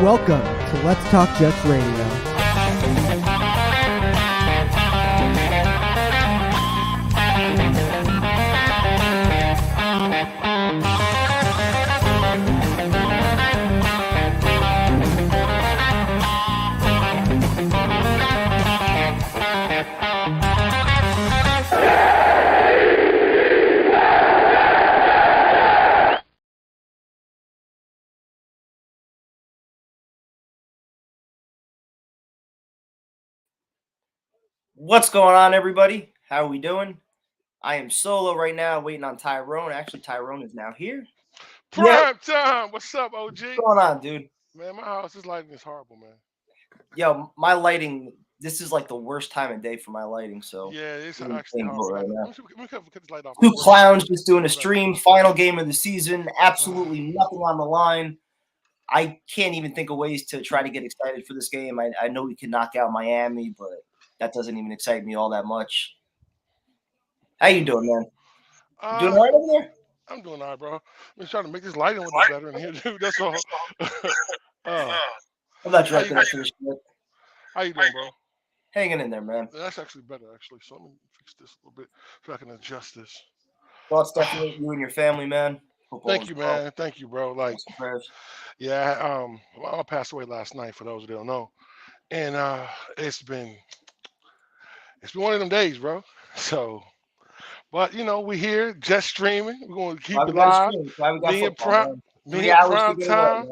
Welcome to Let's Talk Jets Radio. What's going on, everybody? How are we doing? I am solo right now, waiting on Tyrone. Actually, Tyrone is now here. Prime time. What's up, OG? What's going on, dude? Man, my house's lighting is horrible, man. Yo, my lighting, this is like the worst time of day for my lighting, so. Yeah, it's I'm actually in horrible. right now. Let me cut this light off. Two clowns just doing a stream, final game of the season, absolutely nothing on the line. I can't even think of ways to try to get excited for this game. I know we can knock out Miami, but that doesn't even excite me all that much. How you doing, man? You doing all right over there? I'm doing all right, bro. I'm just trying to make this lighting a little bit better in here, dude. That's all. I'm not sure I can finish it. How you doing, bro? Hanging in there, man. That's actually better, actually. So let me fix this a little bit so I can adjust this. Thoughts definitely you and your family, man. Thank you, man. Thank you, bro. Like, yeah, I passed away last night, for those who don't know, and it's been one of them days, bro. So, but you know, we here, just streaming. We're going to keep it live. Being prime time.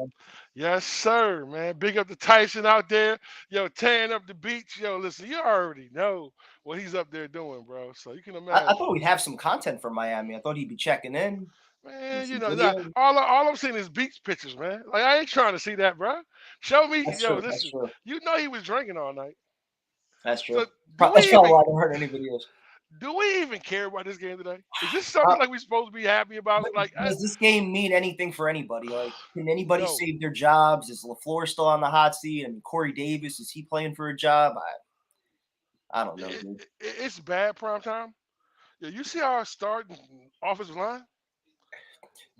Yes, sir, man. Big up to Tyson out there. Yo, tearing up the beach. Yo, listen, you already know what he's up there doing, bro. So you can imagine. I thought we'd have some content from Miami. I thought he'd be checking in. Man, you know, all I'm seeing is beach pictures, man. Like, I ain't trying to see that, bro. Show me. That's yo, true, listen, you know he was drinking all night. That's true. So That's probably why I haven't heard any videos. Do we even care about this game today? Is this something like we're supposed to be happy about? Like, does this game mean anything for anybody? Like, can anybody save their jobs? Is LaFleur still on the hot seat? I mean, Corey Davis, is he playing for a job? I don't know, dude. It's bad prime time. Yeah, you see our starting offensive line?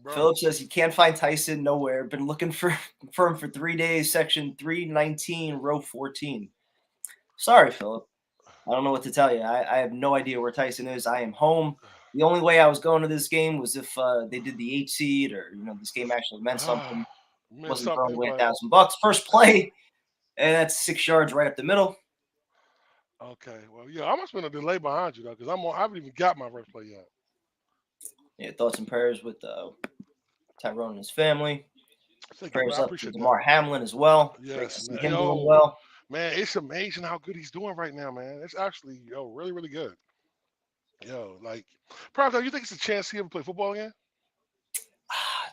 Bro. Philip says he can't find Tyson nowhere. Been looking for him for 3 days. Section 319, row 14. Sorry, Philip. I don't know what to tell you. I have no idea where Tyson is. I am home. The only way I was going to this game was if they did the 8 seed, or this game actually meant something. Wasn't throwing away $1,000. First play, and that's 6 yards right up the middle. Okay, well, yeah, I must have been a delay behind you though, because I haven't even got my first play yet. Yeah, thoughts and prayers with Tyrone and his family. Prayers up to Lamar Hamlin as well. Yes, man. Him doing well. Man, it's amazing how good he's doing right now, man. It's actually really, really good. Yo, like, probably, you think it's a chance he ever play football again?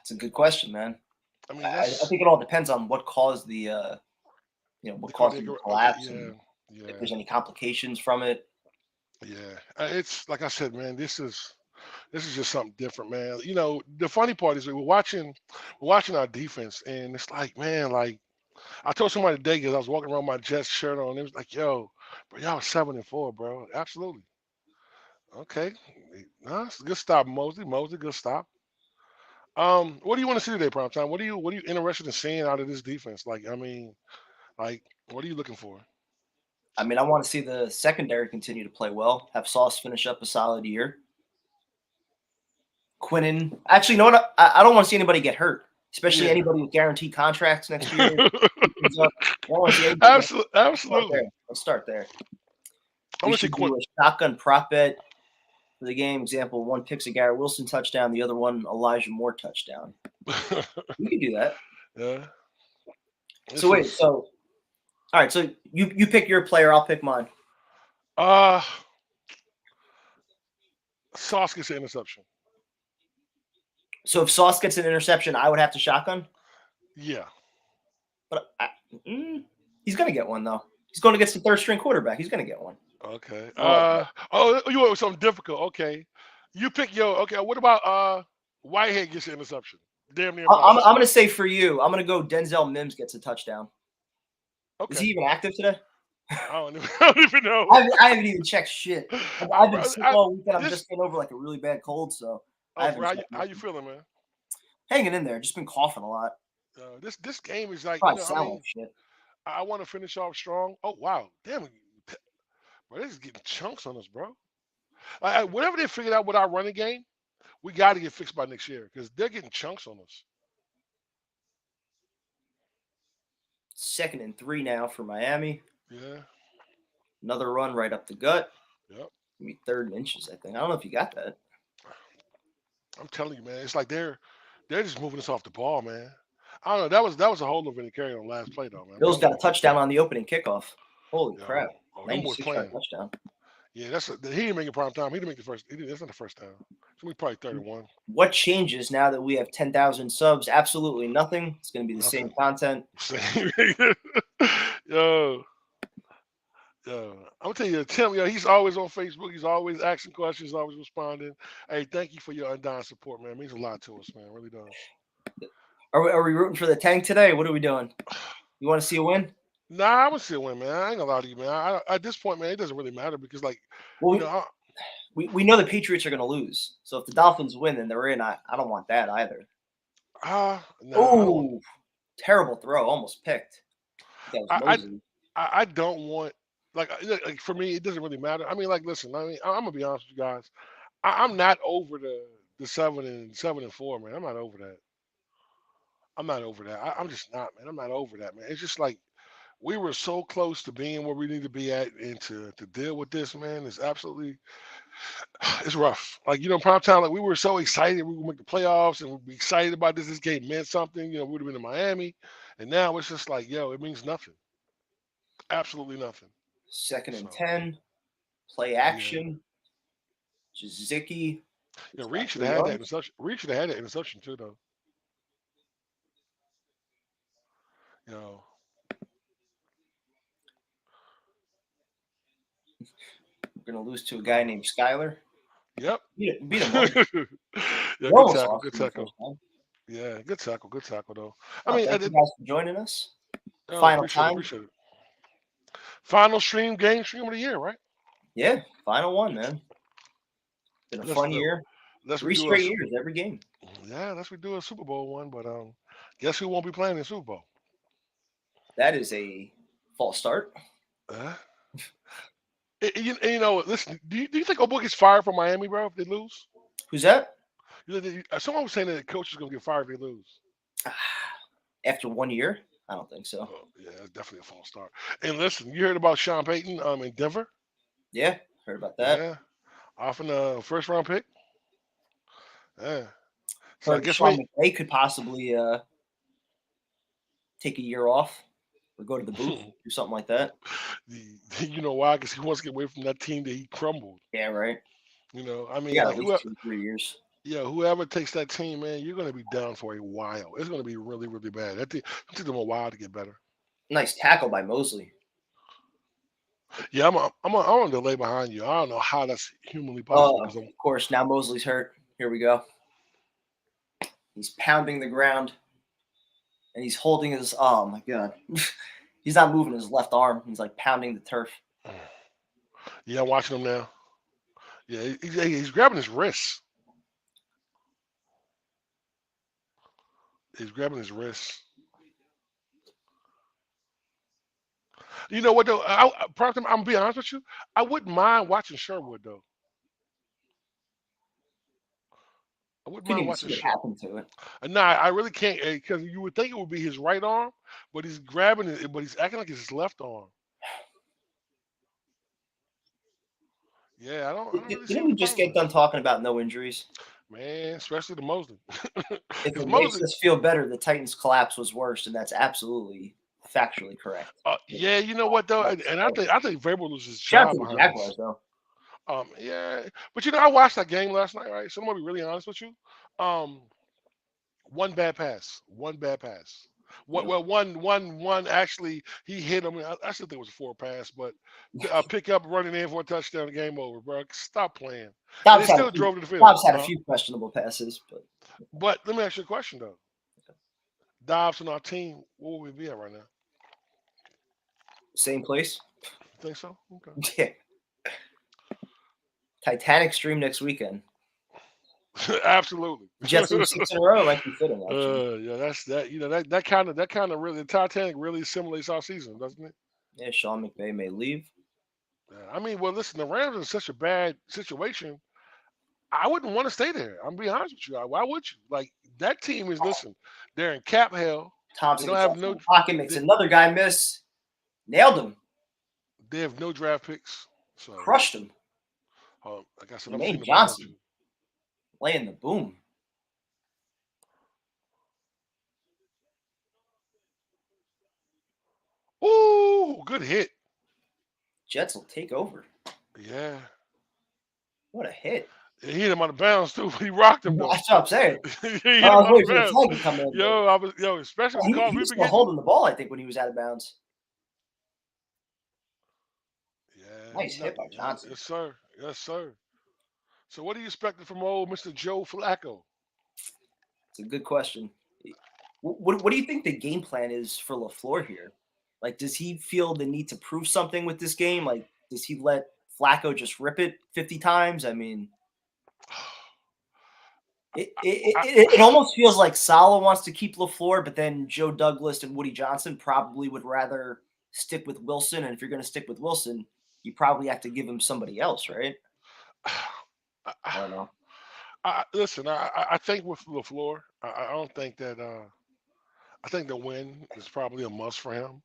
It's a good question, man. I mean, I think it all depends on what caused the collapse. Yeah. If there's any complications from it. Yeah, it's like I said, man. This is just something different, man. You know, the funny part is we're watching our defense, and it's like, man, like I told somebody today because I was walking around my Jets shirt on. It was like, yo, bro, y'all 7-4, bro. Absolutely. Okay, no, it's a good stop, Mosley. Good stop. What do you want to see today, primetime? What are you interested in seeing out of this defense? Like, I mean, like, what are you looking for? I mean, I want to see the secondary continue to play well. Have Sauce finish up a solid year. Quinnen. Actually, you know what? I don't want to see anybody get hurt, especially anybody with guaranteed contracts next year. Absolutely. Let's start there. I want to see a shotgun prop bet for the game. Example: one picks a Garrett Wilson touchdown, the other one Elijah Moore touchdown. We can do that. Yeah. So all right, so you pick your player, I'll pick mine. Sauce gets an interception. So if Sauce gets an interception, I would have to shotgun? Yeah. But he's going to get one, though. He's going to get some third-string quarterback. He's going to get one. Okay. You want something difficult. Okay. You pick okay, what about Whitehead gets an interception? Damn near. I'm going to say for you, I'm going to go Denzel Mims gets a touchdown. Okay. Is he even active today? I don't even know. I haven't even checked shit. I've been sick all weekend. I'm just getting over like a really bad cold, so. How you feeling, man? Hanging in there. Just been coughing a lot. This game is like, Probably I sound mean, like shit. I want to finish off strong. Oh wow, damn it, bro, this is getting chunks on us, bro. Whatever they figured out with our running game, we got to get fixed by next year because they're getting chunks on us. 2nd and 3 now for Miami. Yeah. Another run right up the gut. Yep. Maybe 3rd and inches, I think. I don't know if you got that. I'm telling you, man, it's like they're just moving us off the ball, man. I don't know. That was a hold over the carry on the last play though, man. Bills got a touchdown on the opening kickoff. Holy crap! Oh, them boys 96-yard playing. touchdown. Yeah, he didn't make it prime time. He didn't make the first. That's not the first down. So we probably 31. What changes now that we have 10,000 subs? Absolutely nothing. It's going to be the same content. Yo, I'm gonna tell you, Tim. He's always on Facebook. He's always asking questions, always responding. Hey, thank you for your undying support, man. It means a lot to us, man. It really does. Are we rooting for the tank today? What are we doing? You want to see a win? Nah, I would still win, man. I ain't gonna lie to you, man. At this point, man, it doesn't really matter because, like, well, we know the Patriots are going to lose. So if the Dolphins win, then they're in. I don't want that either. No. Terrible throw, almost picked. I don't want like for me, it doesn't really matter. I mean, like, listen. I mean, I'm gonna be honest with you guys. I'm not over the 7-4, man. I'm not over that. I'm just not, man. I'm not over that, man. It's just like we were so close to being where we need to be at, and to deal with this, man, is absolutely it's rough. Like, prime time, like we were so excited we would make the playoffs and we'd be excited about this. This game meant something. We would have been in Miami, and now it's just like, yo, it means nothing. Absolutely nothing. 2nd and 10, play action. Jazicki. Reed should have had that interception. Reed should have had that interception too, though. We're gonna lose to a guy named Skyler. Yep. Beat him. Good tackle. Yeah, good tackle though. I mean, thank you guys for joining us. Final time. Appreciate it. Final game stream of the year, right? Yeah, final one, man. Been a fun year. 3 straight years, every game. Yeah, unless we do a Super Bowl one, but guess who won't be playing in the Super Bowl? That is a false start. Listen, do you think Obo gets fired from Miami, bro, if they lose? Who's that? Someone was saying that the coach is going to get fired if they lose. After 1 year? I don't think so. Oh, yeah, it's definitely a false start. And listen, you heard about Sean Payton in Denver? Yeah, heard about that. Yeah, offering a first-round pick. Yeah. So I guess they could possibly take a year off or go to the booth, do something like that. You know why? Because he wants to get away from that team that he crumbled. Yeah, right. I mean, at least 2-3 years. Yeah, whoever takes that team, man, you're going to be down for a while. It's going to be really, really bad. It took them a while to get better. Nice tackle by Mosley. Yeah, I'm on delay behind you. I don't know how that's humanly possible. Of course, now Mosley's hurt. Here we go. He's pounding the ground, and he's holding his. Oh my god, he's not moving his left arm. He's like pounding the turf. Yeah, I'm watching him now. Yeah, he's grabbing his wrists. He's grabbing his wrists. You know what though? I'm gonna be honest with you. I wouldn't mind watching Sherwood though. I wouldn't mind watching what happened to it. Nah, I really can't, because you would think it would be his right arm, but he's grabbing it, but he's acting like it's his left arm. Yeah, I don't really Didn't we just get done talking about no injuries? Man, especially the Mosley. If it makes us feel better, the Titans' collapse was worse, and that's absolutely factually correct. Yeah, you know what though, and I think Vrabel loses his job behind Jaguars, this. though. Yeah, but I watched that game last night, right? So I'm gonna be really honest with you. One bad pass. One actually he hit him. I still think it was a 4 pass, but pick up running in for a touchdown, the game over, bro. Stop playing. They still drove to the field. Dobbs had a few questionable passes, but let me ask you a question though. Dobbs on our team, where would we be at right now? Same place. Think so? Okay. Yeah. Titanic stream next weekend. Absolutely. Jets lose 6 in a row, might be fitting, actually. Yeah, that's that. You know, that kind of really, the Titanic really simulates our season, doesn't it? Yeah, Sean McVay may leave. Yeah. I mean, well, listen, the Rams are in such a bad situation. I wouldn't want to stay there. I'm being honest with you. Why would you? Like that team is listen. They're in cap hell. They Thompson don't gets have off no. the pocket, makes another guy miss. Nailed him. They have no draft picks. So, Crushed him. like I said, I'm seeing Jermaine the ball Johnson too. laying the boom. Ooh, good hit. Jets will take over. Yeah. What a hit. He hit him on the bounce too, but he rocked him though. That's what I'm saying. He hit I him was on waiting the for the bounce. flag to come in. Especially the He calls we've was been still getting. holding the ball, I think, when he was out of bounds. Yeah. Nice hit by Johnson. Yes, sir. Yes, sir. So what are you expecting from old Mr. Joe Flacco? It's a good question. What do you think the game plan is for LaFleur here? Like, does he feel the need to prove something with this game? Like, does he let Flacco just rip it 50 times? I mean, it almost feels like Saleh wants to keep LaFleur, but then Joe Douglas and Woody Johnson probably would rather stick with Wilson. And if you're going to stick with Wilson, you probably have to give him somebody else, right? I don't know. Listen, I think with LaFleur, I don't think that I think the win is probably a must for him.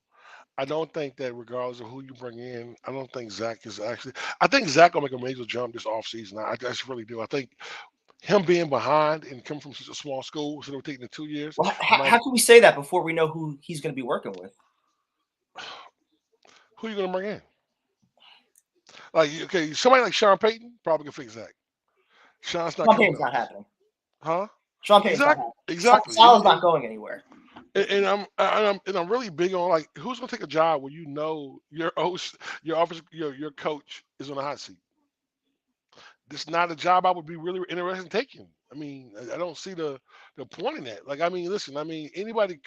I don't think that regardless of who you bring in, I don't think Zach is actually. I think Zach will make a major jump this offseason. I just really do. I think him being behind and coming from such a small school, so they're taking the 2 years. Well, how can we say that before we know who he's going to be working with? Who are you going to bring in? Like, okay, somebody like Sean Payton probably can fix Zach. Sean's not Sean coming Payton's not up. happening. Huh? Sean Payton's not happening. Exactly. Saleh's not going anywhere. And I'm really big on like who's gonna take a job where you know your host, your office, your coach is on the hot seat. This is not a job I would be really interested in taking. I mean, I don't see the point in that. Like, I mean, listen, I mean, anybody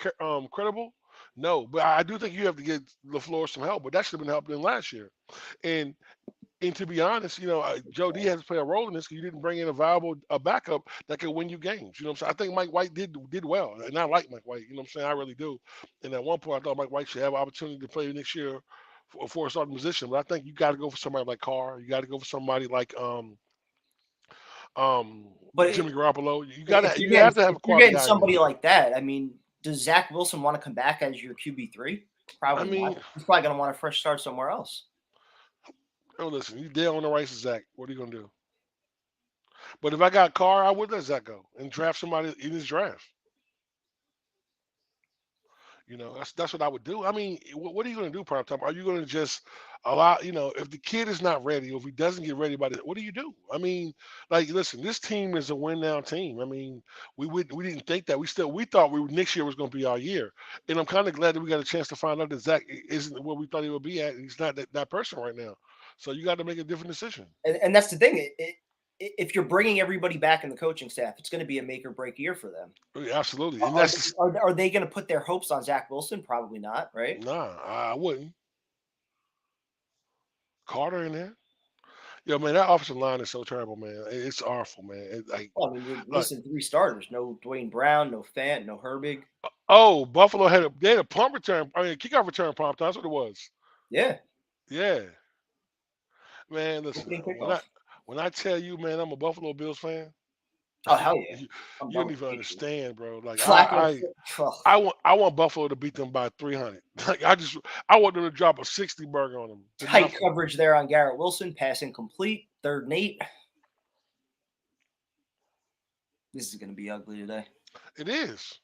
credible? No, but I do think you have to get LaFleur some help. But that should have been helping him last year. And and to be honest, Joe D has to play a role in this because you didn't bring in a viable backup that could win you games. You know what I'm saying? I think Mike White did well, and I like Mike White. You know what I'm saying? I really do. And at one point, I thought Mike White should have an opportunity to play next year for a starting position. But I think you got to go for somebody like Carr. You got to go for somebody like But Jimmy Garoppolo. You have to have if a you're quality getting guy. somebody like that, I mean, does Zach Wilson want to come back as your QB3? Probably not. He's probably going to want a fresh start somewhere else. Oh, listen, you dead on the rice, Zach. What are you gonna do? But if I got Carr, I would let Zach go and draft somebody in his draft. That's what I would do. I mean, what are you going to do, prime time? Are you going to just allow? If the kid is not ready, or if he doesn't get ready by the, what do you do? I mean, like, listen, this team is a win now team. I mean, we didn't think that. We thought next year was going to be our year, and I'm kind of glad that we got a chance to find out that Zach isn't where we thought he would be at. He's not that person right now. So you got to make a different decision. And that's the thing. If you're bringing everybody back in the coaching staff, it's going to be a make or break year for them. Absolutely. And are they going to put their hopes on Zach Wilson? Probably not, right? Nah, I wouldn't. Carter in there. Yo, man, that offensive line is so terrible, man. It's awful, man. I mean, you're missing 3 starters. No Dwayne Brown, no Fant, no Herbig. Oh, Buffalo had a punt return. I mean, kickoff return prompt. That's what it was. Yeah. Yeah. Man, listen. When I tell you, man, I'm a Buffalo Bills fan. Oh hell yeah! You don't even understand, bro. Like I want Buffalo to beat them by 300. Like I want them to drop a 60 burger on them. Tight coverage there on Garrett Wilson, passing complete, 3rd and 8. This is going to be ugly today. It is.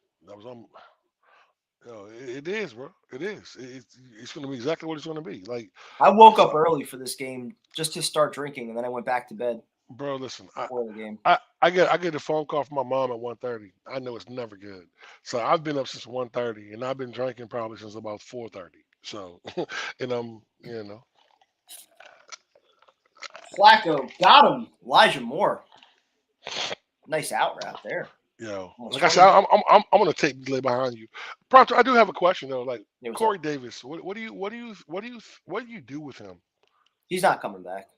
It is, bro. It is. It's going to be exactly what it's going to be. Like, I woke up early for this game just to start drinking, and then I went back to bed. Bro, listen. Before the game. I get a phone call from my mom at 1:30. I know it's never good. So I've been up since 1:30, and I've been drinking probably since about 4:30. So, and Flacco got him. Elijah Moore. Nice out route there. Like I said, I'm gonna take delay behind you. Pronto, I do have a question though. Like Corey Davis, what do you do with him? He's not coming back.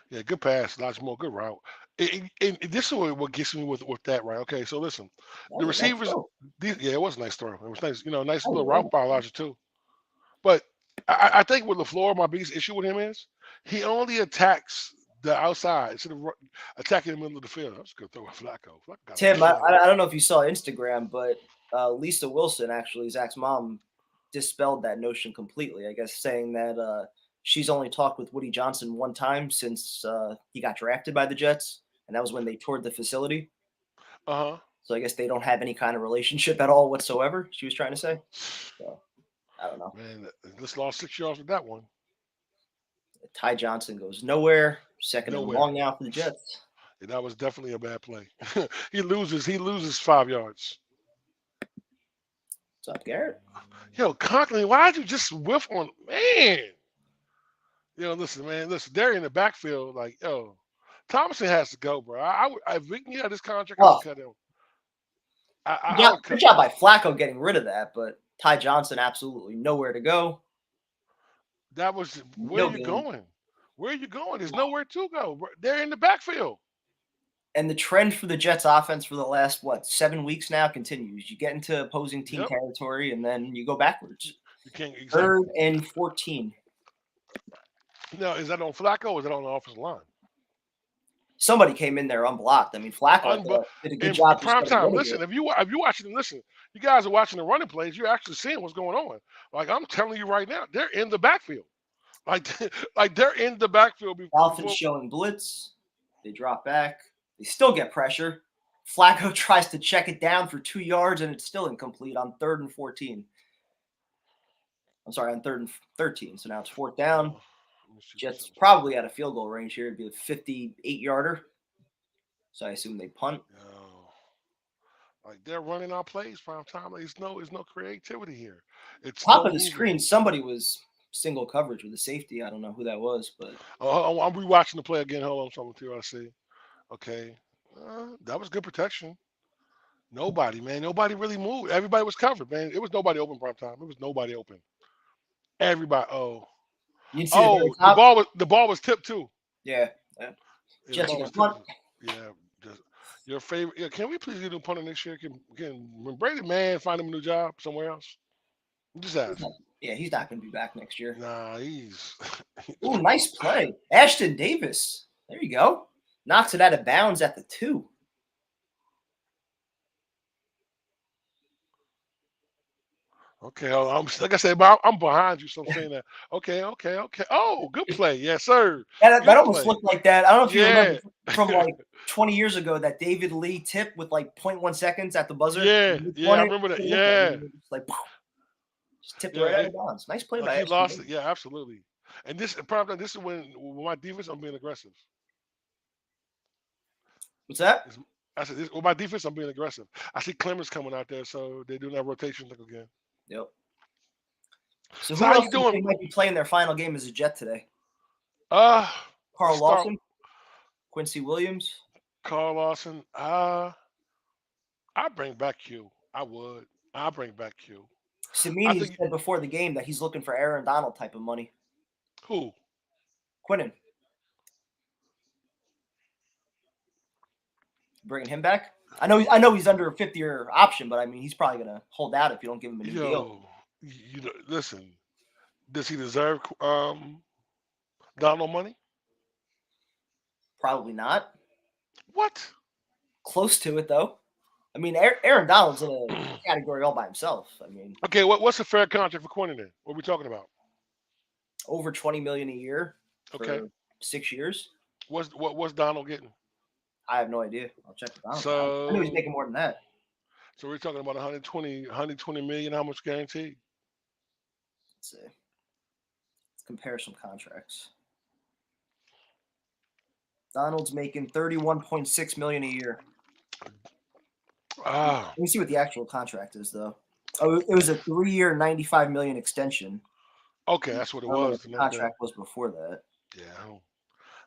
Yeah, good pass, lots more, good route. And this is what gets me with that, right? Okay, so listen, That the was a nice receivers, throw. yeah, it was a nice throw. It was nice, nice That was little a very route nice throw. biology too. But I think with LaFleur, my biggest issue with him is he only attacks the outside instead of attacking the middle of the field. That was a good throw with Flacco. Flacco got Tim, all over. I don't know if you saw Instagram, but Lisa Wilson, actually, Zach's mom, dispelled that notion completely. I guess saying that she's only talked with Woody Johnson one time since he got drafted by the Jets, and that was when they toured the facility. Uh-huh. So I guess they don't have any kind of relationship at all whatsoever. She was trying to say. So I don't know. Man, just lost 6 yards with that one. Ty Johnson goes nowhere. Second and Nowhere. long now for the Jets. And that was definitely a bad play. He loses 5 yards. What's up, Garrett? Yo, Conklin, why'd you just whiff on man? Listen, man, they're in the backfield. Like, yo, Thomason has to go, bro. If we can get this contract, I would cut him. I would cut Good job by Flacco getting rid of that, but Ty Johnson absolutely nowhere to go. That was where are you going? Where are you going? There's nowhere to go. They're in the backfield. And the trend for the Jets offense for the last 7 weeks now continues. You get into opposing team territory and then you go backwards. You can't exactly. 3rd and 14. Now, is that on Flacco or is that on the offensive line? Somebody came in there unblocked. I mean, Flacco did a good job. Prime time. Listen, if you watching, listen, you guys are watching the running plays. You're actually seeing what's going on. Like I'm telling you right now, they're in the backfield. Like they're in the backfield. Dolphins showing blitz. They drop back. They still get pressure. Flacco tries to check it down for 2 yards, and it's still incomplete on 3rd and 14. I'm sorry, on 3rd and 13. So now it's 4th down. Jets probably out of field goal range here. It'd be a 58-yarder. So I assume they punt. Like they're running our plays prime time. Like it's no creativity here. It's top of the screen. Somebody was single coverage with a safety. I don't know who that was, but I'm rewatching the play again. Hold on, something I see. Okay, that was good protection. Nobody really moved. Everybody was covered, man. It was nobody open prime time. It was nobody open. Everybody. The ball was tipped too. Yeah. Just your favorite. Yeah, can we please get a punter next year? Can Brady Man find him a new job somewhere else? Just ask. Yeah, he's not going to be back next year. Nah, he's. Ooh, nice play, Ashton Davis. There you go. Knocks it out of bounds at the 2. Okay, like I said, I'm behind you, so I'm saying that. Okay. Oh, good play, yes, sir. That almost looked like that. I don't know if you remember from like 20 years ago that David Lee tip with like 0.1 seconds at the buzzer. Yeah, I remember that. Yeah, just tipped right out of bounds. Nice play by. He lost it. Yeah, absolutely. And this is when my defense, I'm being aggressive. What's that? I said, with my defense, I'm being aggressive. I see Clemens coming out there, so they're doing that rotation look again. Yep. So who else do you think might be playing their final game as a Jet today? Carl Lawson, Quincy Williams. Carl Lawson. I bring back Q. I would. I bring back Q. Samini said before the game that he's looking for Aaron Donald type of money. Who? Quinnen. Bringing him back? I know he's under a 5th-year option, but I mean he's probably gonna hold out if you don't give him a new deal. Listen, does he deserve Donald money? Probably not. What? Close to it though. I mean, Aaron Donald's in a category all by himself. I mean, okay, what's a fair contract for Quinnen then? What are we talking about? Over $20 million a year. Okay. 6 years. What's Donald getting? I have no idea. I'll check it out. So I know he's making more than that. So we're talking about 120 million. How much guaranteed? Let's see. Let's compare some contracts. Donald's making $31.6 million a year. Let me see what the actual contract is, though. Oh, it was a 3-year, $95 million extension. Okay, that's what it was. The contract was before that. Yeah,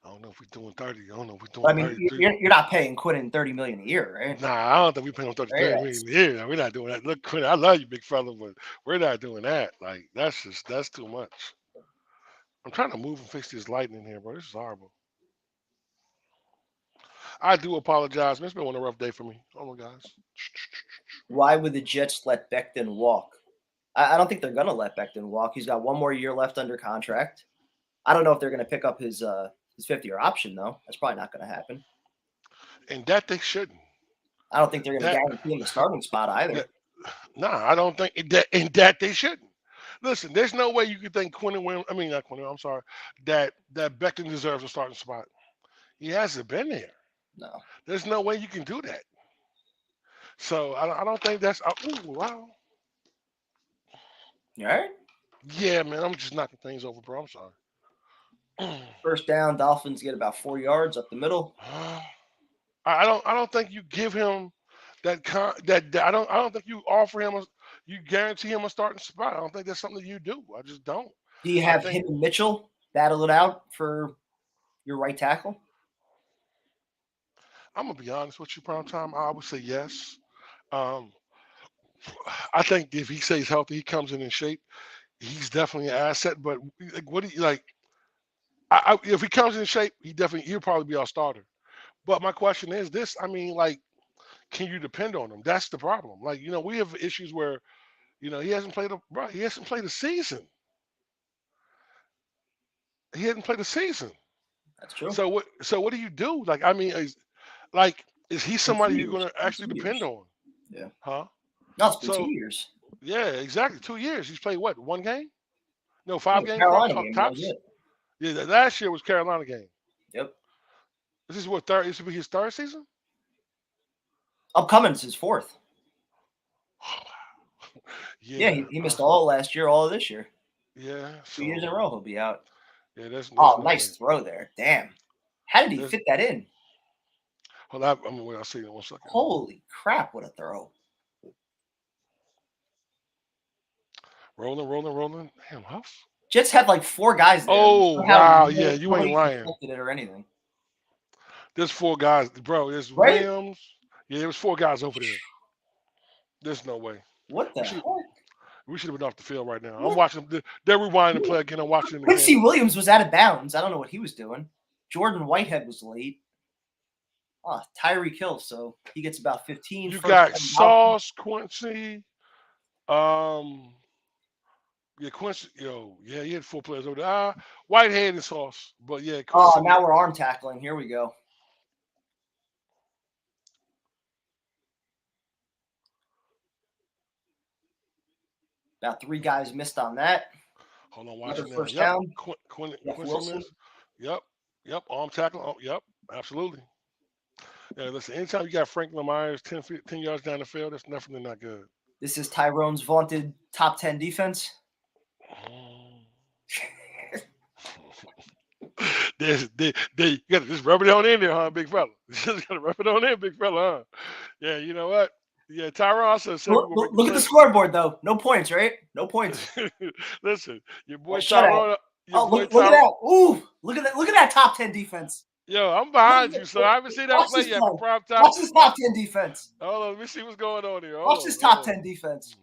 I don't know if we're doing 30. I don't know if we're doing 30. You're not paying Quinnen $30 million a year, right? Nah, I don't think we're paying him $30 million a year. We're not doing that. Look, Quinnen, I love you, big fella, but we're not doing that. Like, that's too much. I'm trying to move and fix this lighting in here, bro. This is horrible. I do apologize. It's been a rough day for me. Oh my gosh. Why would the Jets let Becton walk? I don't think they're going to let Becton walk. He's got one more year left under contract. I don't know if they're going to pick up his 5th-year option, though. That's probably not going to happen. And that they shouldn't. I don't think they're going to guarantee him the starting spot either. I don't think that they shouldn't. Listen, there's no way you could think Quinnen Williams. I mean, not Quinnen. I'm sorry. That Becton deserves a starting spot. He hasn't been there. No. There's no way you can do that. So I don't think that's. Wow. You all right? Yeah, man. I'm just knocking things over, bro. I'm sorry. First down, Dolphins get about 4 yards up the middle. I don't think you give him that. I don't think you offer him. You guarantee him a starting spot. I don't think that's something that you do. I just don't. Do you have him and Mitchell battle it out for your right tackle? I'm gonna be honest with you, Prime Time. I would say yes. I think if he stays healthy, he comes in shape. He's definitely an asset. But like, what do you like? If he comes in shape, he'll probably be our starter. But my question is this: I mean, like, can you depend on him? That's the problem. Like, we have issues where, he hasn't played a season. He hasn't played a season. That's true. So what do you do? Like, I mean, is he somebody you're going to actually depend on? Yeah. Huh? No, it's been 2 years. Yeah, exactly. 2 years. He's played what? 1 game? No, 5 games. Carolina game. That was it. Yeah, last year was Carolina game. Yep. This is what third? This will be his 3rd season. Upcoming is his 4th. Yeah, he missed all last year, all of this year. Yeah, 2 years in a row he'll be out. Yeah, that's nice throw there. Damn. How did he fit that in? Hold on, I'll see you in 1 second. Holy crap, what a throw. Rolling. Damn, Huff. Jets had like 4 guys there. Oh, wow. Yeah, you ain't lying. It or anything. There's 4 guys, bro. There's right? Williams. Yeah, there was 4 guys over there. There's no way. What the heck? We should have been off the field right now. I'm watching. They're rewinding the play again. I'm watching it again. Quinnen Williams was out of bounds. I don't know what he was doing. Jordan Whitehead was late. Tyreek Hill, so he gets about 15. You got Sauce, Quincy. Yeah, Quincy. Yeah, he had 4 players over there. Whitehead and Sauce, but yeah. Quincy. Now we're arm tackling. Here we go. About 3 guys missed on that. Hold on, watch it now. First down. Quincy missed. Yep. Arm tackle. Oh, yep, absolutely. Yeah, listen, anytime you got Franklin Myers 10 yards down the field, that's definitely not good. This is Tyrone's vaunted top 10 defense. You got to just rub it on in there, huh, big fella? Just got to rub it on in, big fella, huh? Yeah, you know what? Yeah, Tyrone also said. Look at the scoreboard, though. No points, right? No points. Listen, your boy Tyrone. Look at that! Ooh, look at that top 10 defense. Yo, I'm behind you, so I haven't seen that play yet. Prime time. Watch this top 10 defense. Hold on, let me see what's going on here. Watch this top 10 defense.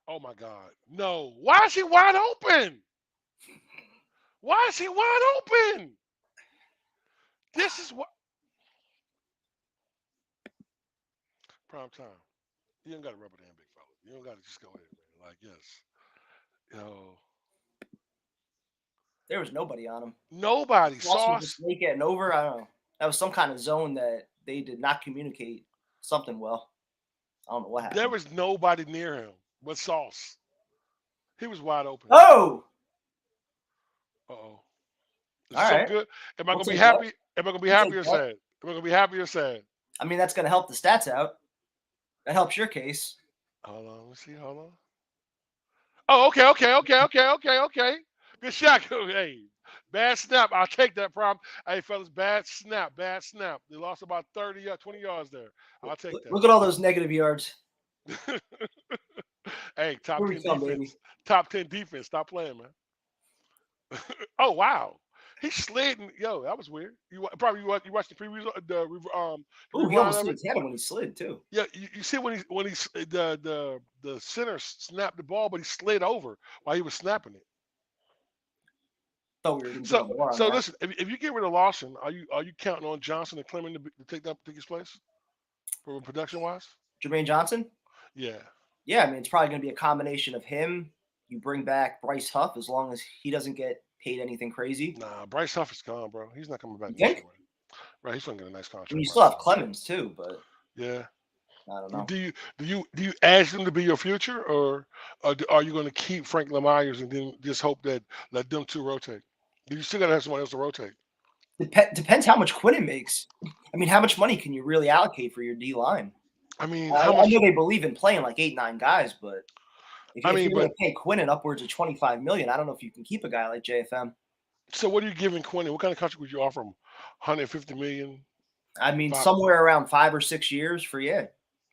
Oh my God! No, why is he wide open? Why is he wide open? This is what. Prime time. You don't got to rub it in, big fella. You don't got to just go ahead, man. Like, yes. There was nobody on him. Nobody. Sauce. Just getting over. I don't know. That was some kind of zone that they did not communicate something well. I don't know what happened. There was nobody near him but Sauce. He was wide open. Oh. Uh-oh. All right. Good. Am I going to be happy? Am I going to be happy or sad? Am I going to be happy or sad? I mean, that's going to help the stats out. That helps your case. Hold on. Let's see. Hold on. Oh, okay. Good shot. Hey, bad snap. I'll take that problem. Hey, fellas, bad snap. They lost about 20 yards there. I'll take that. Look at all those negative yards. Hey, top 10 defense. Baby. Top 10 defense. Stop playing, man. Oh, wow. He slid. That was weird. You watched the previews. He almost hit him when he slid too. Yeah, you see when the center snapped the ball, but he slid over while he was snapping it. thought we were going to do more on So that. listen, if you get rid of Lawson, are you counting on Johnson and Clement to take his place for production wise? Jermaine Johnson? Yeah. Yeah, I mean, it's probably going to be a combination of him. You bring back Bryce Huff as long as he doesn't get paid anything crazy. Nah, Bryce Huff is gone, bro. He's not coming back You next think? year. Right, he's gonna get a nice I mean, contract. you still have Clemens too, but Yeah. I don't know. Do you ask him to be your future, or are you going to keep Frank Lemires and then just hope that let them two rotate? You still got to have someone else to rotate. Depends how much Quinnen makes. I mean, how much money can you really allocate for your D line? I mean, I how much? know they believe in playing like 8, 9 guys, but if you're going but to pay Quinnen upwards of $25 million, I don't know if you can keep a guy like JFM. so what are you giving Quinnen? What kind of contract would you offer him? 150 million? I mean, somewhere around 5 or 6 years for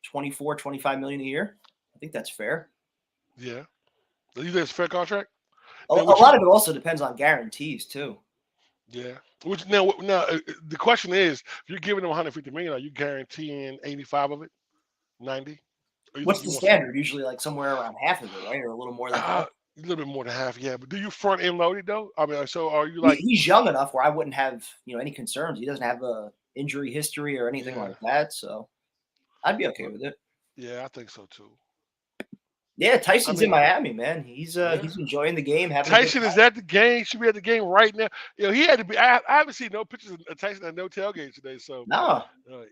24, 25 million a year. I think that's fair. Yeah, you think it's a fair contract? A lot of it also depends on guarantees too. Yeah. Which now the question is, if you're giving them 150 million, are you guaranteeing 85 of it, 90? What's the standard? Usually, like somewhere around half of it, right, or a little more than half. A little bit more than half, yeah. But do you front end load it though? I mean, so are you like? He's young enough where I wouldn't have any concerns. He doesn't have a injury history or anything like that, so I'd be okay with it. Yeah, I think so too. Yeah, Tyson's in Miami, man. He's enjoying the game. Tyson is at the game. Should be at the game right now. He had to be. I haven't seen no pictures of Tyson at no tailgate today. So no,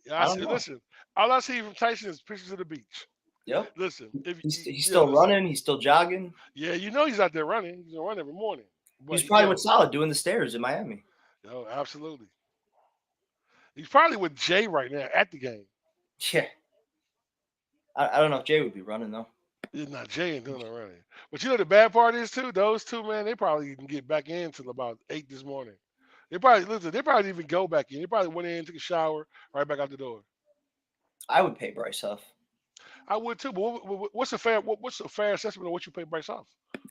listen. All I see from Tyson is pictures of the beach. Yep. Listen, he's still running. He's still jogging. Yeah, he's out there running. He's gonna run every morning. But he's probably with Solid doing the stairs in Miami. Oh, absolutely. He's probably with Jay right now at the game. Yeah. I don't know if Jay would be running though. Not Jay ain't doing no running. But the bad part is too, those two, man, they probably can get back in till about 8 this morning. They probably even go back in. They probably went in, took a shower, right back out the door. I would pay Bryce Huff. I would too, but what's a fair assessment of what you pay Bryce Huff?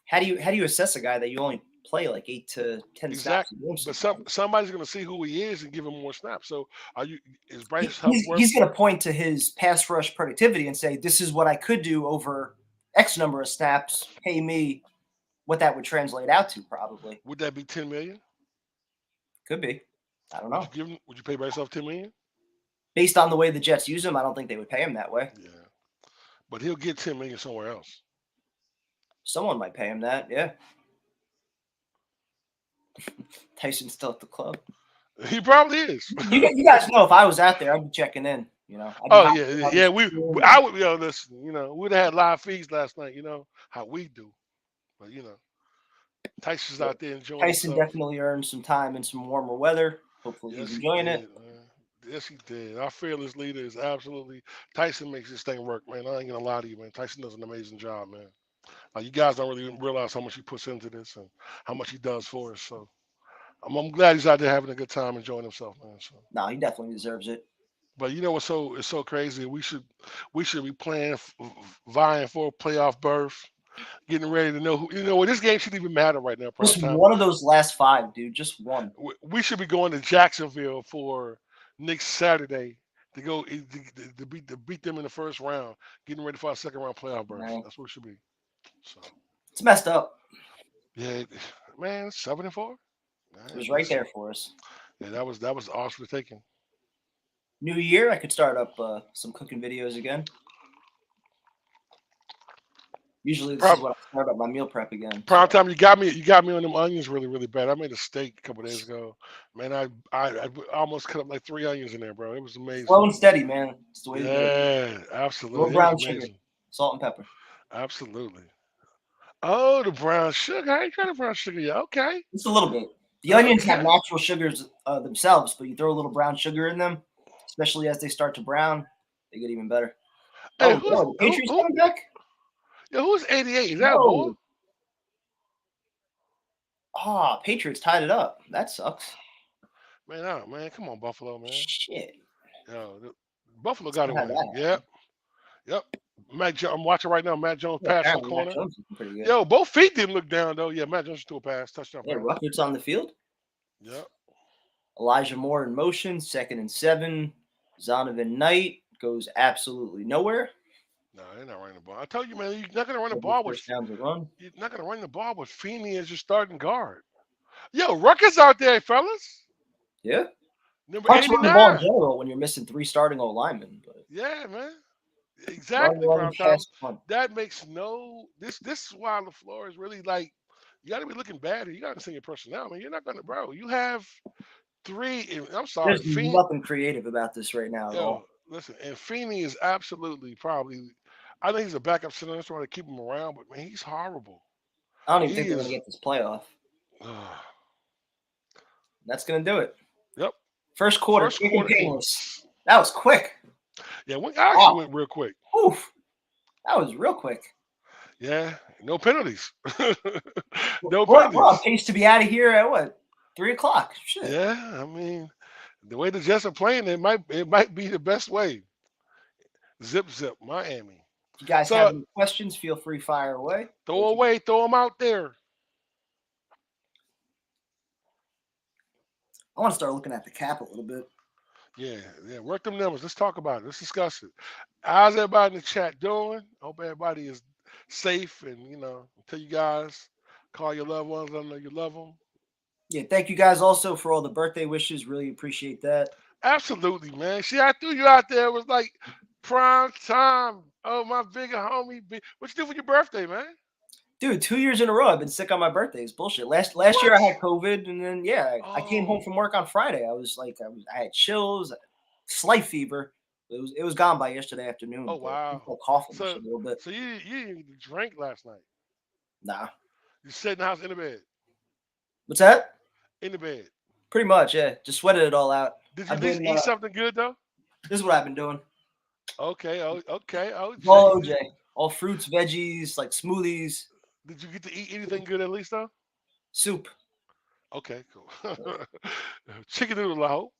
How do you assess a guy that you only play like 8 to 10 exactly. snaps? But somebody's going to see who he is and give him more snaps. So is Bryce Huff? He's going to point to his pass rush productivity and say, "This is what I could do over X number of snaps. Pay me what that would translate out to, probably." Would that be 10 million? Could be. I don't know. Would you pay Bryce Huff 10 million? Based on the way the Jets use him, I don't think they would pay him that way. Yeah, but he'll get 10 million somewhere else. Someone might pay him that, yeah. Tyson's still at the club. He probably is. You guys know if I was out there, I'd be checking in. Oh yeah. I would. Listen. We'd have had live feeds last night. How we do, but Tyson's out there enjoying. Tyson definitely earned some time in some warmer weather. Hopefully he's enjoying it. Yes, he did. Our fearless leader is absolutely. Tyson makes this thing work, man. I ain't gonna lie to you, man. Tyson does an amazing job, man. You guys don't really realize how much he puts into this and how much he does for us. So I'm glad he's out there having a good time, enjoying himself, man. So. No, he definitely deserves it. But what's so crazy? We should be playing, vying for a playoff berth, getting ready to know who. This game shouldn't even matter right now. Just one of those last 5, dude. Just one. We should be going to Jacksonville for next Saturday to go to beat them in the first round, getting ready for our second round playoff berth. Right. That's what it should be. So it's messed up. Yeah, man, 7-4. It was right there for us. Yeah, that was awesome for taking. New year, I could start up some cooking videos again. Usually this is when I start up my meal prep again. Prime time, you got me on them onions really, really bad. I made a steak a couple days ago. Man, I almost cut up like 3 onions in there, bro. It was amazing. Slow and steady, man. It's the way to do it. Yeah, absolutely. Little brown sugar, salt and pepper. Absolutely. Oh, the brown sugar. I ain't trying to brown sugar yet. Okay. Just a little bit. The onions have natural sugars themselves, but you throw a little brown sugar in them, especially as they start to brown, they get even better. Hey, the Patriots coming back? Yeah, who's 88? Is that a boy? Patriots tied it up. That sucks. Man, come on, Buffalo, man. Shit. Buffalo got to win. Yep. I'm watching right now. Matt Jones pass from corner. Yo, both feet didn't look down though. Yeah, Matt Jones threw a pass, touchdown. Yeah, Rucker's on the field. Yep. Elijah Moore in motion, 2nd and 7. Zonovan Knight goes absolutely nowhere. No, they're not running the ball. I told you, man, you're not going to run the ball with. You're not going to run the ball with Feeney as your starting guard. Yo, Rucker's out there, fellas. Yeah. Number Hard to run the ball in 89. general when you're missing 3 starting old linemen. But Yeah, man. run, Exactly, run, prime time. pass, punt. That makes no this is why LaFleur is really like you gotta be looking bad here. You gotta send your personnel, man. You're not gonna bro. You have three I'm sorry, There's Fiend nothing creative about this right now at yo, all. listen, and Feeney is absolutely probably I think he's a backup center. That's why they keep him around, but man, he's horrible. I don't even He think they're going to is get this playoff. uh, That's going to do it. yep. First quarter, First quick and quarter. painless. That was quick. Yeah, we actually went real quick. Oof. That was real quick. Yeah, no penalties. No We're on penalties. pace to be out of here at what? 3 o'clock. Shit. Yeah, I mean, the way the Jets are playing, it might be the best way. Zip, Miami. If you guys So have any questions, feel free fire away. throw them out there. I want to start looking at the cap a little bit. Yeah, work them numbers. Let's talk about it. Let's discuss it. How's everybody in the chat doing? Hope everybody is safe and tell you guys, call your loved ones. Let them know you love them. Yeah, thank you guys also for all the birthday wishes. Really appreciate that. Absolutely, man. See, I threw you out there. It was like prime time. Oh, my bigger homie. What you do for your birthday, man? Dude, 2 years in a row I've been sick on my birthday. It's bullshit. Last year I had COVID, and then I came home from work on Friday. I was like, I had chills, slight fever. It was gone by yesterday afternoon. Oh wow. I coughing So a little bit. so you didn't drink last night. Nah. You sat in the house in the bed. What's that? In the bed. Pretty much, yeah. Just sweated it all out. Did you at least eat something good though? This is what I've been doing. Okay. Okay. All OJ. All fruits, veggies, like smoothies. Did you get to eat anything good at least though? Soup. Okay, cool. Chicken noodle, I hope.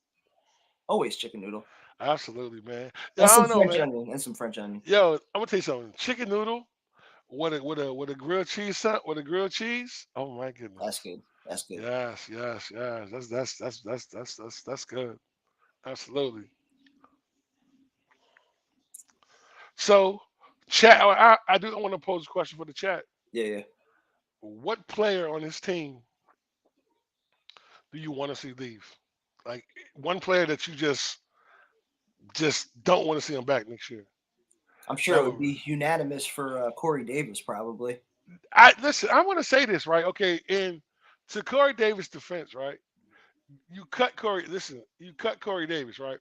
Always chicken noodle. Absolutely, man. And I some don't know, French man. onion. And some French onion. Yo, I'm gonna tell you something. Chicken noodle with a grilled cheese with a grilled cheese. Oh my goodness. That's good. That's good. Yes. That's good. Absolutely. So, chat. I want to pose a question for the chat. Yeah. What player on this team do you want to see leave? Like one player that you just don't want to see him back next year. I'm sure it would be unanimous for Corey Davis, probably. I want to say this, right? Okay, and to Corey Davis' defense, right? You cut Corey Davis, right?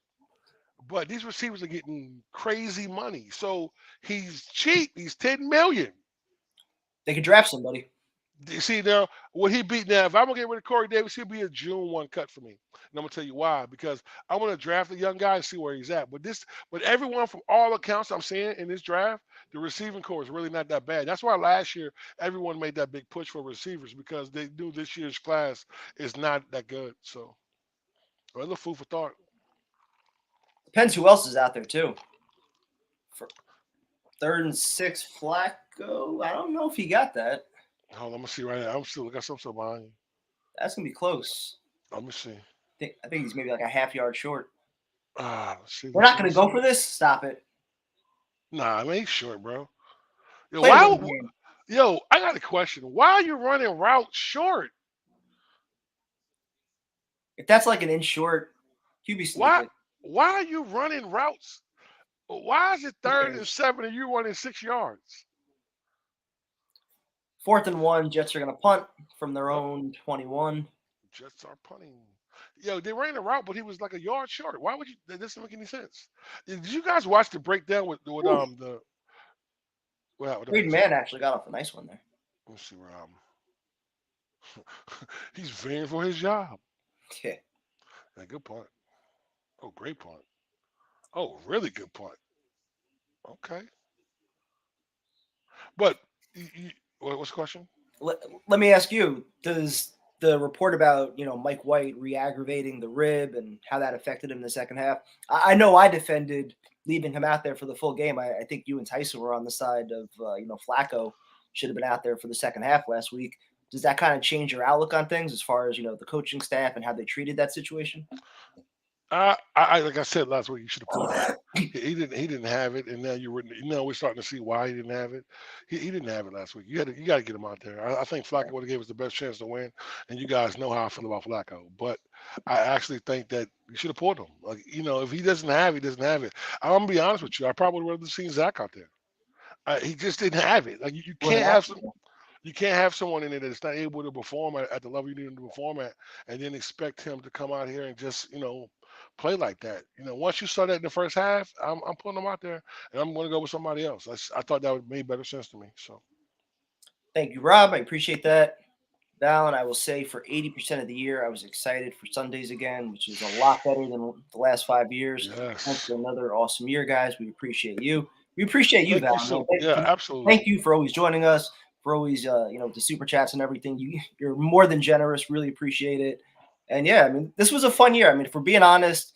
But these receivers are getting crazy money. So he's cheap. He's $10 million. They could draft somebody. You see now, what he beat now, if I'm gonna get rid of Corey Davis, he'll be a June 1 cut for me. And I'm gonna tell you why, because I want to draft a young guy and see where he's at. But everyone from all accounts I'm seeing in this draft, the receiving core is really not that bad. That's why last year everyone made that big push for receivers because they knew this year's class is not that good. So a little food for thought. Depends who else is out there too. For 3rd and 6, Flacco. I don't know if he got that. Hold on, I'm gonna see right now. I'm still behind you. That's gonna be close. Let me see. I think he's maybe like a half yard short. We're not gonna go for this. Stop it. Nah, I mean, he's short, bro. Yo, I got a question. Why are you running routes short? If that's like an inch short, QB sneak. Why are you running routes? Why is it 3rd and 7 and you running 6 yards? 4th and 1, Jets are going to punt from their own 21. Jets are punting. Yo, they ran a route, but he was like a yard short. Why would you? That doesn't make any sense. Did you guys the breakdown with the? Reed Man actually got off a nice one there. Let's see where he's vying for his job. Yeah. Good punt. Oh, great punt. Oh, really good punt. Okay. But what's the question? Let me ask you, does the report about, Mike White re-aggravating the rib and how that affected him in the second half? I know I defended leaving him out there for the full game. I think you and Tyson were on the side of, Flacco should have been out there for the second half last week. Does that kind of change your outlook on things as far as, the coaching staff and how they treated that situation? Like I said last week, you should have pulled him. He didn't have it, and now we're starting to see why he didn't have it. He didn't have it last week. You got to get him out there. I think Flacco would have gave us the best chance to win, and you guys know how I feel about Flacco. But I actually think that you should have pulled him. Like, if he doesn't have it, he doesn't have it. I'm gonna be honest with you. I probably would have seen Zach out there. He just didn't have it. Like you can't have some. You can't have someone in there that's not able to perform at the level you need him to perform at, and then expect him to come out here and just play like that. Once you saw that in the first half, I'm putting him out there, and I'm going to go with somebody else. I thought that would make better sense to me. So, thank you, Rob. I appreciate that. Val, and I will say for 80% of the year, I was excited for Sundays again, which is a lot better than the last 5 years. yes. Thanks for another awesome year, guys. We appreciate you. We appreciate you, Thank Val. you so, absolutely. Thank you for always joining us, for always, the super chats and everything. You're more than generous. Really appreciate it. And yeah, I mean, this was a fun year. I mean, if we're being honest,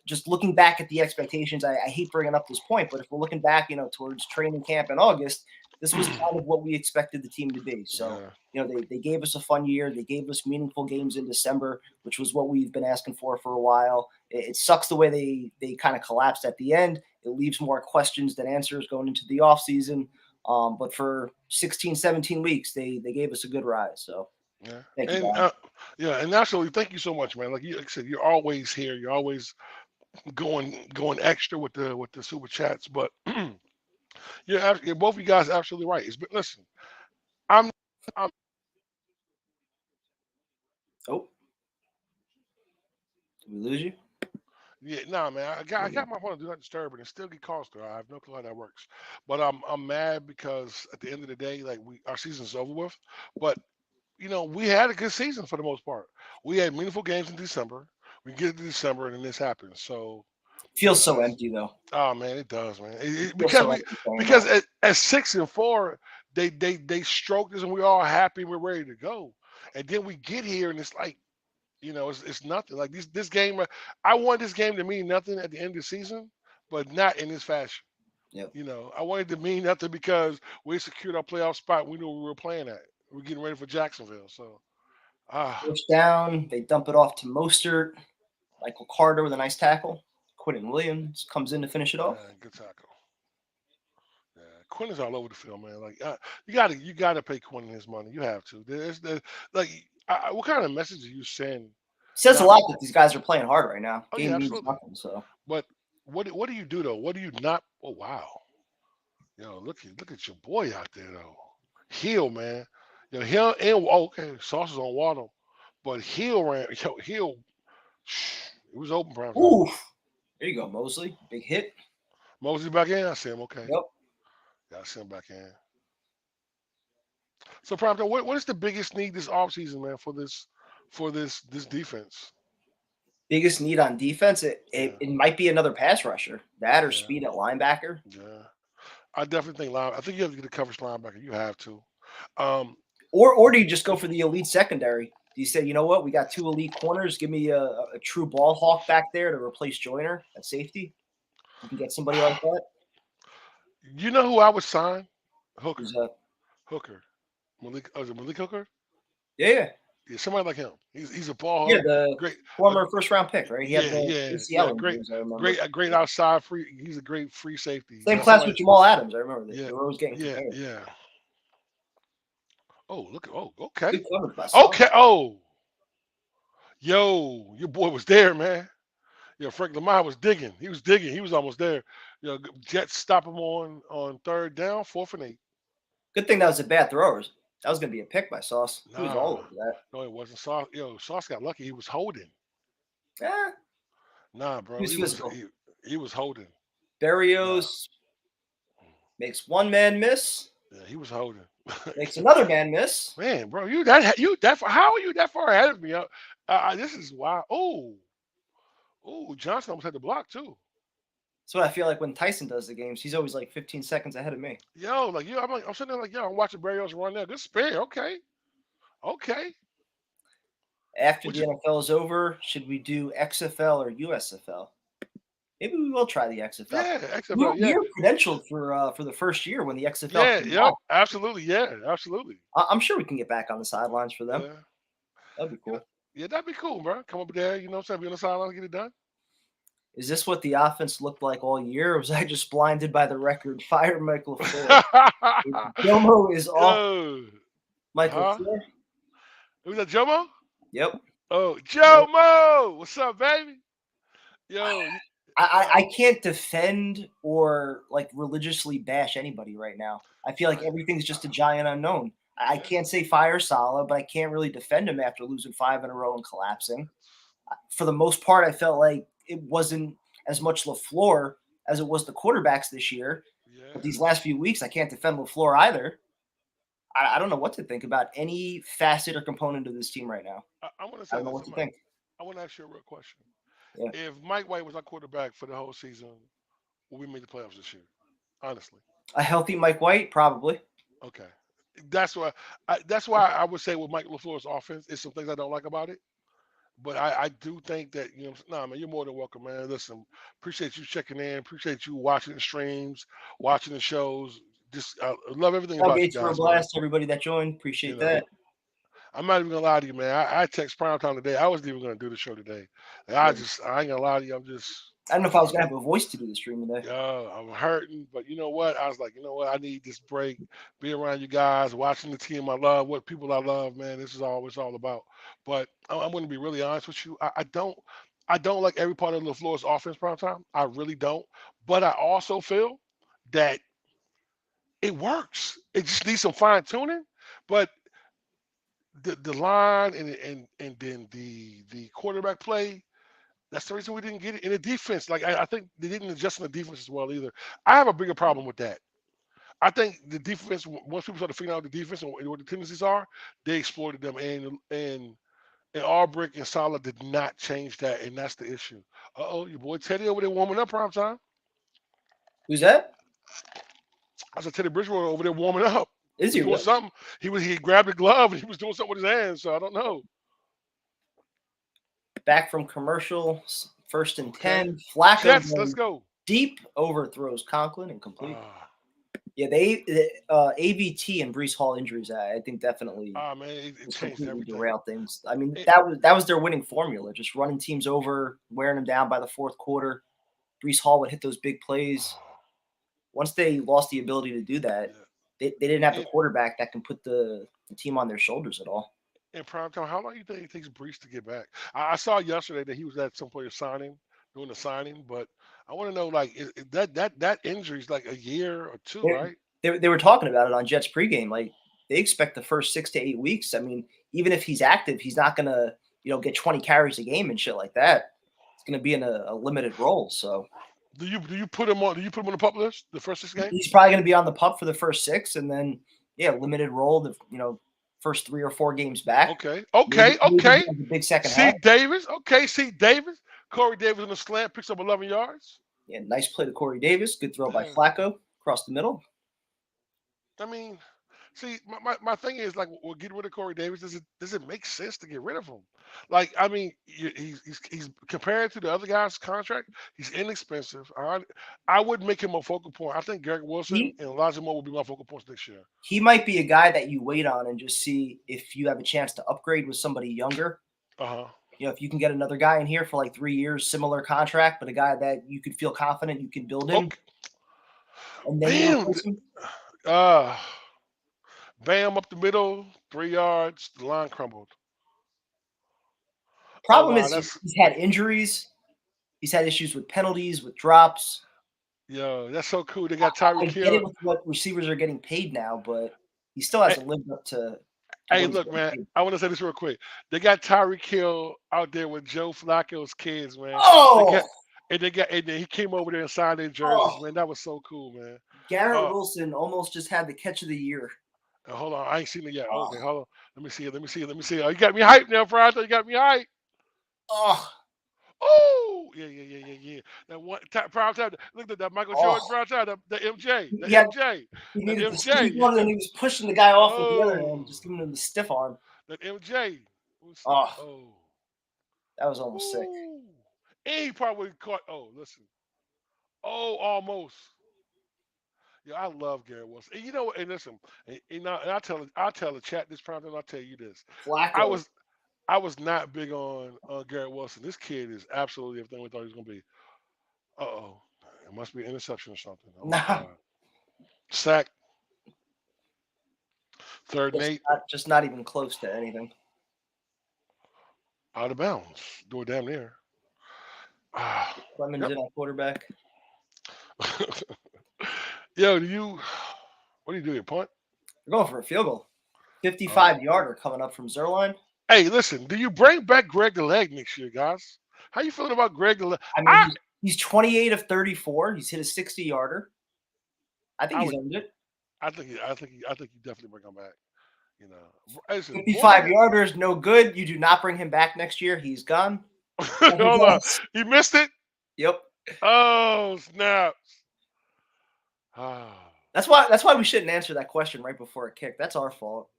just looking back at the expectations, I hate bringing up this point, but if we're looking back, towards training camp in August, this was kind of what we expected the team to be. So, they gave us a fun year. They gave us meaningful games in December, which was what we've been asking for a while. It sucks the way they kind of collapsed at the end. It leaves more questions than answers going into the offseason. But for 16, 17 weeks, they gave us a good rise. So, thank you, and absolutely, thank you so much, man. Like I said, you're always here. You're always going extra with the super chats. But you're both of you guys absolutely right. Listen, I'm. Oh, did we lose you? Yeah, nah, man. I got my phone on do not disturb, and it still get calls through. I have no clue how that works. But I'm mad because at the end of the day, like our season's over with. But we had a good season for the most part. We had meaningful games in December. We get to December, and then this happens. So feels so empty, though. Oh man, it does, man. Because at 6-4, they stroked us, and we're all happy. And we're ready to go, and then we get here, and it's like, it's nothing. Like this game, I want this game to mean nothing at the end of the season, but not in this fashion. Yep. I wanted to mean nothing because we secured our playoff spot. We knew we were playing at. We're getting ready for Jacksonville. So, first down, they dump it off to Mostert. Michael Carter with a nice tackle. Quinnen Williams comes in to finish it off. Good tackle. Yeah, Quinnen's all over the field, man. Like you gotta pay Quinnen his money. You have to. What kind of message are you send? Says a lot that these guys are playing hard right now. Oh, Game yeah, means absolutely. nothing. So, but what do you do though? What do you not? Oh wow, look at your boy out there though. Hill, man. Hill and okay, Sauce is on Waddle, but Hill ran. Hill, it was open. Prime. Ooh, there you go, Mosley. Big hit. Mosley back in. I see him. Okay. Yep. Yeah, I see him back in. So, Prime, what is the biggest need this offseason, man, for this defense? Biggest need on defense, it might be another pass rusher. That or speed at linebacker. Yeah. I definitely think I think you have to get a coverage linebacker. You have to. Or do you just go for the elite secondary? Do you say, you know what, we got 2 elite corners. Give me a true ball hawk back there to replace Joyner at safety. You can get somebody like that. You know who I would sign? Hooker. Who's that? Hooker. Malik Hooker? Yeah, somebody like him. He's a ball. Yeah, the great former first-round pick, right? He had the ACL injuries, I remember. Great outside free. He's a great free safety. Same class with Jamal Adams. I remember that. They were always getting compared. Yeah. Oh, look. Oh, okay. Good coverage by Saul. Okay. Oh, yo, your boy was there, man. Frank Lamar was digging. He was digging. He was almost there. Jets stop him on third down, 4th and 8. Good thing that was a bad throw. That was going to be a pick by Sauce. He was all over that. No, it wasn't. Sauce got lucky. He was holding. Yeah. Nah, bro. He was holding. Berrios makes one man miss. Yeah, he was holding. Makes another man miss. Man, bro, how are you that far ahead of me? This is wild. Oh, Johnson almost had the block too. That's what I feel like when Tyson does the games. He's always like 15 seconds ahead of me. I'm sitting there like, I'm watching Berrios run there. Good spin. Okay. After the NFL is over, should we do XFL or USFL? Maybe we will try the XFL. Yeah, XFL. We were credentialed for the first year when the XFL. Yeah, absolutely. Yeah, absolutely. I'm sure we can get back on the sidelines for them. Yeah. That'd be cool. Yeah, that'd be cool, bro. Come up there, you know what I'm saying? Be on the sideline, get it done. Is this what the offense looked like all year, or was I just blinded by the record? Fire Mike LaFleur. Jomo is off. Yo, Mike huh? LaFleur? Who's that, Jomo? Yep. Oh, Yep. Jomo! What's up, baby? Yo, I can't defend or like religiously bash anybody right now. I feel like everything's just a giant unknown. I can't say fire Salah, but I can't really defend him after losing 5 in a row and collapsing. For the most part, I felt like it wasn't as much LaFleur as it was the quarterbacks this year. yeah. But these last few weeks, I can't defend LaFleur either. I don't know what to think about any facet or component of this team right now. I want to I say don't know this. what to think. I want to ask you a real question. Yeah. If Mike White was our quarterback for the whole season, will we make the playoffs this year? Honestly. A healthy Mike White, probably. Okay. That's why I would say with Mike LaFleur's offense, it's some things I don't like about it. But I do think that, nah, man, you're more than welcome, man. Listen, appreciate you checking in. Appreciate you watching the streams, watching the shows. Just I love everything about you Tailgates were a guys, man. blast. Everybody that joined, You appreciate know, that. I'm not even gonna lie to you, man. I text prime time today. I wasn't even gonna do the show today. Like, I ain't gonna lie to you. I don't know if I was gonna have a voice to do the stream today. I'm hurting, but you know what? I was like, you know what? I need this break. Be around you guys, watching the team I love, what people I love, man. This is all it's all about. But I'm going to be really honest with you. I don't like every part of LaFleur's offense prime time. I really don't. But I also feel that it works. It just needs some fine tuning. But the line and then the quarterback play. That's the reason we didn't get it in the defense. Like I think they didn't adjust in the defense as well either. I have a bigger problem with that. I think the defense, once people started figuring out the defense and what the tendencies are, they exploited them. And Albrick and Salah did not change that, and that's the issue. Your boy Teddy over there warming up prime time. Who's that? I said Teddy Bridgewater over there warming up. Is he He was doing really? something. He grabbed a glove and he was doing something with his hands. So I don't know. Back from commercial, 1st and Okay. 10. Flacco Jets, let's go. deep, overthrows Conklin and complete. Ah, Yeah, they AVT and Brees Hall injuries. I think definitely man, it just changed completely everything. derailed things. I mean, It- that was their winning formula, just running teams over, wearing them down by the fourth quarter. Brees Hall would hit those big plays. Once they lost the ability to do that, Yeah. they didn't have the And- quarterback that can put the team on their shoulders at all. In prime time, how long do you think it takes Brees to get back? I saw yesterday that he was at some player signing, doing the signing, but I want to know, like, that injury is like a year or two, right? They were talking about it on Jets pregame. Like they expect the first 6 to 8 weeks. I mean, even if he's active, he's not gonna get 20 carries a game and shit like that. It's gonna be in a limited role. So Do you put him on? Do you put him on the pup list the first 6 games? he's probably gonna be on the pup for the first 6, and then limited role the first 3 or 4 games back. Okay. The big second half. Davis. Okay, see Davis. Corey Davis in the slant picks up 11 yards. Yeah, nice play to Corey Davis. Good throw by Yeah. Flacco across the middle. I mean, see, my thing is like, we'll get rid of Corey Davis. Does it make sense to get rid of him? Like, I mean, he's compared to the other guy's contract, he's inexpensive. I would make him a focal point. I think Garrett Wilson and Elijah Moore will be my focal points next year. He might be a guy that you wait on and just see if you have a chance to upgrade with somebody younger. If you can get another guy in here for like 3 years, similar contract, but a guy that you could feel confident you can build in. Okay. And then Bam up the middle, 3 yards. The line crumbled. Problem is he's had injuries. He's had issues with penalties, with drops. Yo, that's so cool. They got Tyreek Hill. I get it with what receivers are getting paid now, but he still hasn't lived up to. Hey, look, man. I want to say this real quick. They got Tyreek Hill out there with Joe Flacco's kids, man. Oh. And then he came over there and signed their jerseys, man. That was so cool, man. Garrett Wilson almost just had the catch of the year. Hold on, I ain't seen it yet. Okay, hold on. Let me see it. Oh, you got me hyped now, Friday. You got me hyped. Oh, yeah. That one prime time. Look at that Michael Jordan prime time. The MJ. MJ. And he was pushing the guy off with the other hand, just giving him the stiff arm. That MJ. That was almost sick. And he probably caught. Listen. Almost. Yeah, I love Garrett Wilson. And you know what? And listen, and I'll tell the chat this prime time. I'll tell you this. Flacco. I was not big on Garrett Wilson. This kid is absolutely everything we thought he was going to be. Uh-oh. It must be an interception or something. Oh, my Nah, God. Sack. Third and 8. just not even close to anything. Out of bounds. Do it damn near. Ah, Clemens in at quarterback. Yo, what do you do here, punt? We're going for a field goal. 55-yarder coming up from Zerline. Hey, listen, do you bring back Greg the Leg next year, guys? How you feeling about Greg the Leg? I mean, he's 28 of 34. He's hit a 60-yarder. I think he's earned it. I think you definitely bring him back. You know, listen, 55-yarders, no good. You do not bring him back next year. He's gone. Hold on, he missed it. Yep. Oh snap! That's why we shouldn't answer that question right before a kick. That's our fault.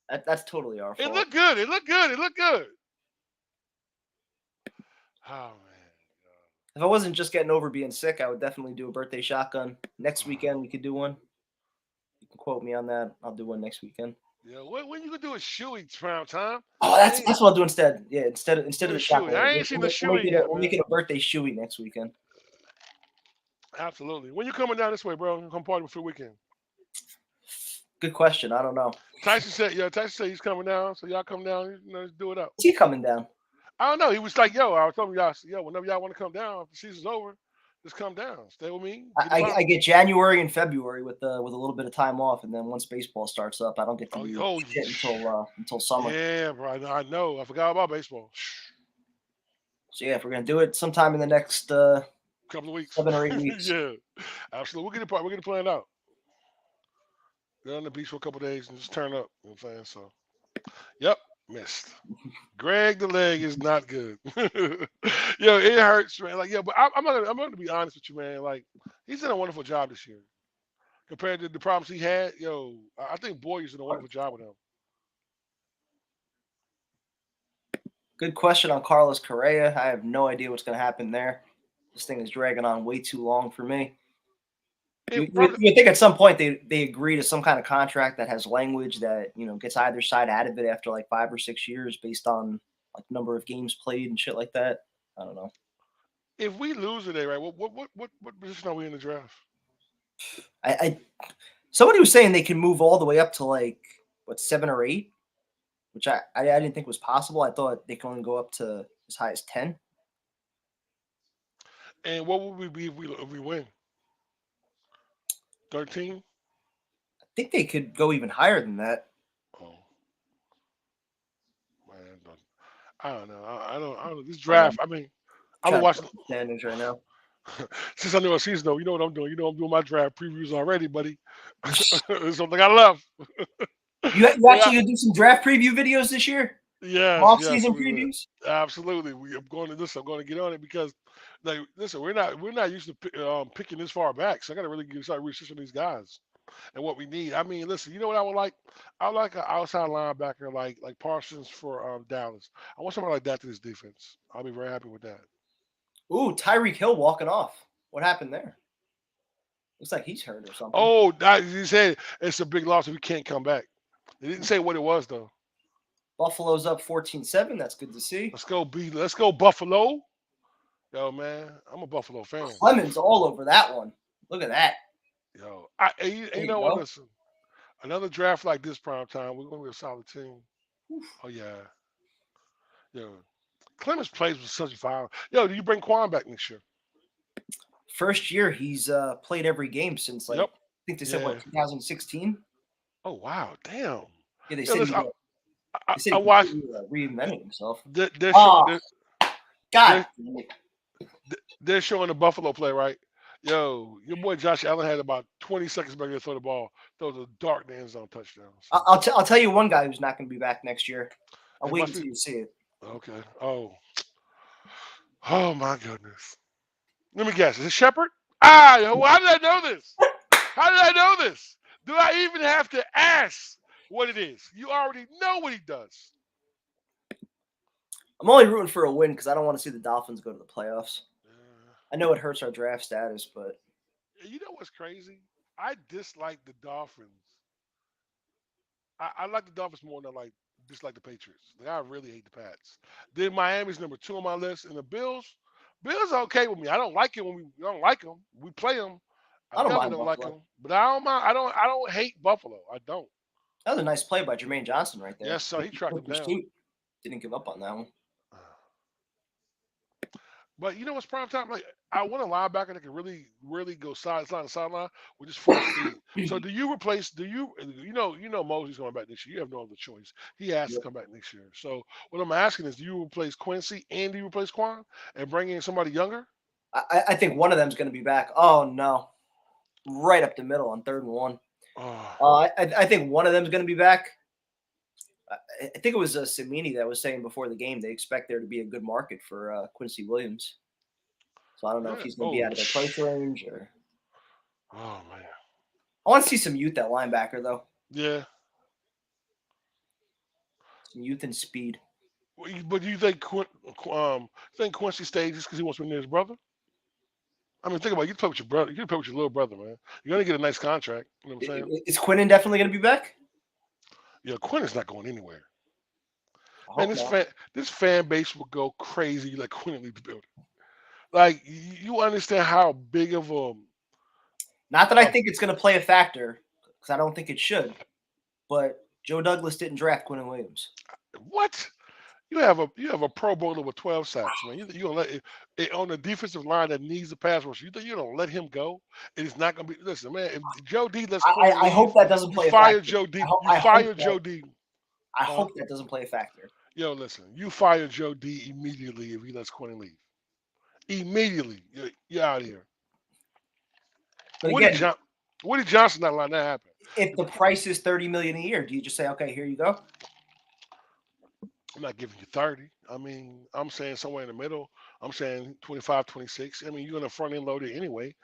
That's totally our fault. It looked good. It looked good. Oh man! If I wasn't just getting over being sick, I would definitely do a birthday shotgun. Next weekend we could do one. You can quote me on that. I'll do one next weekend. Yeah, when you could do a shoey prime time? Oh, that's what I'll do instead. Yeah, instead of the shotgun. I ain't seen the shoey yet. We'll make it a birthday shoey next weekend. Absolutely. When you coming down this way, bro? Come party for the weekend. Good question. I don't know. Tyson said he's coming down, so y'all come down. Let's do it up. Is he coming down? I don't know. He was like, "Yo, I was telling y'all, whenever y'all want to come down, if the season's over, just come down, stay with me." I get January and February with a little bit of time off, and then once baseball starts up, I don't get to do shit until summer. Yeah, bro. I know. I forgot about baseball. So yeah, if we're gonna do it sometime in the next couple of weeks, 7 or 8 weeks. Yeah, absolutely. We're gonna plan out. Go on the beach for a couple of days and just turn up. You know what I'm saying? So, yep, missed. Greg the Leg is not good. Yo, it hurts, man. Like, but I'm gonna be honest with you, man. Like, he's done a wonderful job this year compared to the problems he had. Yo, I think Boyer's done a wonderful job with him. Good question on Carlos Correa. I have no idea what's going to happen there. This thing is dragging on way too long for me. You think at some point they agree to some kind of contract that has language that gets either side out of it after like 5 or 6 years based on like number of games played and shit like that. I don't know. If we lose today, right? What position are we in the draft? Somebody was saying they can move all the way up to like 7 or 8, which I didn't think was possible. I thought they can only go up to as high as 10. And what would we be if we win? 13? I think they could go even higher than that. Oh, man, I don't know. I don't know. This draft, I mean, I'm watching standings right now. Since I know a season, though, you know what I'm doing. I'm doing my draft previews already, buddy. Something I love. You actually gonna do some draft preview videos this year? Yeah, off-season previews. Absolutely. I'm going to get on it because, like, listen, we're not used to picking this far back, so I got to really start researching these guys and what we need. I mean, listen, you know what I would like? I would like an outside linebacker like Parsons for Dallas. I want somebody like that to this defense. I'll be very happy with that. Ooh, Tyreek Hill walking off. What happened there? Looks like he's hurt or something. Oh, he said it's a big loss if he can't come back. They didn't say what it was though. Buffalo's up 14-7. That's good to see. Let's go Buffalo. Yo, man, I'm a Buffalo fan. Clemens all over that one. Look at that. Yo, you know what? Listen, another draft like this prime time, we're gonna be a solid team. Oof. Oh yeah. Yo, Clemens plays with such fire. Yo, do you bring Quan back next year? First year he's played every game since I think they said 2016. Oh wow, damn. Yeah, they said I watched reinventing himself. They're showing the Buffalo play, right? Yo, your boy Josh Allen had about 20 seconds back to throw the ball. Throws a dark end zone touchdown. So. I'll tell you one guy who's not going to be back next year. I'll wait until you see it. Okay. Oh my goodness. Let me guess. Is it Shepard? How did I know this? How did I know this? Do I even have to ask what it is? You already know what he does. I'm only rooting for a win because I don't want to see the Dolphins go to the playoffs. I know it hurts our draft status, but you know what's crazy? I dislike the Dolphins. I like the Dolphins more than I like dislike the Patriots. Like, I really hate the Pats. Then Miami's number 2 on my list, and the Bills. Bills are okay with me. I don't like it when we don't like them. We play them. I I don't definitely mind don't like Buffalo. them, but I don't mind. I don't hate Buffalo. I don't. That was a nice play by Jermaine Johnson right there. Yes, sir. He tracked him down. Pursuit. Didn't give up on that one. But you know what's prime time? Like, I want a linebacker that can really, really go sideline to sideline with just full speed. So do you replace? You know Mosley's going back next year? You have no other choice. He has to come back next year. So what I'm asking is, do you replace Quincy and do you replace Quan and bring in somebody younger? I think one of them's going to be back. Oh no, right up the middle on 3rd and 1. I think one of them's going to be back. I think it was Samini that was saying before the game they expect there to be a good market for Quincy Williams. So I don't know if he's going to be out of their price range or. Oh man, I want to see some youth at linebacker though. Yeah. Some youth and speed. But do you think Quincy stays just because he wants to be near his brother? I mean, think about it. You can play with your brother. You can play with your little brother, man. You're gonna get a nice contract. You know what I'm saying? Is Quinnen definitely going to be back? Yeah, Quinnen's not going anywhere. Man, this fan base will go crazy like Quinnen leave the building. Like, you understand how big of a. Not that I think it's going to play a factor, because I don't think it should. But Joe Douglas didn't draft Quinnen Williams. What? You have a Pro Bowler with 12 sacks, man. You don't let it on the defensive line that needs the pass rush. You think you don't let him go? It's not going to be. Listen, man. If Joe D lets Quinnen I hope that doesn't play a factor. Joe D. I fire Joe D. I hope that doesn't play a factor. Yo, listen. You fire Joe D immediately if he lets Quinnen leave. Immediately, you're out of here. But Woody Johnson not letting that happen. If the price is $30 million a year, do you just say, okay, here you go? I'm not giving you 30. I mean, I'm saying somewhere in the middle. I'm saying 25, 26. I mean, you're going to front end load it anyway,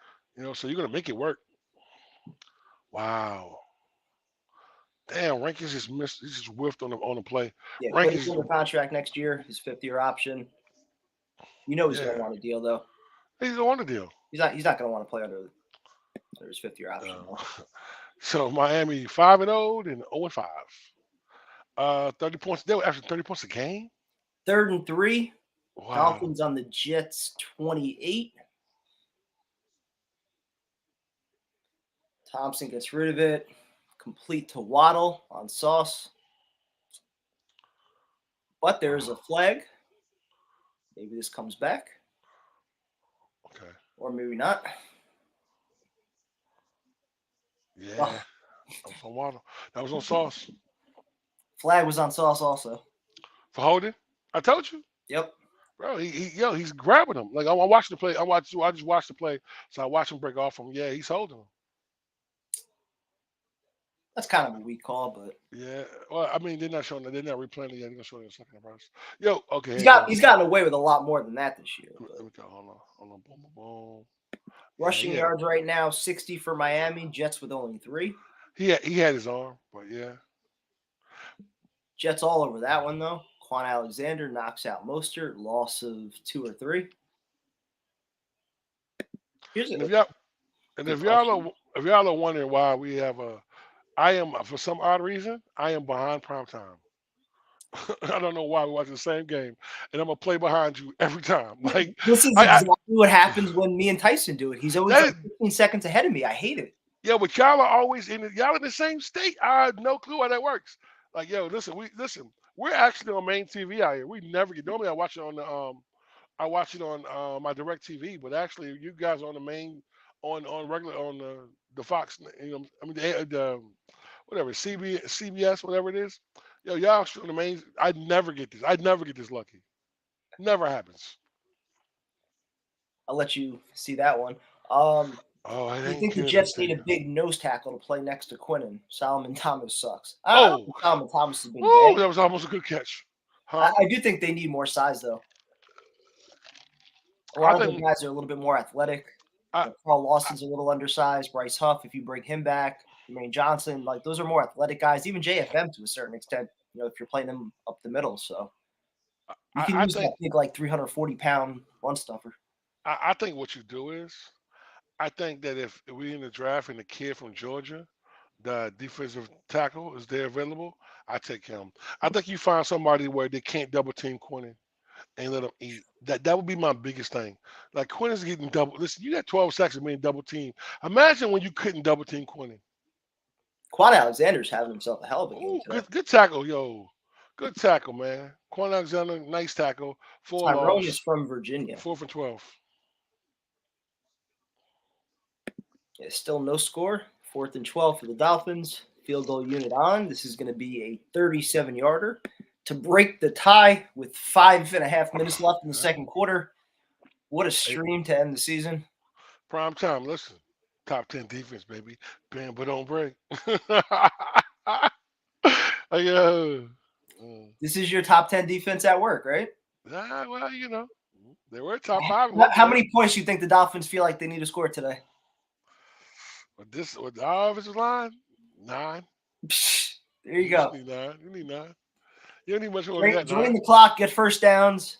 so you're going to make it work. Wow. Damn, Rankins just missed. He just whiffed on the play. Yeah, Rankins under contract next year, his 5th-year option. He's going to want a deal, though. He's going to want a deal. He's not going to want to play under his 5th-year option. So Miami 5-0 and 0-5. 30 points. They were after 30 points a game. 3rd and 3. Wow. Dolphins on the Jets 28. Thompson gets rid of it. Complete to Waddle on Sauce. But there's a flag. Maybe this comes back. Okay. Or maybe not. Yeah. That was on Waddle. That was on Sauce. Flag was on Sauce also. For holding? I told you. Yep. Bro, he's grabbing him. Like, I'm watching the play. I just watched the play, so I watched him break off him. Yeah, he's holding him. That's kind of a weak call, but yeah. Well, I mean, they're not replaying it yet. They're gonna show it in a second. Yo, okay. He's gotten away with a lot more than that this year. Let me go. Hold on. Boom. Rushing yards right now, 60 for Miami. Jets with only 3. He had his arm, but yeah. Jets all over that one though. Quan Alexander knocks out Mostert. Loss of 2 or 3. If y'all are wondering why we have for some odd reason, I am behind prime time. I don't know why we're watching the same game, and I'm gonna play behind you every time. Like, this is exactly what happens when me and Tyson do it. He's always 15 seconds ahead of me. I hate it. Yeah, but y'all are always in the same state. I have no clue how that works. Like, yo, we're actually on main TV out here. We never get. Normally, I watch it on my direct TV, but actually, you guys are on the main on the Fox. The whatever CBS, whatever it is. Yo, y'all on the main. I'd never get this. I'd never get this lucky. Never happens. I'll let you see that one. I think the Jets need a big nose tackle to play next to Quinnen. Solomon Thomas sucks. Solomon Thomas has been bad. That was almost a good catch. Huh? I do think they need more size, though. A lot of the guys are a little bit more athletic. Carl Lawson's a little undersized. Bryce Huff, if you bring him back. Jermaine Johnson, like, those are more athletic guys. Even JFM to a certain extent, if you're playing them up the middle. So you can use that big, like, 340-pound run stuffer. I think what you do is, I think that if we're in the draft and the kid from Georgia the defensive tackle, is there available? I take him. I think you find somebody where they can't double team Quinnen and let him eat. That would be my biggest thing. Like Quinnen's getting double. Listen, you got 12 sacks and being double team. Imagine when you couldn't double team Quinnen. Quan Alexander's having himself a hell of a game Ooh, today. good tackle, yo. Good tackle, man. Quan Alexander, nice tackle. 4 Tyrone is loss, from Virginia. 4 for 12. It's still no score. 4th and 12 for the Dolphins. Field goal unit on. This is going to be a 37-yarder to break the tie with 5.5 minutes left in the second quarter. What a stream to end the season. Prime time, listen. Top 10 defense, baby. Bam, but don't break. Yo. This is your top 10 defense at work, right? Well, they were top 5. How many points do you think the Dolphins feel like they need to score today? With the offensive line, 9. There you go. You need 9. You don't need much more than that. Drain the clock, get first downs.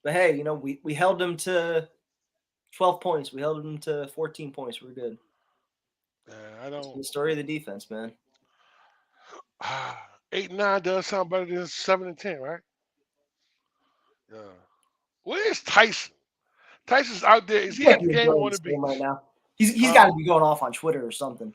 But hey, we held them to 12 points. We held them to 14 points. We're good. I don't. It's the story of the defense, man. 8 and 9 does sound better than 7 and 10, right? Yeah. Where's Tyson? Tyson's out there. Is he at the game on the beach right now? He's got to be going off on Twitter or something.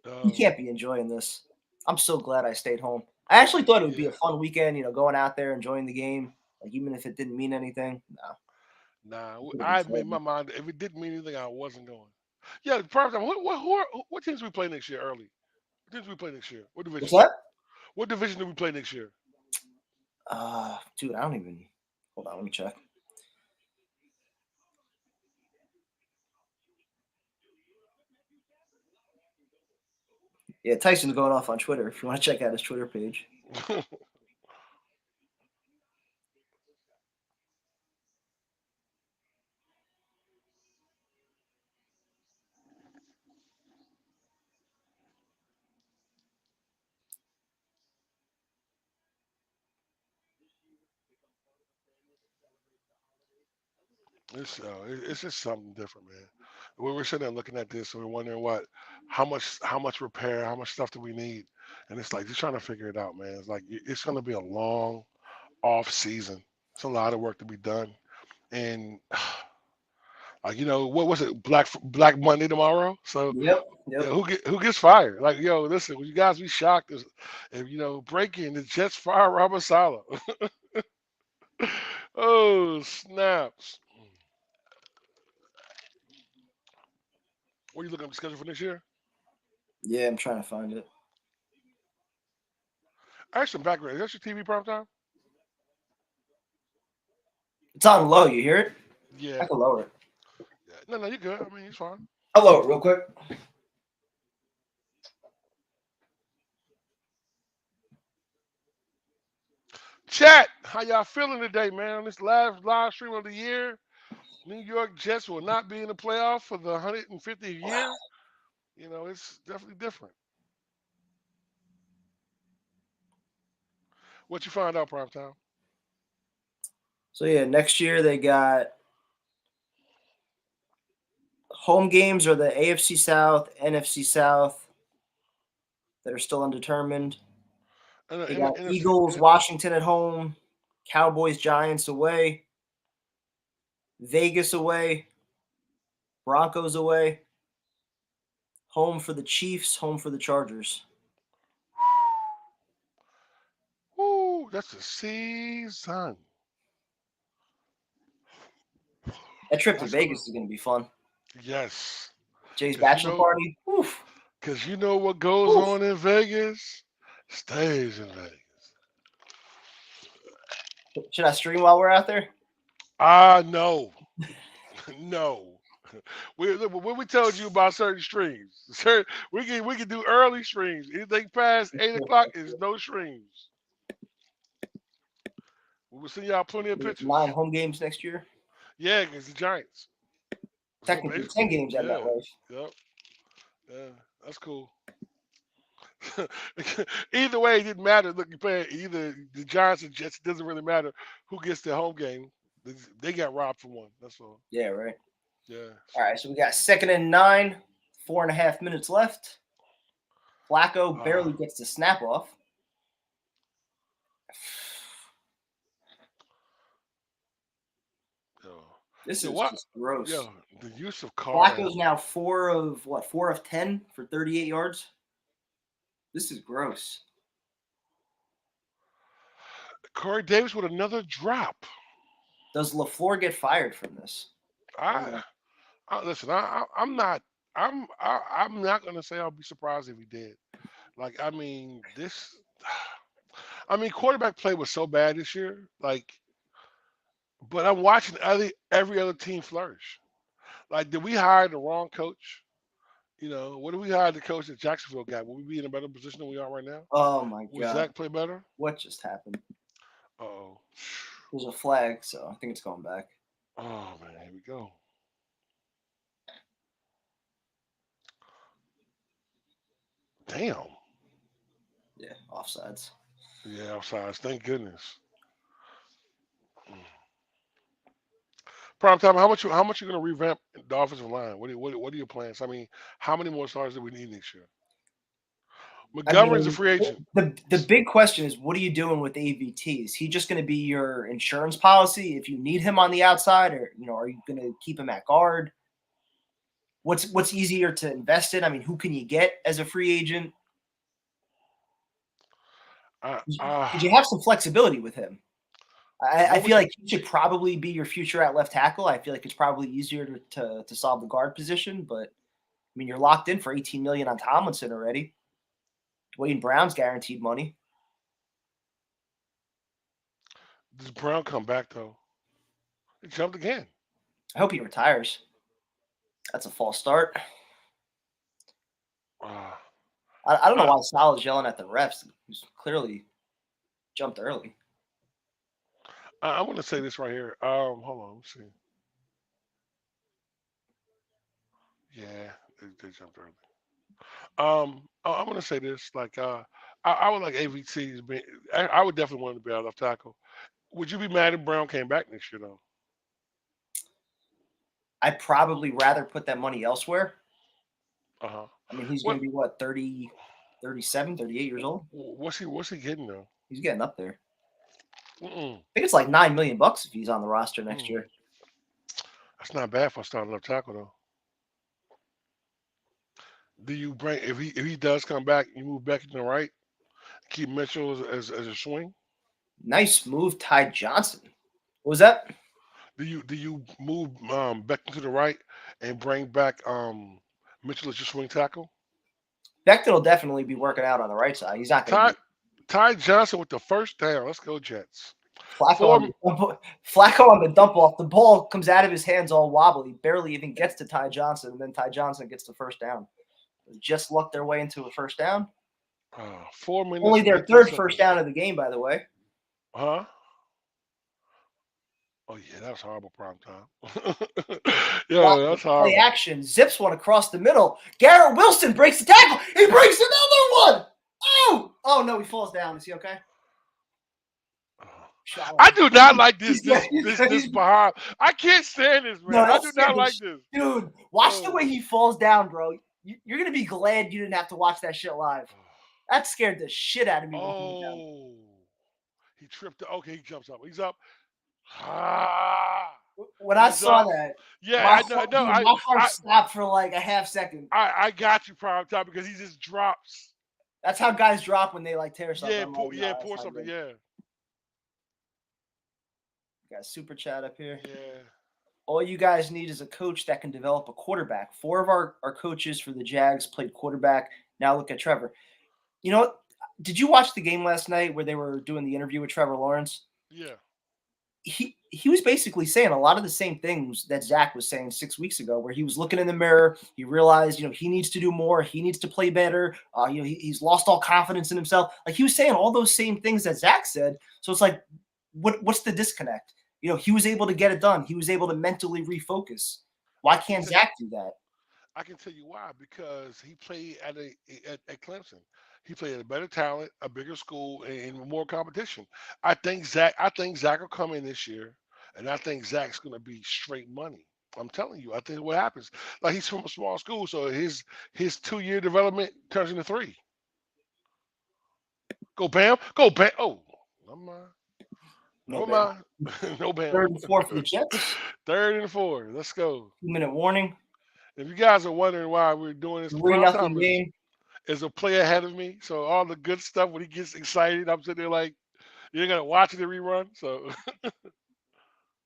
He Oh, can't be enjoying this. I'm so glad I stayed home. I actually thought it would be a fun weekend, going out there, enjoying the game, like even if it didn't mean anything. No. nah. I made my mind. If it didn't mean anything, I wasn't going. Yeah, the prime time. What teams we play next year? Early. What teams we play next year? What division? What's that? What division do we play next year? Dude, I don't even. Hold on, let me check. Yeah, Tyson's going off on Twitter. If you want to check out his Twitter page. It's just something different, man. We're sitting there looking at this and we're wondering how much repair, how much stuff do we need, and it's like just trying to figure it out, man. It's like it's going to be a long off season. It's a lot of work to be done, and what was it? Black Monday tomorrow. So Yep. who gets fired? Like listen, you guys be shocked if breaking the Jets fire Robert Saleh. Oh snaps. What are you looking at the schedule for next year? Yeah, I'm trying to find it. Actually, background. Is that your TV prime time? It's on low. You hear it? Yeah. I can lower it. Yeah. No, you're good. I mean, it's fine. I'll lower it real quick. Chat, how y'all feeling today, man? On this last live stream of the year, New York Jets will not be in the playoff for the 150th year. It's definitely different. What you find out, prime time? So yeah, next year they got home games are the AFC South, NFC South that are still undetermined. They got Eagles, Washington at home, Cowboys, Giants away, Vegas away, Broncos away, home for the Chiefs, home for the Chargers. Woo, that's a season. That trip to Vegas is going to be fun. Yes. Jay's bachelor party. Because you know what goes on in Vegas stays in Vegas. Should I stream while we're out there? No. No. When we told you about certain streams, we can do early streams. Anything past 8 o'clock is no streams. We will send y'all plenty of pictures. 9 home games next year. Yeah, against the Giants. Technically, 10 games at that way. Yep. Yeah, that's cool. Either way, it didn't matter. Look, you play either the Giants or Jets. It doesn't really matter who gets their home game. They got robbed for one. That's all. Yeah, right. Yeah. All right, so we got 2nd and 9, 4.5 minutes left. Flacco barely gets the snap off. This is just gross. Yo, the use of Carr. Flacco's now 4 of 10 for 38 yards. This is gross. Corey Davis with another drop. Does LaFleur get fired from this? Listen. I'm not going to say I'll be surprised if he did. Like, I mean, quarterback play was so bad this year. Like, but I'm watching every other team flourish. Like, did we hire the wrong coach? You know, what did we hire the coach that Jacksonville got? Will we be in a better position than we are right now? Oh my God! Will Zach play better? What just happened? Oh, there's a flag, so I think it's going back. Oh man, here we go. Damn. Yeah, offsides. Yeah, offsides. Thank goodness. Prime time. How much you going to revamp the offensive line? What are your plans? I mean, how many more stars do we need next year? McGovern's a free agent. The big question is, what are you doing with AVT? Is he just going to be your insurance policy if you need him on the outside, or are you going to keep him at guard? What's easier to invest in? I mean, who can you get as a free agent? Did you have some flexibility with him? I feel like he should probably be your future at left tackle. I feel like it's probably easier to solve the guard position, but I mean, you're locked in for $18 million on Tomlinson already. Dwayne Brown's guaranteed money. Does Brown come back though? He jumped again. I hope he retires. That's a false start. I don't know why Sal is yelling at the refs. He's clearly jumped early. I want to say this right here. Hold on, let's see. Yeah, they jumped early. I want to say this. Like, I would like AVT's. I would definitely want him to be our left tackle. Would you be mad if Brown came back next year, though? I'd probably rather put that money elsewhere. I mean, he's going to be, what, 30, 37, 38 years old? What's he getting, though? He's getting up there. I think it's like $9 million if he's on the roster next year. That's not bad for a starting left tackle, though. Do you bring if he does come back, you move back to the right, keep Mitchell as a swing? Nice move, Ty Johnson. What was that? Do you move Becton to the right and bring back Mitchell as your swing tackle? Becton will definitely be working out on the right side. He's not going to. Ty Johnson with the first down. Let's go Jets. Flacco on the dump off. The ball comes out of his hands all wobbly. Barely even gets to Ty Johnson, and then Ty Johnson gets the first down. Just lucked their way into a first down. 4 minutes. Only their third first down of the game, by the way. Huh? Oh yeah, that was horrible prime time. Yeah, that's horrible. Play action. Zips one across the middle. Garrett Wilson breaks the tackle. He breaks another one. Oh no, he falls down. Is he okay? I do not like this behind. I can't stand this, man. I do not like this. Dude, watch the way he falls down, bro. You're going to be glad you didn't have to watch that shit live. That scared the shit out of me. Oh, he tripped. Okay, he jumps up. He's up. When I saw that, yeah, my heart stopped for like a half second. I got you, prime time, because he just drops. That's how guys drop when they like tear something. Pour something. Yeah. Got a super chat up here. Yeah. All you guys need is a coach that can develop a quarterback. 4 of our coaches for the Jags played quarterback. Now look at Trevor. You know what? Did you watch the game last night where they were doing the interview with Trevor Lawrence? Yeah. He was basically saying a lot of the same things that Zach was saying 6 weeks ago, where he was looking in the mirror. He realized, he needs to do more. He needs to play better. He's lost all confidence in himself. Like, he was saying all those same things that Zach said. So it's like, what's the disconnect? He was able to get it done. He was able to mentally refocus. Why can't Zach do that? I can tell you why. Because he played at Clemson. He played at a better talent, a bigger school, and more competition. I think Zach will come in this year, and I think Zach's going to be straight money. I'm telling you. I think what happens, like, he's from a small school, so his 2-year development turns into 3. Go Bam. Go Bam. Oh, never mind. No Never bad. mind. No Bam. 3rd and 4 for the Jets. 3rd and 4. Let's go. 2-minute warning. If you guys are wondering why we're doing this, the prime 3-0 time game. is a play ahead of me. So all the good stuff when he gets excited, I'm sitting there like, you're gonna watch it in rerun. So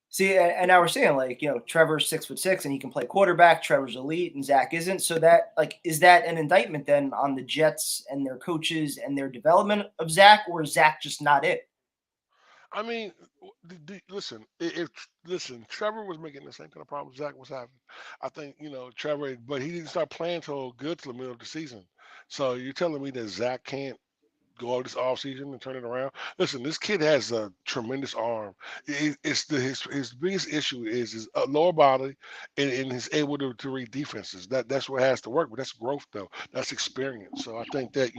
See, and now we're saying like, Trevor's 6'6" and he can play quarterback. Trevor's elite and Zach isn't. So that is that an indictment then on the Jets and their coaches and their development of Zach, or is Zach just not it? I mean, listen, listen, Trevor was making the same kind of problems Zach was having. I think, Trevor, but he didn't start playing till good to the middle of the season. So you're telling me that Zach can't go out this offseason and turn it around? Listen, this kid has a tremendous arm. His biggest issue is his lower body and he's able to read defenses. That's what has to work, but that's growth though. That's experience. So I think that,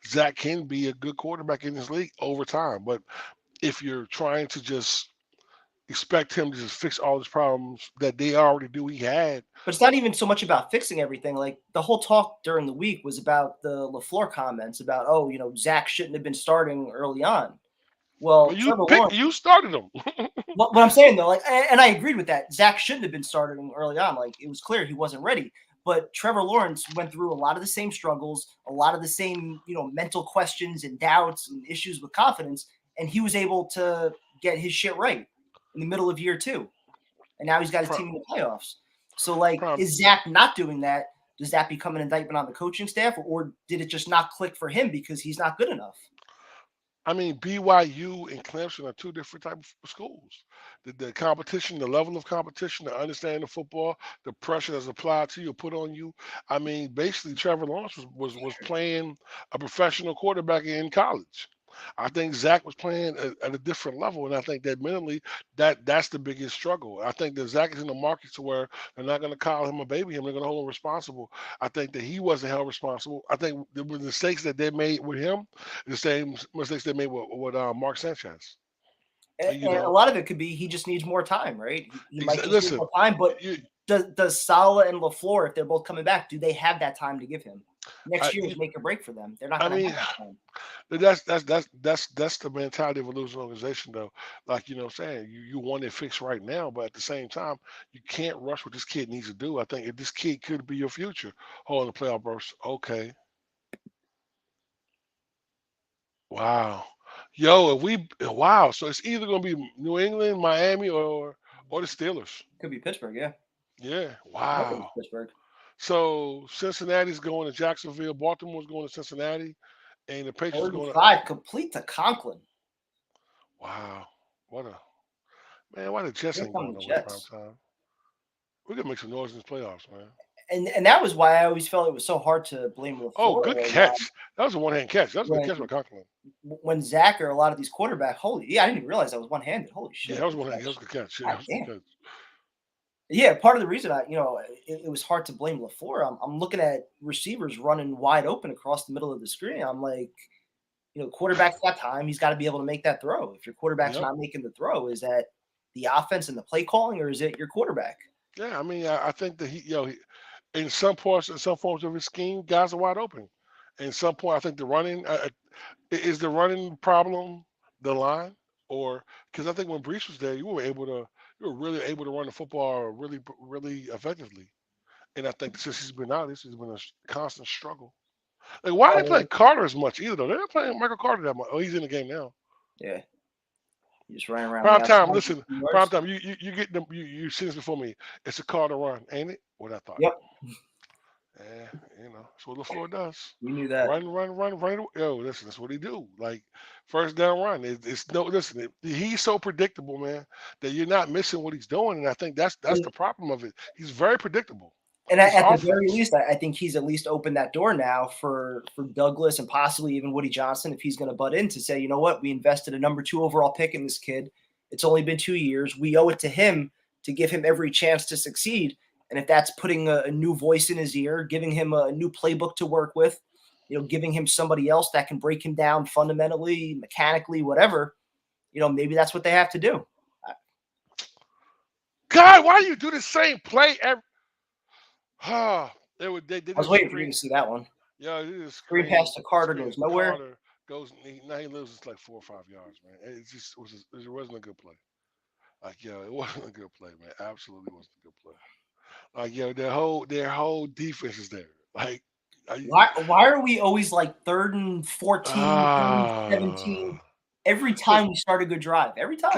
Zach can be a good quarterback in this league over time. But if you're trying to just expect him to just fix all his problems that they already knew he had. But it's not even so much about fixing everything. Like the whole talk during the week was about the LaFleur comments about, Zach shouldn't have been starting early on. Well, you started him. what I'm saying though, and I agreed with that. Zach shouldn't have been starting early on. Like it was clear he wasn't ready. But Trevor Lawrence went through a lot of the same struggles, a lot of the same, mental questions and doubts and issues with confidence. And he was able to get his shit right in the middle of year 2. And now he's got his team in the playoffs. So, is Zach not doing that? Does that become an indictment on the coaching staff? Or did it just not click for him because he's not good enough? I mean, BYU and Clemson are 2 different types of schools. The competition, the level of competition, the understanding of football, the pressure that's applied to you, put on you. I mean, basically, Trevor Lawrence was playing a professional quarterback in college. I think Zach was playing at a different level, and I think that mentally, that's the biggest struggle. I think that Zach is in the market to where they're not going to call him a baby, they're going to hold him responsible. I think that he wasn't held responsible. I think the mistakes that they made with him, the same mistakes they made with Mark Sanchez. And a lot of it could be he just needs more time, right? He might just need more time, but does Saleh and LaFleur, if they're both coming back, do they have that time to give him? Next year is make or break for them. They're not going to have that time. That's the mentality of a losing organization, though. Like I'm saying, you want it fixed right now, but at the same time, you can't rush what this kid needs to do. I think if this kid could be your future, holding the playoff burst, okay. Wow. Yo, so it's either gonna be New England, Miami, or the Steelers. Could be Pittsburgh, yeah. Yeah. Wow. Pittsburgh. So Cincinnati's going to Jacksonville, Baltimore's going to Cincinnati, and the Patriots going to complete to Conklin. Wow. Why the Jets ain't going nowhere prime time? We're gonna make some noise in the playoffs, man. And that was why I always felt it was so hard to blame LaFleur. Oh, good catch. That was a one-hand catch. That was a good catch by Conklin. When Zach or a lot of these quarterbacks, I didn't even realize that was one-handed. Holy shit. Yeah, that was one-handed. That was a good catch. Yeah, that was a good catch. Yeah, part of the reason it was hard to blame LaFleur. I'm looking at receivers running wide open across the middle of the screen. I'm like, quarterback's got time. He's got to be able to make that throw. If your quarterback's not making the throw, is that the offense and the play calling, or is it your quarterback? Yeah, I mean, I think that he in some forms of his scheme, guys are wide open. In some point, I think the running is the running problem the line, or because I think when Brees was there, you were really able to run the football really, really effectively. And I think since he's been out, this has been a constant struggle. Like, why are they playing Carter as much either, though? They're not playing Michael Carter that much. Oh, he's in the game now. Yeah. You just running around. Prime time, listen, prime time, you get them, you see this before me. It's a Carter run, ain't it? What I thought. Yep. Yeah, that's what LaFleur does. You knew that. Run. Yo, listen, that's what he do. Like, first down run. He's so predictable, man, that you're not missing what he's doing. And I think that's the problem of it. He's very predictable. And at the very least, I think he's at least opened that door now for Douglas and possibly even Woody Johnson, if he's going to butt in, to say, you know what, we invested a number 2 overall pick in this kid. It's only been 2 years. We owe it to him to give him every chance to succeed. And if that's putting a new voice in his ear, giving him a new playbook to work with, giving him somebody else that can break him down fundamentally, mechanically, whatever, maybe that's what they have to do. God, why do you do the same play every? They I was waiting for you to see that one. Yeah, screen pass to Carter goes nowhere. Now he loses like 4 or 5 yards, man. It wasn't a good play. Like, yo, it wasn't a good play, man. Absolutely wasn't a good play. Like, yo, their whole defense is there. Like, Why are we always like 3rd and 14, 3rd and 17 ah, every time we start a good drive? Every time.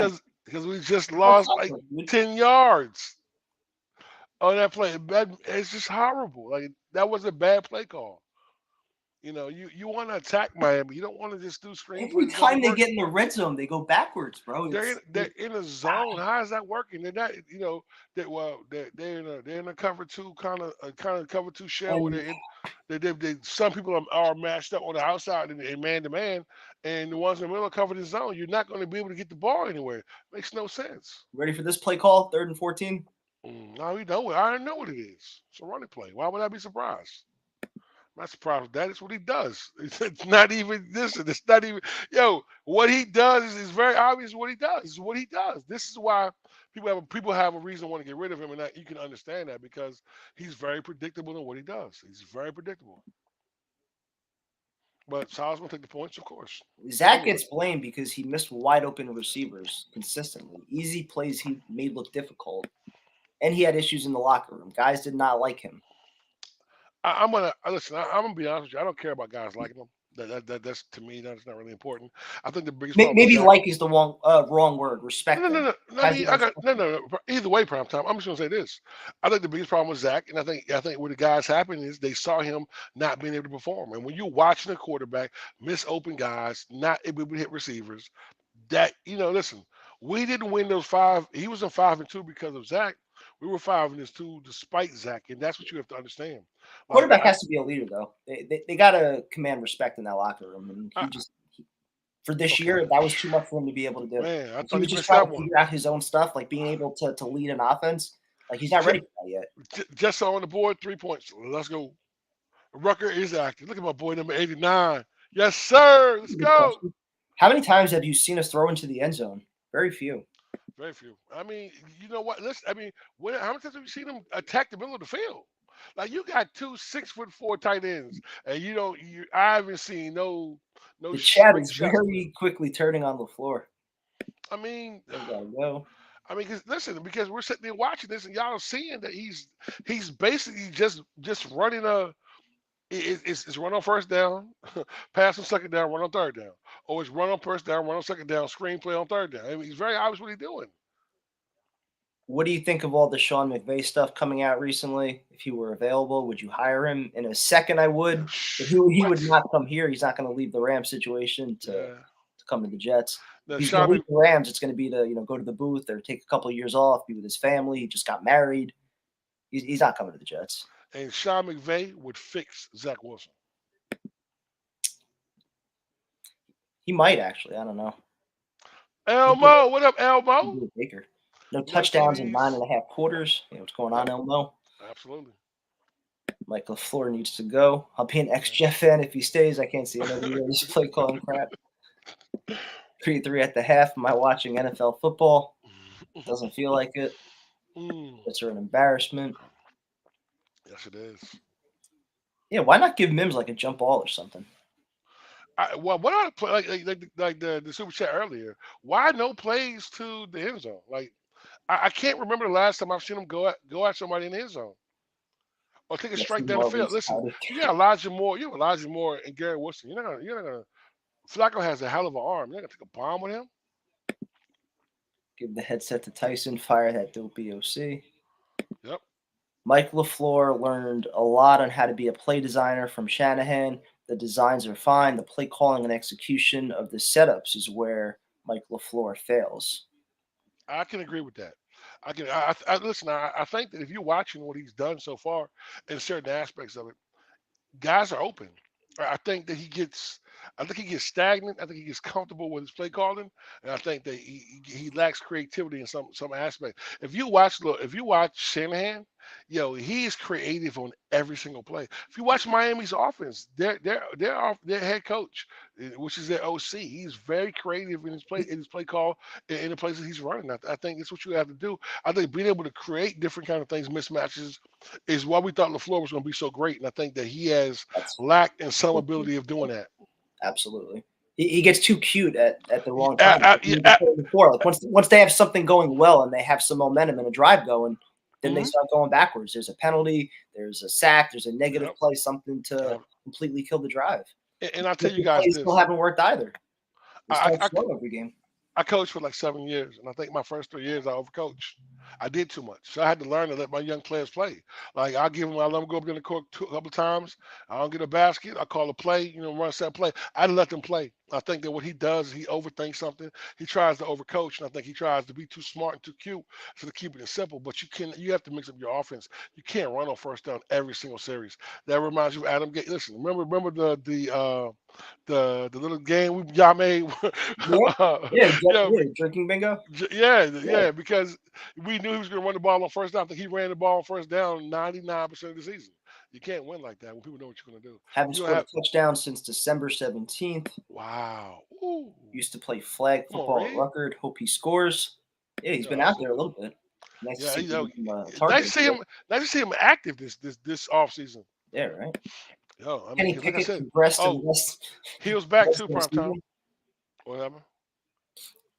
because we just What's lost up like with it? 10 yards on that play. It's just horrible. Like, that was a bad play call. You want to attack Miami. You don't want to just do screen Every plays. It doesn't time they work. get in the red zone, they go backwards, bro. They're in a zone. How is that working? They're not. They're in a cover two kind of cover two shell where and some people are matched up on the outside and man to man, and the ones in the middle are covered in zone. You're not going to be able to get the ball anywhere. Makes no sense. ready for this play call? 3rd and 14. No, we know it. I already know what it is. It's a running play. Why would I be surprised? I'm not surprised with that. It's what he does. It's not even this. It's not even what he does is very obvious. What he does is what he does. This is why people have a reason to want to get rid of him, and you can understand that because he's very predictable in what he does. He's very predictable. But Sal's gonna take the points, of course. Zach gets blamed because he missed wide open receivers consistently. Easy plays he made look difficult. And he had issues in the locker room. Guys did not like him. I'm gonna listen. I'm gonna be honest with you. I don't care about guys liking him. That's to me. That's not really important. I think the biggest problem. Maybe like is the wrong word. Respect. No. I mean, no. Either way, prime time. I'm just gonna say this. I think the biggest problem with Zach, and I think where the guys happen is they saw him not being able to perform. And when you're watching a quarterback miss open guys, not able to hit receivers, listen, we didn't win those 5. He was in 5-2 because of Zach. We were 5-2 despite Zach, and that's what you have to understand. Quarterback has to be a leader, though. They got to command respect in that locker room, and for this year, that was too much for him to be able to do. Man, I thought he was he just missed trying that to one. figure out his own stuff, like being able to lead an offense. Like he's not ready for that yet. Just on the board, 3 points. Let's go. Rucker is active. Look at my boy, number 89. Yes, sir. Let's go. How many times have you seen us throw into the end zone? Very few. Very few. I mean, you know what? How many times have you seen him attack the middle of the field? Like, you got 2 6'4" tight ends, and I haven't seen no. The chat is very quickly turning on LaFleur. I mean, go. because we're sitting there watching this, and y'all are seeing that he's basically just running it's run on first down, pass on second down, run on third down, or it's run on first down, run on second down, screenplay on third down. I mean, he's very obvious what he's doing. What do you think of all the Sean McVay stuff coming out recently? If he were available, would you hire him? In a second, I would. But he would not come here. He's not going to leave the Rams situation to come to the Jets. If he's going to leave the Rams, it's going to be to go to the booth or take a couple of years off, be with his family. He just got married. He's not coming to the Jets. And Sean McVay would fix Zach Wilson. He might actually. I don't know. Elmo, what up, Elmo? Baker. No touchdowns in 9.5 quarters. What's going on, Elmo? Absolutely. Mike LaFleur needs to go. I'll be an ex-Jeff fan if he stays. I can't see another year of this play calling crap. 3-3 at the half. Am I watching NFL football? Doesn't feel like it. It's an embarrassment. Yes, it is. Yeah, why not give Mims like a jump ball or something? What are the play like the super chat earlier? Why no plays to the end zone? Like, I can't remember the last time I've seen him go at somebody in the end zone or take a strike down the field. Listen, you got Elijah Moore. You have Elijah Moore and Gary Wilson. You're not gonna. Flacco has a hell of an arm. You're not gonna take a bomb with him. Give the headset to Tyson. Fire that dopey OC. Yep. Mike LaFleur learned a lot on how to be a play designer from Shanahan. The designs are fine. The play calling and execution of the setups is where Mike LaFleur fails. I can agree with that. Listen. I think that if you're watching what he's done so far in certain aspects of it, guys are open. I think he gets stagnant. I think he gets comfortable with his play calling, and I think that he lacks creativity in some aspect. If you watch Shanahan, he's creative on every single play. If you watch Miami's offense, their head coach, which is their OC, he's very creative in his play call in the places he's running. I think that's what you have to do. I think being able to create different kind of things, mismatches, is why we thought LaFleur was going to be so great, and I think that he has lacked in some ability of doing that. Absolutely. He gets too cute at the wrong Uh, time. uh, Like, yeah, before, like once they have something going well and they have some momentum and a drive going, then they Mhm. start going backwards. There's a penalty, there's a sack, there's a negative Yep. play, something to completely kill the drive. And I'll tell you The guys plays this. still haven't worked either. They I, start I, slow every game. I coached for like 7 years, and I think my first 3 years I overcoached. I did too much, so I had to learn to let my young players play. Like I let them go up in the court a couple times. I don't get a basket. I call a play, run set play. I let them play. I think that what he does is he overthinks something. He tries to overcoach, and I think he tries to be too smart and too cute instead of keeping it simple. But you have to mix up your offense. You can't run on first down every single series. That reminds you of Adam Gates. Listen, remember the little game y'all made. Drinking bingo. Yeah, because we knew he was going to run the ball on first down. I think he ran the ball on first down 99% of the season. You can't win like that when people know what you're going to do. Haven't scored a touchdown since December 17th. Wow. Ooh. Used to play flag football at Rucker. Hope he scores. Yeah, he's been out there a little bit. Nice to see him. Nice to see him active this off season. Yeah, right. Yo, I Kenny mean, Pickett like I said, progressed in less. he was back too, than a prime time. season. What happened?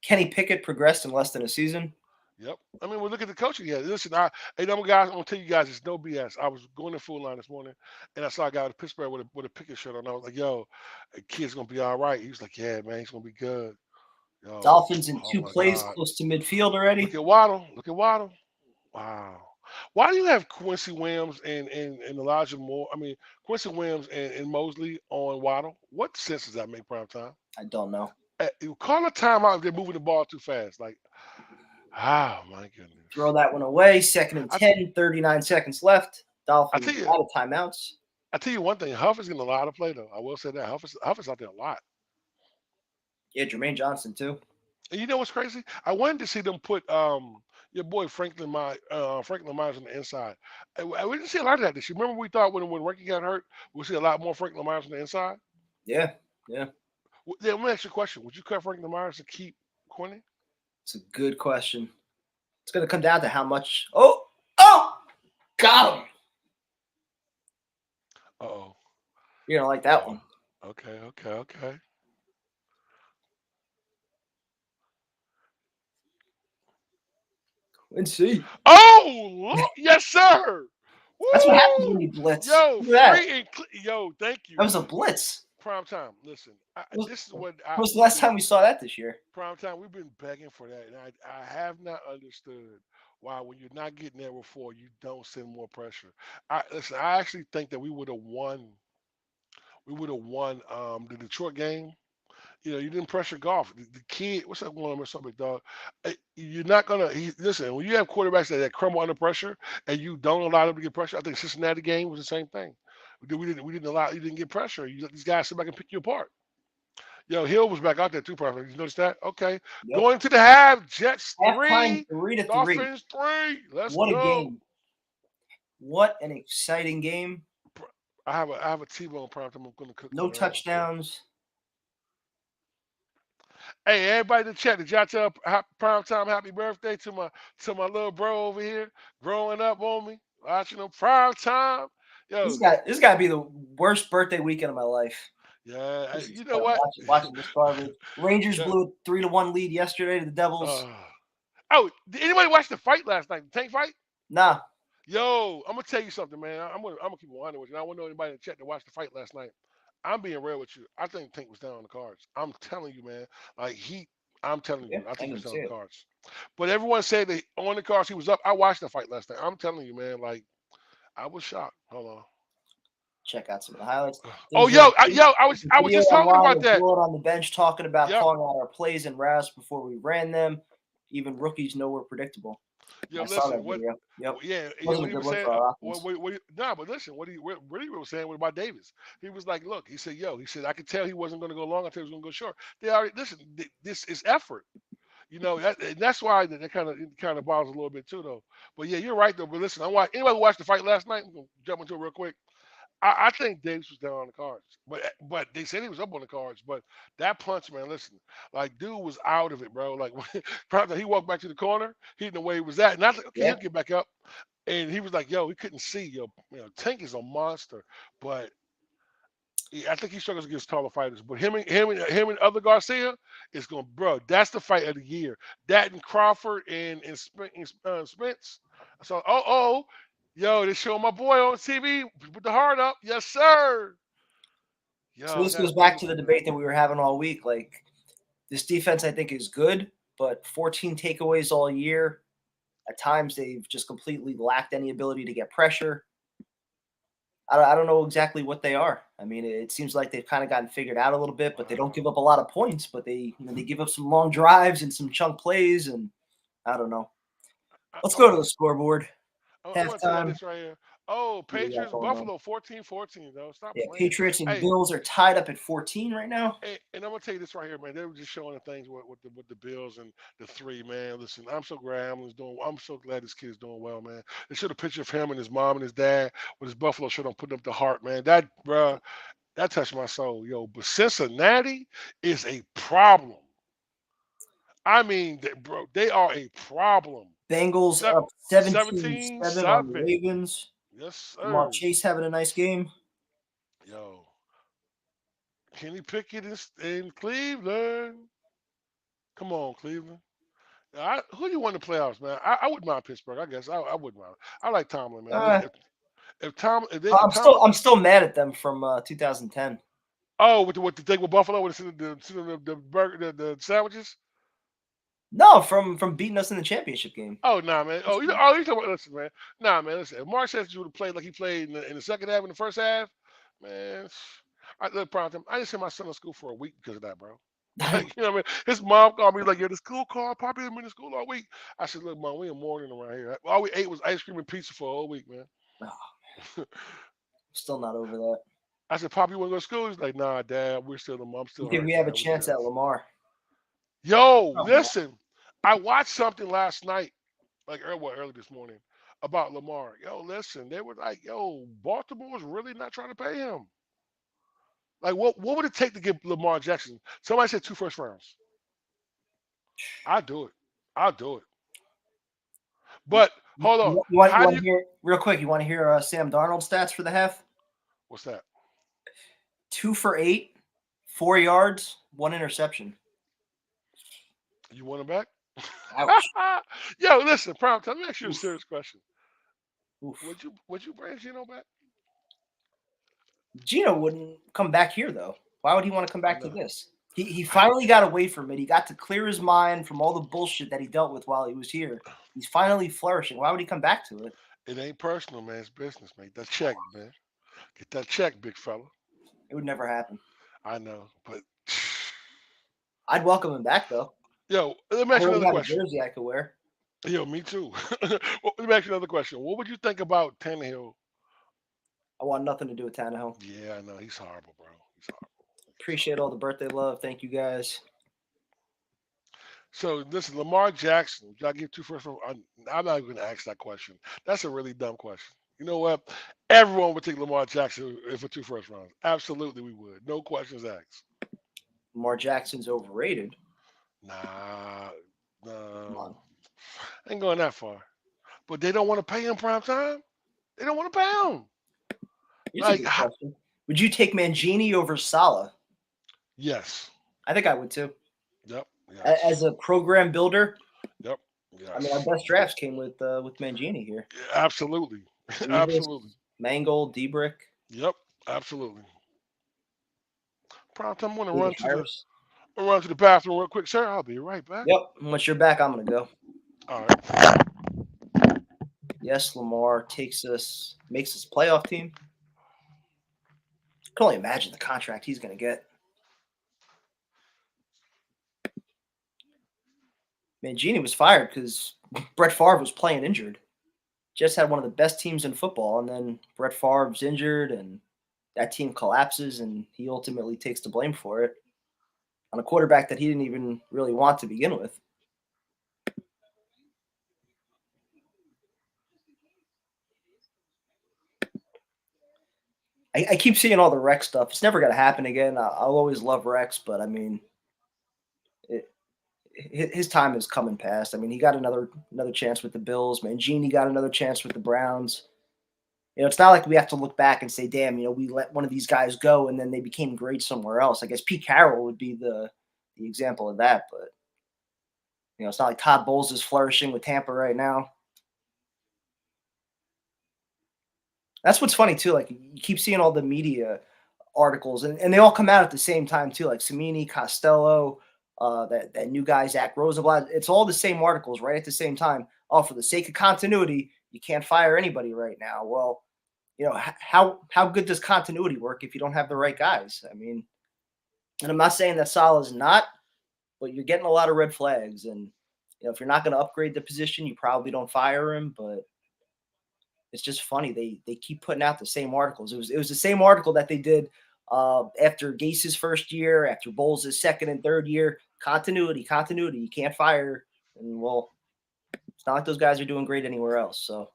Kenny Pickett progressed in less than a season. Yep. I mean, well, look at the coaching here. Listen, guys, I'm gonna tell you guys, it's no BS. I was going to Food Line this morning, and I saw a guy with Pittsburgh with a Pickett shirt on. I was like, "Yo, the kid's gonna be all right." He was like, "Yeah, man, he's gonna be good." Yo, Dolphins in 2 my plays God. close to midfield already. Look at Waddle. Wow. Why do you have Quincy Williams and Elijah Moore? I mean, Quincy Williams and Mosley on Waddle. What sense does that make, prime time? I don't know. You call a timeout if they're moving the ball too fast. Like, oh my goodness. Throw that one away. 2nd and 10, 39 seconds left. Dolphins out of timeouts. I tell you one thing, Huff is getting a lot of play though. I will say that Huff is out there a lot. Yeah, Jermaine Johnson too. And you know what's crazy? I wanted to see them put your boy Franklin Myers on the inside. We didn't see a lot of that this year. Remember we thought when Ricky got hurt, we'll see a lot more Franklin Myers on the inside? Yeah. Let me ask you a question. Would you cut Franklin Myers to keep Quinnen? It's a good question. It's going to come down to how much. Oh, got him. Uh-oh. You don't like that one. Okay. Let's see. Oh, yes, sir. That's what happens when you blitz. Yo, thank you. That was a blitz. Prime time. Listen, this is what When was the last time we saw that this year? Prime time. We've been begging for that, and I have not understood why when you're not getting there before, you don't send more pressure. I actually think that we would have won. We would have won the Detroit game. You didn't pressure golf. The kid, what's that one or something, dog? You're not gonna listen. When you have quarterbacks that crumble under pressure and you don't allow them to get pressure, I think Cincinnati game was the same thing. We didn't allow you didn't get pressure. You let these guys sit back and pick you apart. Hill was back out there too, probably. You notice that? Okay. Yep. Going to the half, Jets 3, 3-3. Dolphins 3. Let's go. What a game. What an exciting game. I have a T-bone prime time. I'm gonna cook. No touchdowns. Hey, everybody in the chat, did y'all tell prime time happy birthday to my little bro over here, growing up on me, watching him prime time? Yo, this got to be the worst birthday weekend of my life. Yeah, you know what? Watching this garbage. Rangers blew a 3-1 lead yesterday to the Devils. Did anybody watch the fight last night? The tank fight? Nah. Yo, I'm gonna tell you something, man. I'm gonna keep it 100 with you. I want to know anybody in the chat that watched the fight last night. I'm being real with you. I think Tank was down on the cards. I'm telling you, man. I'm telling you, I think he was down on the cards. But everyone said that on the cards he was up. I watched the fight last night. I'm telling you, man. Like, I was shocked. Hold on. Check out some of the highlights. I was just talking about that. On the bench talking about calling out our plays and routes before we ran them. Even rookies know we're predictable. Listen, what? Yep. Yeah, what he was saying. But listen, what he was saying about Davis. He was like, look, he said, I could tell he wasn't going to go long. I thought he was going to go short. They already listen. This is effort. That's why that kind of bothers a little bit too, though. But yeah, you're right though. But listen, anybody who watched the fight last night, I'm gonna jump into it real quick. I think Davis was down on the cards, but they said he was up on the cards. But that punch, man, listen, like dude was out of it, bro. Like probably he walked back to the corner, he didn't know where he was at, and I was like, okay, he'll get back up. And he was like, he couldn't see. Tank is a monster, but I think he struggles against taller fighters, but him and other Garcia is going, bro. That's the fight of the year. That and Crawford and Spence. So, yo, they showing my boy on TV with the heart up. Yes, sir. So Yo, this that's goes back to beautiful, the man. debate that we were having all week. Like, this defense, I think, is good, but 14 takeaways all year. At times, they've just completely lacked any ability to get pressure. I don't know exactly what they are. I mean, it seems like they've kind of gotten figured out a little bit, but they don't give up a lot of points. But they give up some long drives and some chunk plays, and I don't know. Let's go to the scoreboard. I want to tell you Halftime. this right here. Oh, What do we got Patriots, going on? Buffalo, 14-14, though. Stop Yeah, playing. Patriots and Hey, Bills are tied up at 14 right now. and I'm gonna tell you this right here, man. They were just showing the things with the Bills and the three, man. Listen, I'm so glad Hamlin's doing. I'm so glad this kid is doing well, man. They showed a picture of him and his mom and his dad with his Buffalo shirt on, putting up the heart, man. That, bruh, that touched my soul, yo. But Cincinnati is a problem. I mean, bro, they are a problem. Bengals up 17 17-7 on the 7. Ravens. Yes, Lamar sir. Chase having a nice game. Yo, Kenny Pickett is in Cleveland. Come on, Cleveland. Who do you want in the playoffs, man? I wouldn't mind Pittsburgh. I guess I wouldn't mind. I like Tomlin, man. I'm still mad at them from 2010. With the thing with Buffalo with the burger the sandwiches. No, from beating us in the championship game. Oh nah, man. You talking about, listen, man. Nah, man. Listen. If Mark Sanchez would have played like he played in the second half and the first half, man. Look, problem. I didn't send my son to school for a week because of that, bro. Like, you know what I mean? His mom called me like, "Yo, the school called. Poppy been in school all week." I said, "Look, mom, we in mourning around here. All we ate was ice cream and pizza for a whole week, man." Still not over that. I said, "Poppy, you want to go to school?" He's like, "Nah, Dad, I'm still You think hurt, we have a Dad. chance at Lamar? Yo, Oh, listen, I watched something last night, like early this morning, about Lamar. Yo, listen, they were like, "Yo, Baltimore's really not trying to pay him." Like, what would it take to get Lamar Jackson? Somebody said 2 first rounds. I'll do it. I'll do it. But hold on. You want How do to you? hear real quick? You want to hear Sam Darnold stats for the half? What's that? 2 for 8, 4 yards, 1 interception. You want him back? Ouch. Yo, listen, Prime. Let me ask you a serious question. Oof. Would you bring Gino back? Gino wouldn't come back here though. Why would he want to come back to this? He finally got away from it. He got to clear his mind from all the bullshit that he dealt with while he was here. He's finally flourishing. Why would he come back to it? It ain't personal, man. It's business, man. Get that check, man. Get that check, big fella. It would never happen. I know, but I'd welcome him back though. yo, let me ask you another question. A jersey I could wear. Yo, me too. Well, let me ask you another question. What would you think about Tannehill? I want nothing to do with Tannehill. Yeah, I know. He's horrible, bro. He's horrible. Appreciate all the birthday love. Thank you guys. So listen, Lamar Jackson. Should I give 2 first round? I'm not even going to ask that question. That's a really dumb question. You know what? Everyone would take Lamar Jackson for 2 first rounds. Absolutely, we would. No questions asked. Lamar Jackson's overrated. Nah, no. Ain't going that far. But they don't want to pay him prime time. They don't want to pay him. Here's a good question. Would you take Mangini over Saleh? Yes. I think I would too. Yep. Yes. As a program builder. Yep. Yes. I mean, our best drafts came with Mangini here. Yeah, absolutely. Absolutely. Mangold, Debrick. Yep. Absolutely. Prime time. I'm going to run to the bathroom real quick, sir. I'll be right back. Yep. Once you're back, I'm going to go. All right. Yes, Lamar makes us playoff team. I can only imagine the contract he's going to get. Mangini was fired because Brett Favre was playing injured. Just had one of the best teams in football, and then Brett Favre's injured, and that team collapses, and he ultimately takes the blame for it on a quarterback that he didn't even really want to begin with. I keep seeing all the Rex stuff. It's never going to happen again. I'll always love Rex, but I mean, his time is coming past. I mean, he got another chance with the Bills. Mangini got another chance with the Browns. It's not like we have to look back and say, damn, we let one of these guys go and then they became great somewhere else. I guess Pete Carroll would be the example of that, but it's not like Todd Bowles is flourishing with Tampa right now. That's what's funny too. Like, you keep seeing all the media articles, and they all come out at the same time too. Like Samini, Costello, that new guy Zach Rosenblatt. It's all the same articles right at the same time. Oh, for the sake of continuity, you can't fire anybody right now. Well, how good does continuity work if you don't have the right guys? I mean, and I'm not saying that Salah's not, but you're getting a lot of red flags. And if you're not going to upgrade the position, you probably don't fire him. But it's just funny they keep putting out the same articles. It was the same article that they did after Gase's first year, after Bowles' second and third year. Continuity. You can't fire. And well, it's not like those guys are doing great anywhere else. So,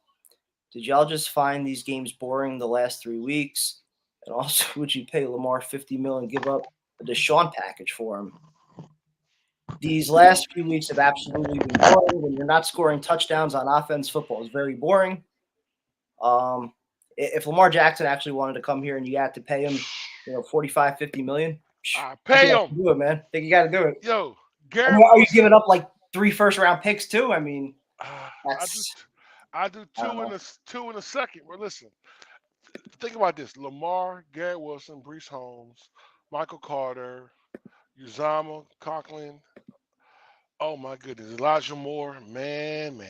did y'all just find these games boring the last 3 weeks? And also, would you pay Lamar $50 million and give up a Deshaun package for him? These last few weeks have absolutely been boring. When you're not scoring touchdowns on offense, football is very boring. If Lamar Jackson actually wanted to come here and you had to pay him, $45-50 million, I pay him. Do it, man. I think you got to do it. Yo, Gary, are you giving up like 3 first-round picks too? I mean, I do two in a second. Well, listen, think about this: Lamar, Garrett Wilson, Brees Holmes, Michael Carter, Uzama, Conklin. Oh my goodness, Elijah Moore, man.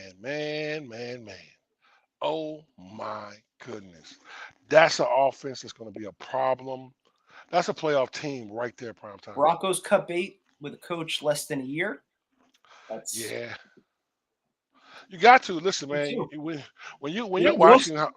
Oh my goodness, that's an offense that's going to be a problem. That's a playoff team right there, prime time. Broncos cut bait with a coach less than a year. Yeah. You got to listen, man. When you're watching, I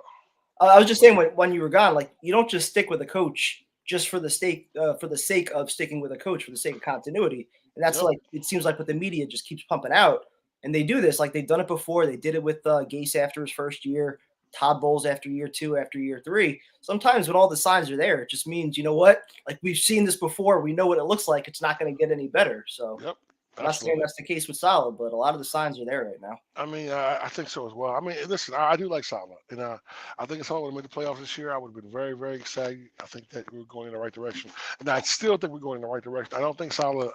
was just saying when you were gone, like, you don't just stick with a coach just for the sake of sticking with a coach for the sake of continuity. And that's like, it seems like what the media just keeps pumping out. And they do this, like they've done it before. They did it with Gase after his first year, Todd Bowles after year 2, after year 3. Sometimes when all the signs are there, it just means, you know what? Like, we've seen this before. We know what it looks like. It's not going to get any better. So I'm not saying that's the case with Salah, but a lot of the signs are there right now. I mean, I think so as well. I mean, listen, I do like Salah, and I think if Salah would have made the playoffs this year, I would have been very, very excited. I think that we're going in the right direction, and I still think we're going in the right direction. I don't think Salah's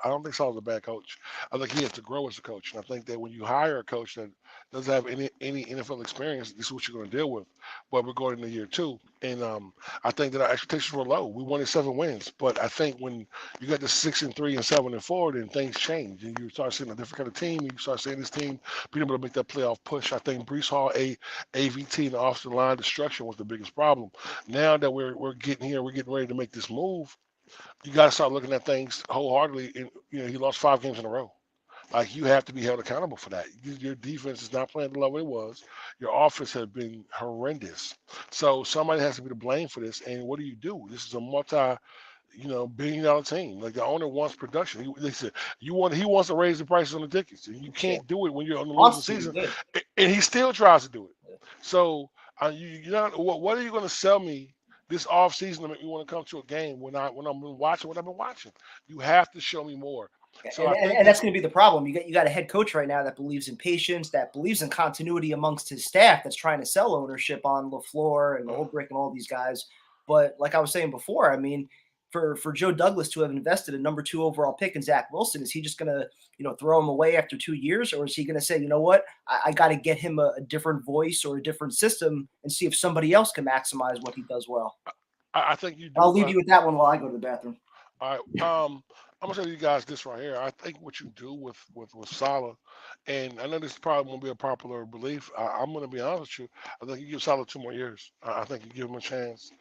a bad coach. I think he has to grow as a coach, and I think that when you hire a coach that doesn't have any NFL experience, this is what you're going to deal with. But we're going into year 2, and I think that our expectations were low. We wanted 7 wins, but I think when you got to 6-3 and 7-4, then things change, and you start seeing a different kind of team. You start seeing this team being able to make that playoff push. I think Brees Hall, AVT, and the offensive line destruction was the biggest problem. Now that we're getting here, we're getting ready to make this move. You got to start looking at things wholeheartedly. And he lost 5 games in a row. Like, you have to be held accountable for that. Your defense is not playing the level it was. Your offense has been horrendous. So somebody has to be to blame for this. And what do? This is a billion-dollar team. Like, the owner wants production. He wants to raise the prices on the tickets, and you can't do it when you're on the losing season. And he still tries to do it. So what are you going to sell me this offseason to make me want to come to a game when I'm watching what I've been watching? You have to show me more. So and that's going to be the problem. You got a head coach right now that believes in patience, that believes in continuity amongst his staff, that's trying to sell ownership on LaFleur and Holbrick and all these guys. But like I was saying before, I mean, for Joe Douglas to have invested a number 2 overall pick in Zach Wilson, is he just going to throw him away after 2 years, or is he going to say, you know what, I got to get him a different voice or a different system and see if somebody else can maximize what he does well? I think you do. I'll leave you with that one while I go to the bathroom. All right. I'm gonna show you guys this right here. I think what you do with Salah, and I know this probably won't be a popular belief. I'm gonna be honest with you. I think you give Salah 2 more years. I think you give him a chance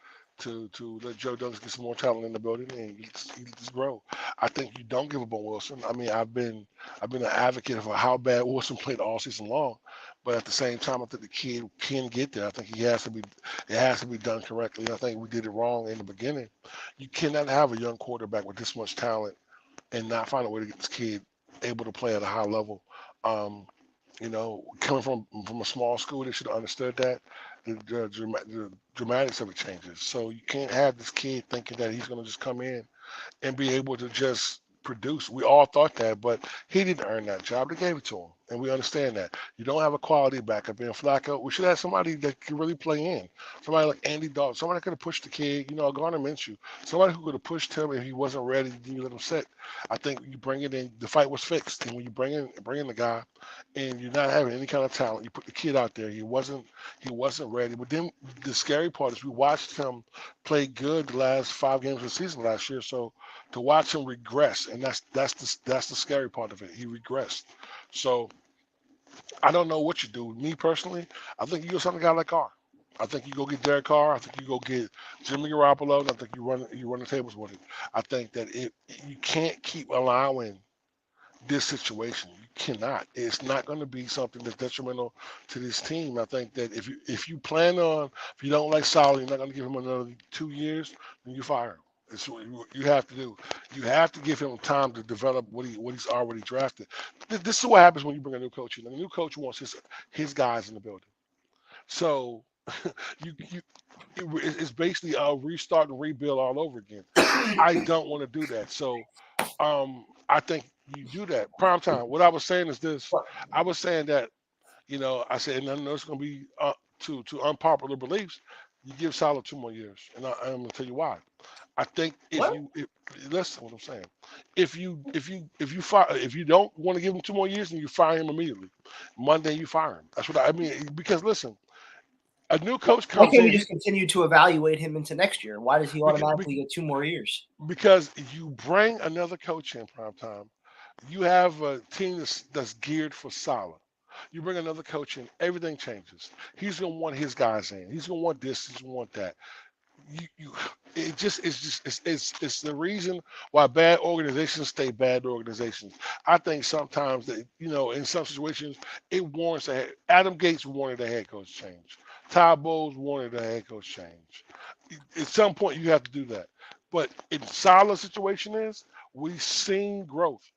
to let Joe Douglas get some more talent in the building and he just grow. I think you don't give up on Wilson. I mean, I've been an advocate for how bad Wilson played all season long, but at the same time, I think the kid can get there. I think it has to be done correctly. I think we did it wrong in the beginning. You cannot have a young quarterback with this much talent and not find a way to get this kid able to play at a high level. Coming from a small school, they should have understood that. The dramatics of it changes. So you can't have this kid thinking that he's going to just come in and be able to just produce. We all thought that, but he didn't earn that job. They gave it to him. And we understand that. You don't have a quality backup in Flacco. We should have somebody that can really play in. Somebody like Andy Dalton. Somebody that could have pushed the kid, Garner Minshew. Somebody who could have pushed him if he wasn't ready, then you let him sit. I think you bring it in, the fight was fixed. And when you bring in the guy and you're not having any kind of talent, you put the kid out there. He wasn't ready. But then the scary part is we watched him play good the last 5 games of the season last year. So to watch him regress, and that's the scary part of it. He regressed. So I don't know what you do. Me personally, I think you go something a guy like Carr. I think you go get Derek Carr. I think you go get Jimmy Garoppolo. And I think you run the tables with it. I think that you can't keep allowing this situation. You cannot. It's not going to be something that's detrimental to this team. I think that if you plan on, if you don't like Solid, you're not going to give him another 2 years, then you fire him. It's what you have to do. You have to give him time to develop what he's already drafted. This is what happens when you bring a new coach in. A new coach wants his guys in the building. So it's basically a restart and rebuild all over again. I don't want to do that. So I think you do that. Prime time. What I was saying is this. I was saying that, I said, and I know it's going to be to unpopular beliefs. You give Salah 2 more years, and I'm going to tell you why. I think listen what I'm saying. If you don't want to give him 2 more years, then you fire him immediately. Monday you fire him. That's what I mean. Because listen, a new coach Why comes can't in. we just continue to evaluate him into next year? Why does he automatically get 2 more years? Because you bring another coach in prime time. You have a team that's geared for Salah. You bring another coach in, everything changes. He's gonna want his guys in. He's gonna want this. He's gonna want that. It's the reason why bad organizations stay bad organizations. I think sometimes that in some situations it warrants Adam Gates wanted a head coach change. Todd Bowles wanted a head coach change. At some point you have to do that. But in Salah's situation we've seen growth.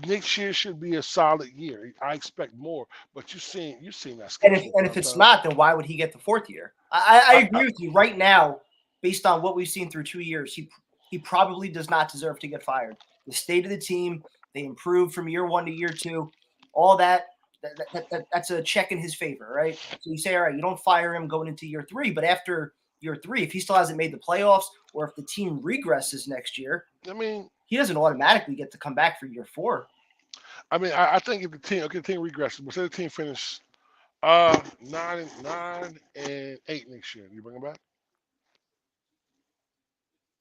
Next year should be a solid year. I expect more, but you've seen that schedule. And if it's not, then why would he get the 4th year? I agree with you. Right now, based on what we've seen through 2 years, he probably does not deserve to get fired. The state of the team, they improved from year 1 to year 2. All that's a check in his favor, right? So you say, all right, you don't fire him going into year 3, but after year 3, if he still hasn't made the playoffs or if the team regresses next year, I mean, he doesn't automatically get to come back for year 4. I mean, I think if the team regresses, but say the team finish 9-8 next year, do you bring them back?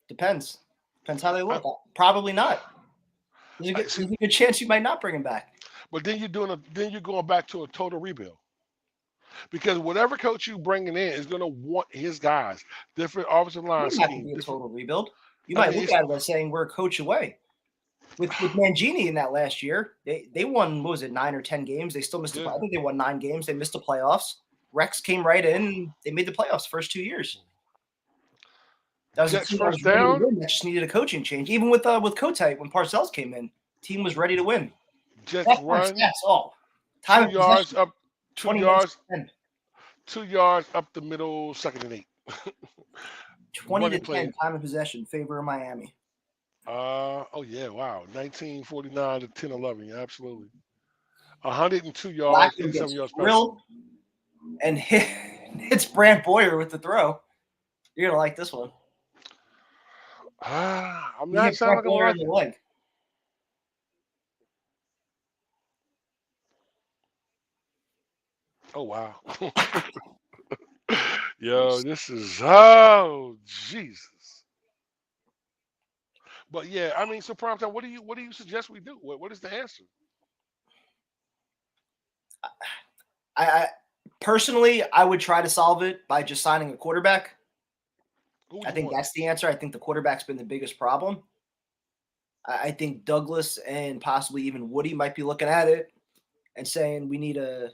Depends how they look. Probably not. There's a good chance you might not bring him back. But then you're going back to a total rebuild. Because whatever coach you bringing in is going to want his guys, different offensive line It doesn't have to scheme. be a total rebuild. You might look at it as saying we're a coach away. With Mangini in that last year, they won, what was it, 9 or 10 games? They still missed I think they won 9 games. They missed the playoffs. Rex came right in. And they made the playoffs the first 2 years. That was a team that was ready to win. That just needed a coaching change. Even with Kotite, when Parcells came in, team was ready to win. Jets That's run. That's all. Time 2 yards up. 2 yards. 2 yards up the middle, 2nd and 8. 20 to 10 time of possession, favor of Miami. Oh yeah, wow. 1949 to 10-11. Yeah, absolutely. 102 yards, 87 yards. Real and hits Brant Boyer with the throw. You're gonna like this one. I'm not saying I'm gonna like it. Leg. Oh wow. Yo, this is Jesus. But yeah, I mean, so prime time, what do you suggest we do? What is the answer? I personally, I would try to solve it by just signing a quarterback. I think that's the answer. I think the quarterback's been the biggest problem. I think Douglas and possibly even Woody might be looking at it and saying we need a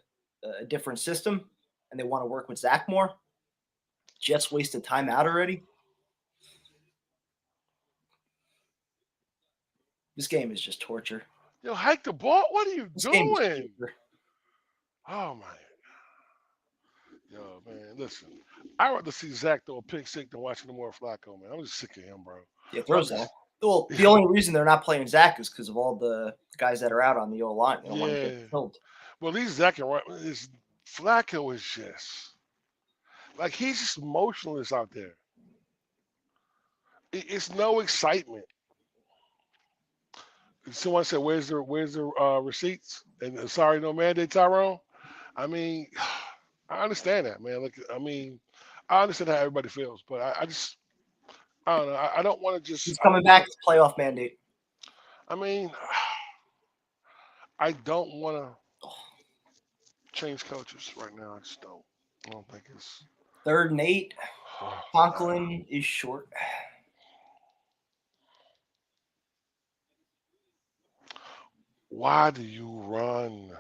different system, and they want to work with Zach more. Jets wasted time out already. This game is just torture. Yo, hike the ball. What are you doing? Oh my. Yo, man, listen. I'd rather see Zach throw a pick six than watching the more Flacco, man. I'm just sick of him, bro. Yeah, throw Zach. Well, the only reason they're not playing Zach is because of all the guys that are out on the O line. They don't want to get killed. Well, these Zach and Flacco is just like he's just motionless out there. It's no excitement. Someone said, "Where's the receipts?" And sorry, no mandate, Tyrone. I mean, I understand that, man. Like, I mean, I understand how everybody feels, but I just, I don't know. I don't want to just. He's coming back to playoff mandate. I mean, I don't want to change coaches right now. I just don't. I don't think it's 3rd and 8. Conklin is short. Why do you run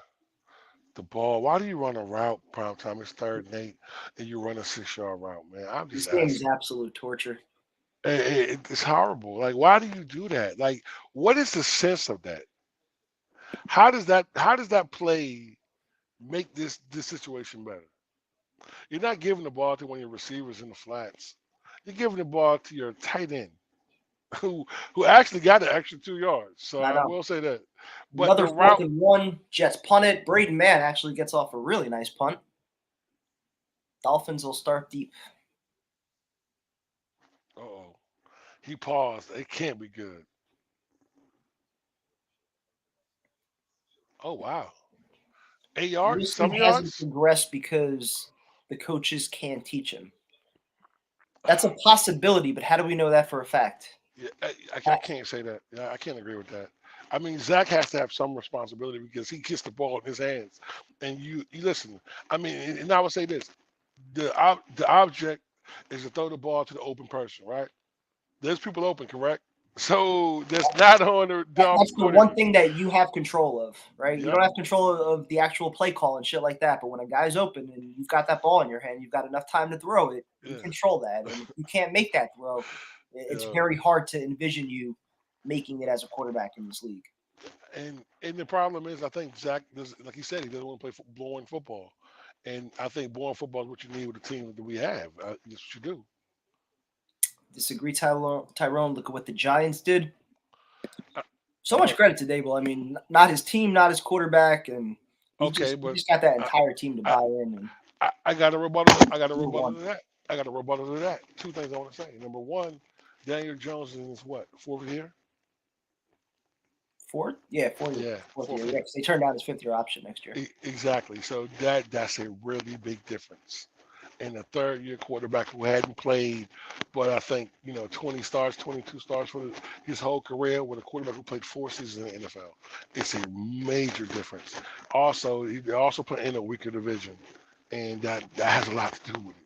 the ball? Why do you run a route, prime time? It's 3rd and 8, and you run a 6-yard route, man. I'm just This game is asking. absolute torture. It's horrible. Like, why do you do that? Like, what is the sense of that? How does that play make this situation better? You're not giving the ball to one of your receivers in the flats. You're giving the ball to your tight end, who actually got an extra 2 yards. So I will say that. But Another the route, 4th and 1. Jets punt it. Braden Mann actually gets off a really nice punt. Dolphins will start deep. uh-oh, he paused. It can't be good. Oh wow, 8 yards, This 7 hasn't yards. progressed because the coaches can't teach him. That's a possibility, but how do we know that for a fact? Yeah, I can't say that. Yeah, I can't agree with that. I mean, Zach has to have some responsibility because he gets the ball in his hands, and you listen. I mean, and I would say this: the object is to throw the ball to the open person, right? There's people open, correct? So that's not on the That's the one coordinator. thing that you have control of, right? You Yep. don't have control of the actual play call and shit like that. But when a guy's open and you've got that ball in your hand, you've got enough time to throw it. You Yeah. control that, and if you can't make that throw, it's Yeah. very hard to envision you making it as a quarterback in this league. And the problem is, I think Zach does, like he said, he doesn't want to play boring football, and I think boring football is what you need with the team that we have. That's what you do. Disagree, Tyrone. Look at what the Giants did. Uh, So much credit to Dable. I mean, not his team, not his quarterback, and he just got that entire team to buy in. And I got a rebuttal. I got a rebuttal to that. I got a rebuttal to that. 2 things I want to say. Number one, Daniel Jones is in his what, 4th year? 4th? Yeah, 4th Yeah, year. Yeah, they turned down his 5th-year option next year. Exactly. So that's a really big difference. And a 3rd-year quarterback who hadn't played, but I think 20 starts, 22 starts for his whole career, with a quarterback who played 4 seasons in the NFL. It's a major difference. Also, they also put in a weaker division, and that has a lot to do with it.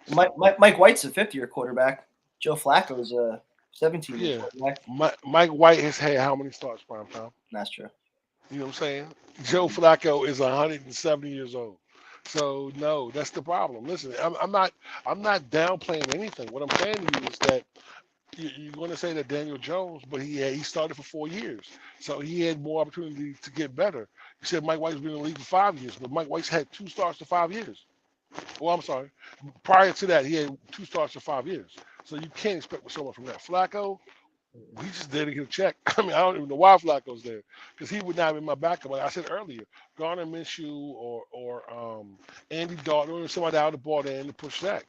So, Mike White's a 5th-year quarterback. Joe Flacco's a 17-year quarterback. Mike White has had how many starts, prime time? That's true. You know what I'm saying? Joe Flacco is 170 years old. So no, that's the problem. Listen, I'm not downplaying anything. What I'm saying to you is that you're going to say that Daniel Jones, but he started for 4 years, so he had more opportunity to get better. You said Mike White's been in the league for 5 years, but Mike White's had 2 starts to 5 years. Well, I'm sorry. Prior to that, he had 2 starts to 5 years. So you can't expect so much from that. Flacco, he just there to get a check. I mean, I don't even know why Flacco's there, because he would not have been my backup. Like I said earlier, Garner Minshew or Andy Dalton, or somebody out of the ball there to push that.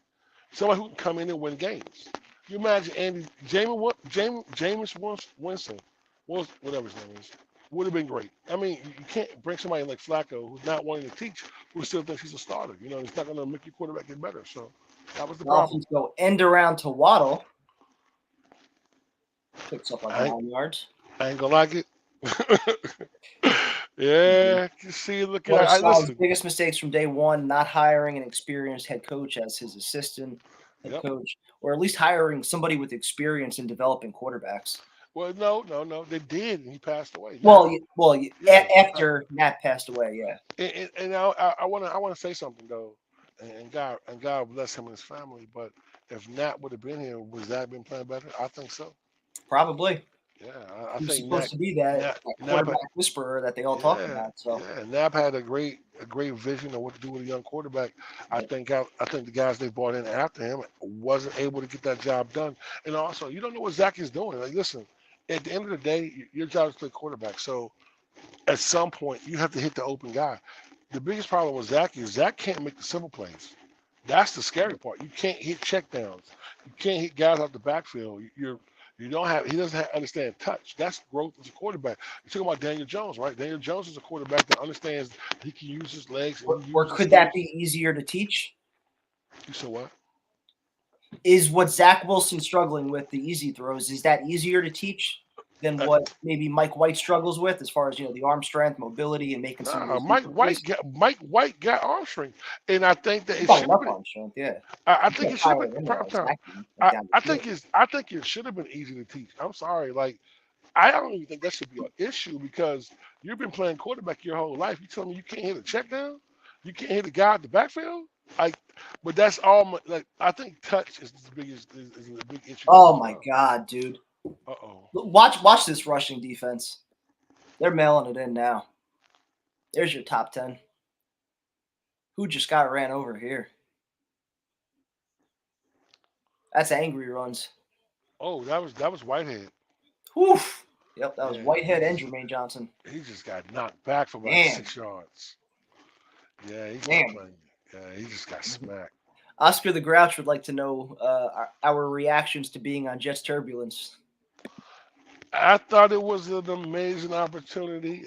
Somebody who can come in and win games. You imagine Jameis Winston, whatever his name is, would have been great. I mean, you can't bring somebody like Flacco who's not wanting to teach, who still thinks he's a starter. He's not going to make your quarterback get better. So that was the problem. Dolphins go end around to Waddle. Picks up like 9 yards. I ain't gonna like it. Yeah, you see, look at One of his biggest mistakes from day one: not hiring an experienced head coach as his assistant head coach, or at least hiring somebody with experience in developing quarterbacks. Well, no, they did, and he passed away. After Nat passed away, yeah. And I want to say something though, and God bless him and his family. But if Nat would have been here, would Zach been playing better? I think so. Probably. Yeah, I He was think supposed to be that Nap quarterback whisperer that they all talk yeah, about. So yeah. Nap had a great vision of what to do with a young quarterback. I think the guys they brought in after him wasn't able to get that job done. And also, you don't know what Zach is doing. Like, listen, at the end of the day, your job is to play quarterback. So at some point, you have to hit the open guy. The biggest problem with Zach is Zach can't make the simple plays. That's the scary part. You can't hit checkdowns. You can't hit guys off the backfield. You don't have. He doesn't understand touch. That's growth as a quarterback. You're talking about Daniel Jones, right? Daniel Jones is a quarterback that understands he can use his legs and he or uses could skills. that be easier to teach? You said what? Is what Zach Wilson's struggling with, the easy throws, is that easier to teach than what maybe Mike White struggles with as far as the arm strength, mobility, and making some of those Mike White got arm strength, and I think that it got should have enough been. arm strength, yeah. I You think can't it should have pile it been in there prime like time. Zach did, like down the field. I think it should have been easy to teach. I'm sorry, like I don't even think that should be an issue because you've been playing quarterback your whole life. You tell me you can't hit a check down, you can't hit a guy at the backfield. Like, but that's all. Like, I think touch is the biggest is a big issue. Oh my God, dude! Uh-oh. Watch this rushing defense. They're mailing it in now. There's your top 10. Who just got ran over here? That's angry runs. Oh, that was Whitehead. Whew. Yep, that was Yeah, Whitehead and Jermaine Johnson. he just got knocked back for about Damn. 6 yards. Yeah, he's Damn. not playing. Yeah, he just got smacked. Oscar the Grouch would like to know our reactions to being on Jets Turbulence. I thought it was an amazing opportunity.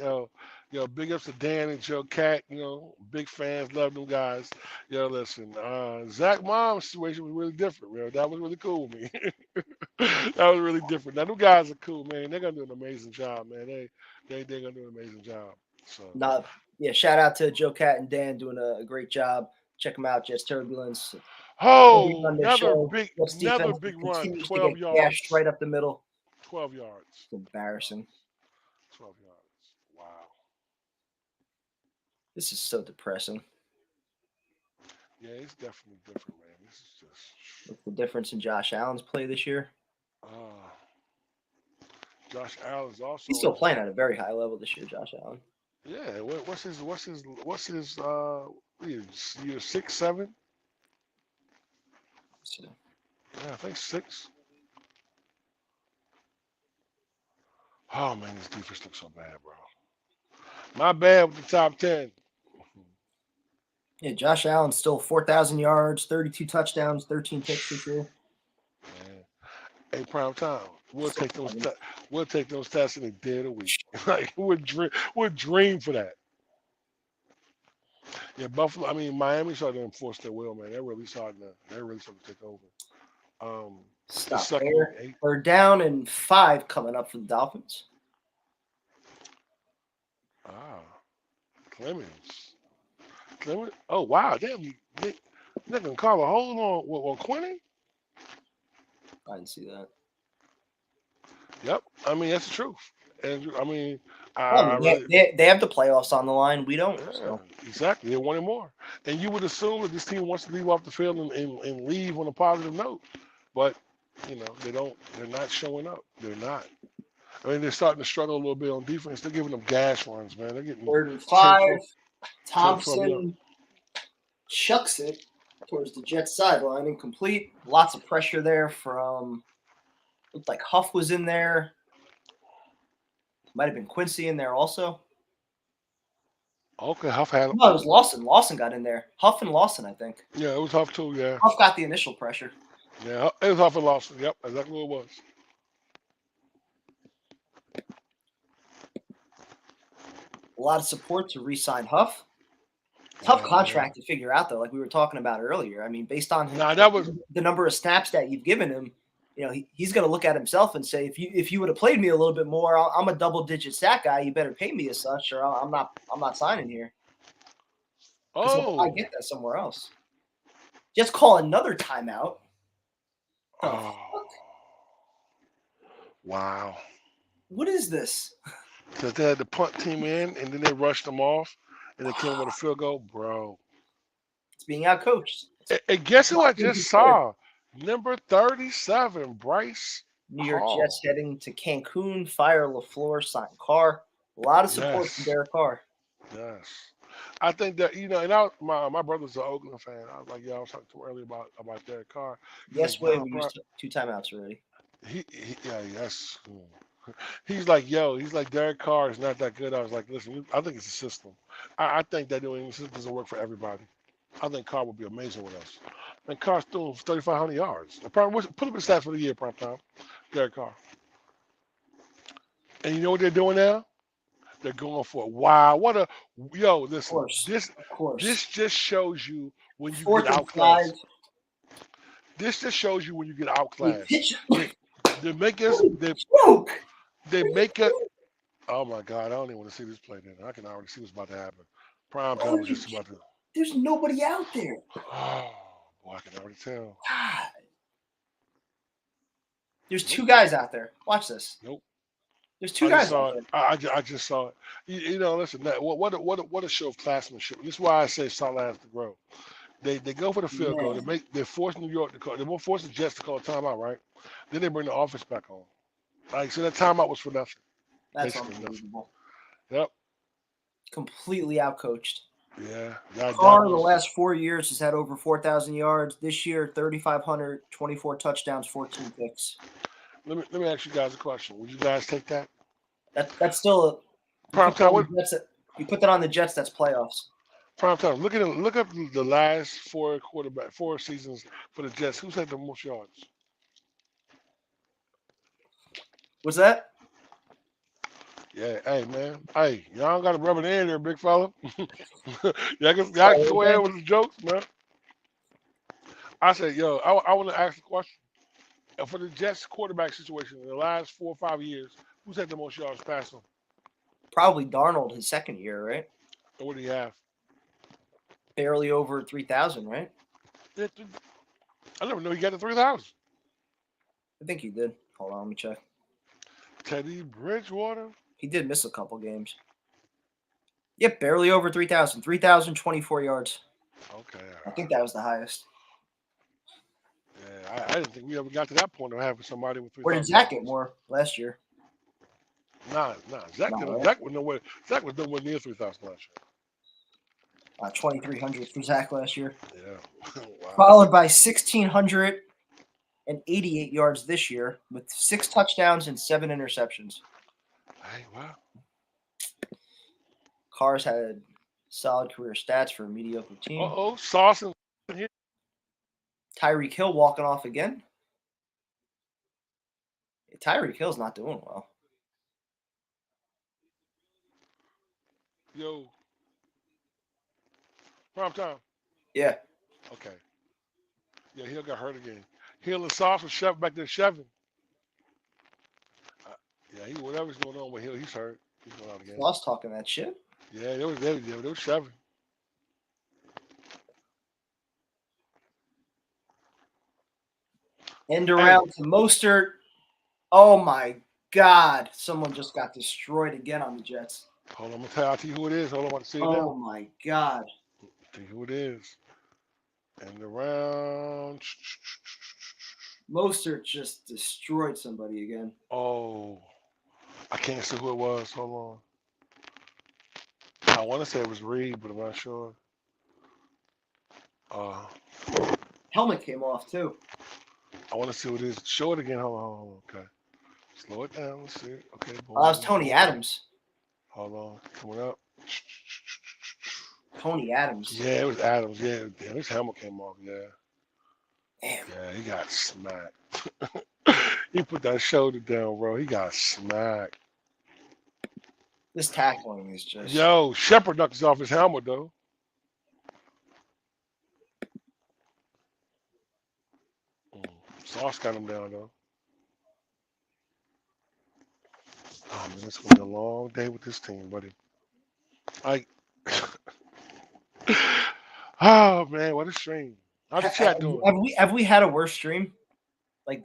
Big ups to Dan and Joe Cat. Big fans, love them guys. Listen, Zach Mom's situation was really different, man. That was really cool with me. That was really different. Now, them guys are cool, man. They're gonna do an amazing job, man. They're gonna do an amazing job. So, Shout out to Joe Cat and Dan doing a great job. Check them out, Jets Turbulence. another big run, Continues to 12 get yards. gashed right up the middle. 12 yards. It's embarrassing. 12 yards. Wow. This is so depressing. Yeah, it's definitely different, man. This is just. What's the difference in Josh Allen's play this year? Josh Allen's also. He's still playing at a very high level this year, Josh Allen. Yeah. What's his year 6, 7? So, Yeah, I think 6. Oh man, this defense looks so bad, bro. My bad with the top 10. yeah, Josh Allen still 4,000 yards, 32 touchdowns, 13 picks this year. Man. Hey, prime time. We'll take those. We'll take those tests in a day of the week. Like we'll dream for that. Yeah, Buffalo. I mean, Miami started to enforce their will, man. They're really starting to take over. Stop there. They're down in 5 coming up for the Dolphins. Clemens. Oh wow, they're gonna call a hold on Quinnen. I didn't see that. Yep, I mean that's the truth. And I mean, they have the playoffs on the line. We don't. Yeah, so. Exactly. They wanted more. And you would assume that this team wants to leave off the field and leave on a positive note. But, they don't. They're not showing up. They're not. I mean, they're starting to struggle a little bit on defense. They're giving them gas runs, man. They're getting 3rd and 5. 10, 12, Thompson chucks it towards the Jets sideline, incomplete. Lots of pressure there from. Looked like Huff was in there. Might have been Quincy in there also. Okay, Huff had. No, it was Lawson. Lawson got in there. Huff and Lawson, I think. Yeah, it was Huff too. Yeah. Huff got the initial pressure. Yeah, it was Huff and Lawson. Yep, exactly what it was. A lot of support to re-sign Huff. Tough contract to figure out, though, like we were talking about earlier. I mean, based on the number of snaps that you've given him, he's going to look at himself and say, if you would have played me a little bit more, I'm a double-digit sack guy. You better pay me as such, or I'm not signing here. Oh, I get that somewhere else. Just call another timeout. Oh. Wow. What is this? Because they had the punt team in, and then they rushed them off, and they came with a field goal, bro. It's being outcoached. And guess who I just saw? Number 37, Bryce New York Oh. Jets heading to Cancun, fire LaFleur, sign Carr. A lot of support from Yes. Derek Carr. Yes. I think that, and my brother's an Oakland fan. I was like, I was talking to him earlier about Derek Carr. He's Yes, like, Wade, nah, we bro. used 2 timeouts already. Yes. He's like, he's like, Derek Carr is not that good. I was like, listen, I think it's a system. I think that New England system doesn't work for everybody. I think Carr would be amazing with us. And Carr's throwing 3,500 yards. Put up the stats for the year, prime time. Derek Carr. And you know what they're doing now? They're going for it. Wow, listen, Of course. this just shows you when you 4th get and outclassed. 5. This just shows you when you get outclassed. Pitch. They make us. They make it. Oh my God! I don't even want to see this play. Then I can already see what's about to happen. Prime time was just about to. There's nobody out there. Oh boy, I can already tell. God. There's 2 guys out there. Watch this. Nope. There's 2 guys out there. I just saw it. Listen. What a show of classmanship. This is why I say solid has to grow. They go for the field goal. They force New York to call. They won't force the Jets to call a timeout, right? Then they bring the offense back on. Like, so that timeout was for nothing. That's Basically unbelievable. Yep. Completely outcoached. Yeah. Carr in the last 4 years has had over 4,000 yards. This year, 3,500, 24 touchdowns, 14 picks. Let me ask you guys a question. Would you guys take that? That's still Prime time. You put that on the Jets. That's playoffs. Prime time. Look up the last 4 seasons for the Jets. Who's had the most yards? What's that? Yeah, hey man, hey, y'all got to rub it in there, big fella. y'all can go ahead with the jokes, man. I said, I want to ask the question. For the Jets quarterback situation in the last 4 or 5 years, who's had the most yards passing? Probably Darnold, his second year, right? And what do you have? Barely over 3,000, right? I never knew he got to 3,000. I think he did. Hold on, let me check. Teddy Bridgewater. He did miss a couple games. Yep, barely over 3,000. 3,024 yards. Okay. I think that was the highest. Yeah, I didn't think we ever got to that point of having somebody with 3,000. Where did Zach get more last year? Nah. Zach was nowhere near 3,000 last year. 2,300 for Zach last year. Yeah. Wow. Followed by 1,688 yards this year with 6 touchdowns and 7 interceptions. Hey, wow. Carr's had solid career stats for a mediocre team. Sauce in here. Tyreek Hill walking off again. Tyreek Hill's not doing well. Yo. Prime time. Yeah. Okay. Yeah, Hill got hurt again. Hill and Sauce was shoved back there shoving. Whatever's going on with Hill, he's hurt. He's going out again. Sauce talking that shit. Yeah, they were shoving. End around to Mostert. Oh my God. Someone just got destroyed again on the Jets. Hold on, I'll tell you who it is. Hold on, I want to see it now. Oh my God. I'll tell you who it is. And around. Mostert just destroyed somebody again. Oh. I can't see who it was. Hold on. I want to say it was Reed, but I'm not sure. Helmet came off too. I want to see what it is. Show it again. Hold on. Okay. Slow it down. Let's see. Okay. That was Tony Adams. Hold on. Coming up. Tony Adams. Yeah, it was Adams. Yeah. Damn, his helmet came off. Yeah. Damn. Yeah, he got smacked. He put that shoulder down, bro. He got smacked. This tackling is just. Yo, Shepard knocked off his helmet, though. Sauce got him down, though. Oh, man, it's going to be a long day with this team, buddy. Oh, man, what a stream. How's the chat doing? Have we had a worse stream? Like,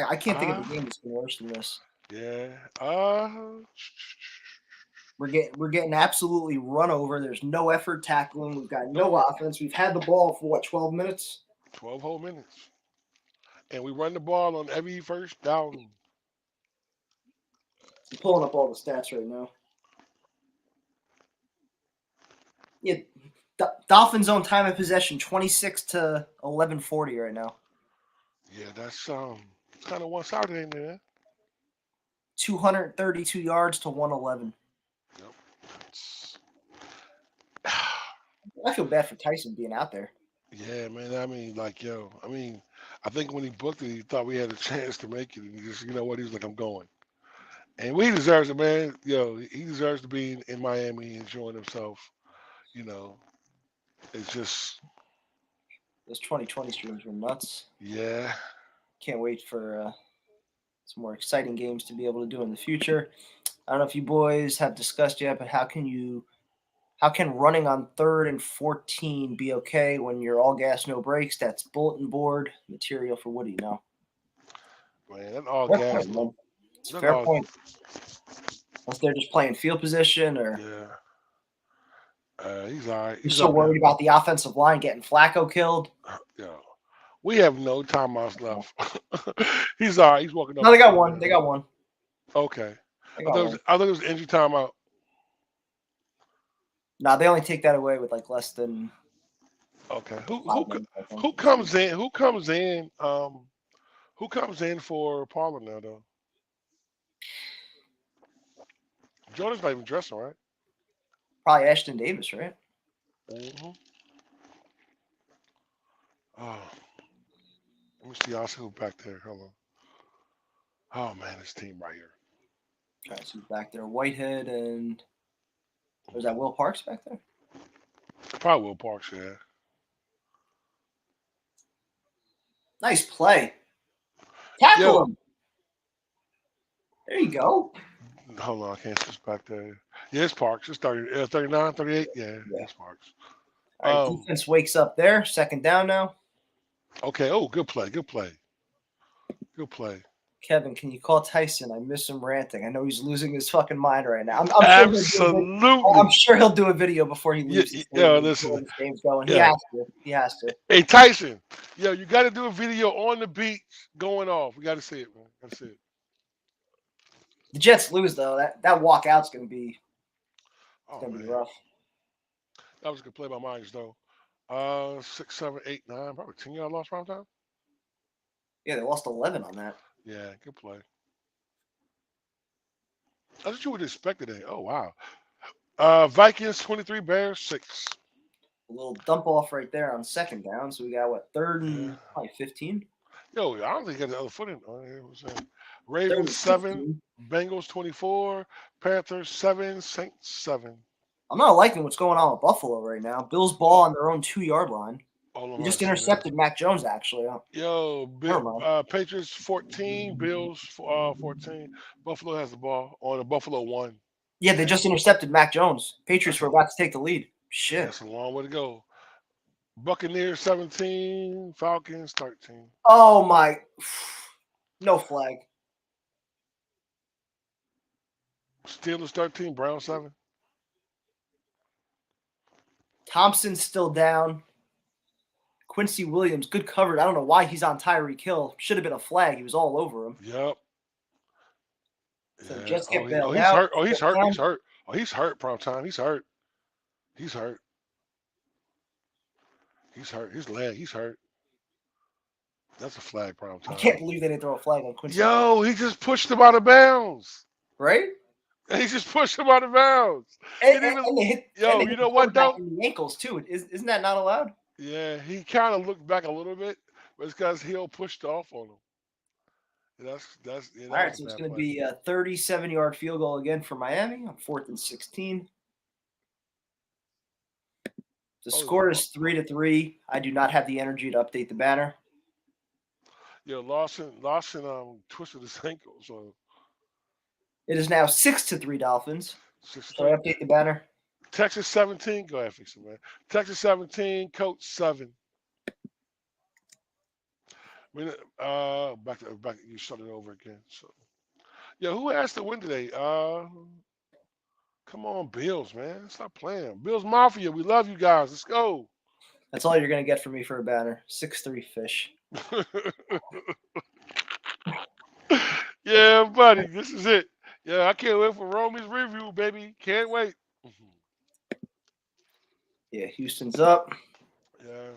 I can't think of a game that's been worse than this. Yeah. We're getting absolutely run over. There's no effort tackling. We've got no offense. We've had the ball for 12 minutes? 12 whole minutes. and we run the ball on every first down. I'm pulling up all the stats right now. Yeah, Dolphins own time of possession 26 to 11:40 right now. Yeah, that's kind of one-sided in there. 232 yards to 111. Yep. I feel bad for Tyson being out there. Yeah, man. I mean, like, I think when he booked it, he thought we had a chance to make it, and he just, you know what, he was like, I'm going. And he deserves it, man. He deserves to be in Miami enjoying himself. You know, it's just, Those 2020 streams were nuts. yeah. Can't wait for some more exciting games to be able to do in the future. I don't know if you boys have discussed yet, but how can running on 3rd and 14 be okay when you're all gas, no brakes? That's bulletin board material for Woody now. Man, that all Fair gas. point, man. It's a That fair all, point. Unless they're just playing field position or yeah. He's all right. you're He's so up worried about the offensive line getting Flacco killed. there. Yeah. We have no timeouts left. He's all right. He's walking up. No, they got one. They got one. Okay. They I got one. thought it was injury timeout. No, they only take that away with like less than Okay. 5 minutes, I think. Who comes in? Who comes in? Who comes in for Paula now though? Jordan's not even dressing, right? Probably Ashton Davis, right? Mm-hmm. Oh, let me see. I'll see who back there. Hold on. Oh man, this team right here. Trying to see back there. Whitehead and was that Will Parks back there? Probably Will Parks, yeah. Nice play. Tackle Yo. him. There you go. Hold on, I can't see this back there. Yeah, it's Parks. It's 30, 39, 38. Yeah, it's Parks. All right, defense wakes up there. 2nd down now. Okay. Oh, good play. Good play. Good play. Kevin, can you call Tyson? I miss him ranting. I know he's losing his fucking mind right now. I'm sure he'll do a video before he leaves. Listen. This game's going. He has to. He has to. Hey, Tyson. You got to do a video on the beach going off. We got to see it, man. Got to see it. The Jets lose, though. That walkout's going to be rough. That was a good play by Myers, though. 6, 7, 8, 9. Probably 10-yard loss round time. Yeah, they lost 11 on that. Yeah, good play. That's what you would expect today. Oh, wow. Vikings 23, Bears 6. A little dump off right there on 2nd down. So we got, 3rd and probably 15? Yo, I don't think he got the other foot in. Ravens 7, Bengals 24, Panthers 7, Saints 7. I'm not liking what's going on with Buffalo right now. Bills ball on their own 2-yard line. He just intercepted Mac Jones, actually. Yo, Patriots 14, Bills 14. Buffalo has the ball on the Buffalo 1. Yeah, they just intercepted Mac Jones. Patriots were about to take the lead. Shit. That's a long way to go. Buccaneers 17, Falcons 13. Oh, my. No flag. Steelers 13, Browns 7. Thompson's still down. Quinnen Williams, good covered. I don't know why he's on Tyreek Hill. Should have been a flag. He was all over him. Yep. So Jets get bailed out. Hurt. He's hurt. He's hurt. Oh, he's hurt, prime time. He's hurt. He's hurt. He's hurt. His leg. He's hurt. That's a flag, prime time. I can't believe they didn't throw a flag on Quinnen. Yo, he just pushed him out of bounds. Right? He just pushed him out of bounds. And they hit, you know what, though? In the ankles, too. Isn't that not allowed? Yeah, he kind of looked back a little bit, but it's because Hill pushed off on him. That's all right, so it's going to be a 37-yard field goal again for Miami on 4th and 16. The score is 3-3. I do not have the energy to update the banner. Yeah, Lawson twisted his ankle, so it is now 6-3 Dolphins. 6-3. So I update the banner. Texas 17. Go ahead, fix it, man. Texas 17, Coach 7. Back. You started over again. So, yeah, who has to win today? Come on, Bills, man. Stop playing. Bills Mafia. We love you guys. Let's go. That's all you're gonna get from me for a banner. 6-3 fish. Yeah, buddy, this is it. Yeah, I can't wait for Romy's review, baby. Can't wait. Yeah, Houston's up. Yeah,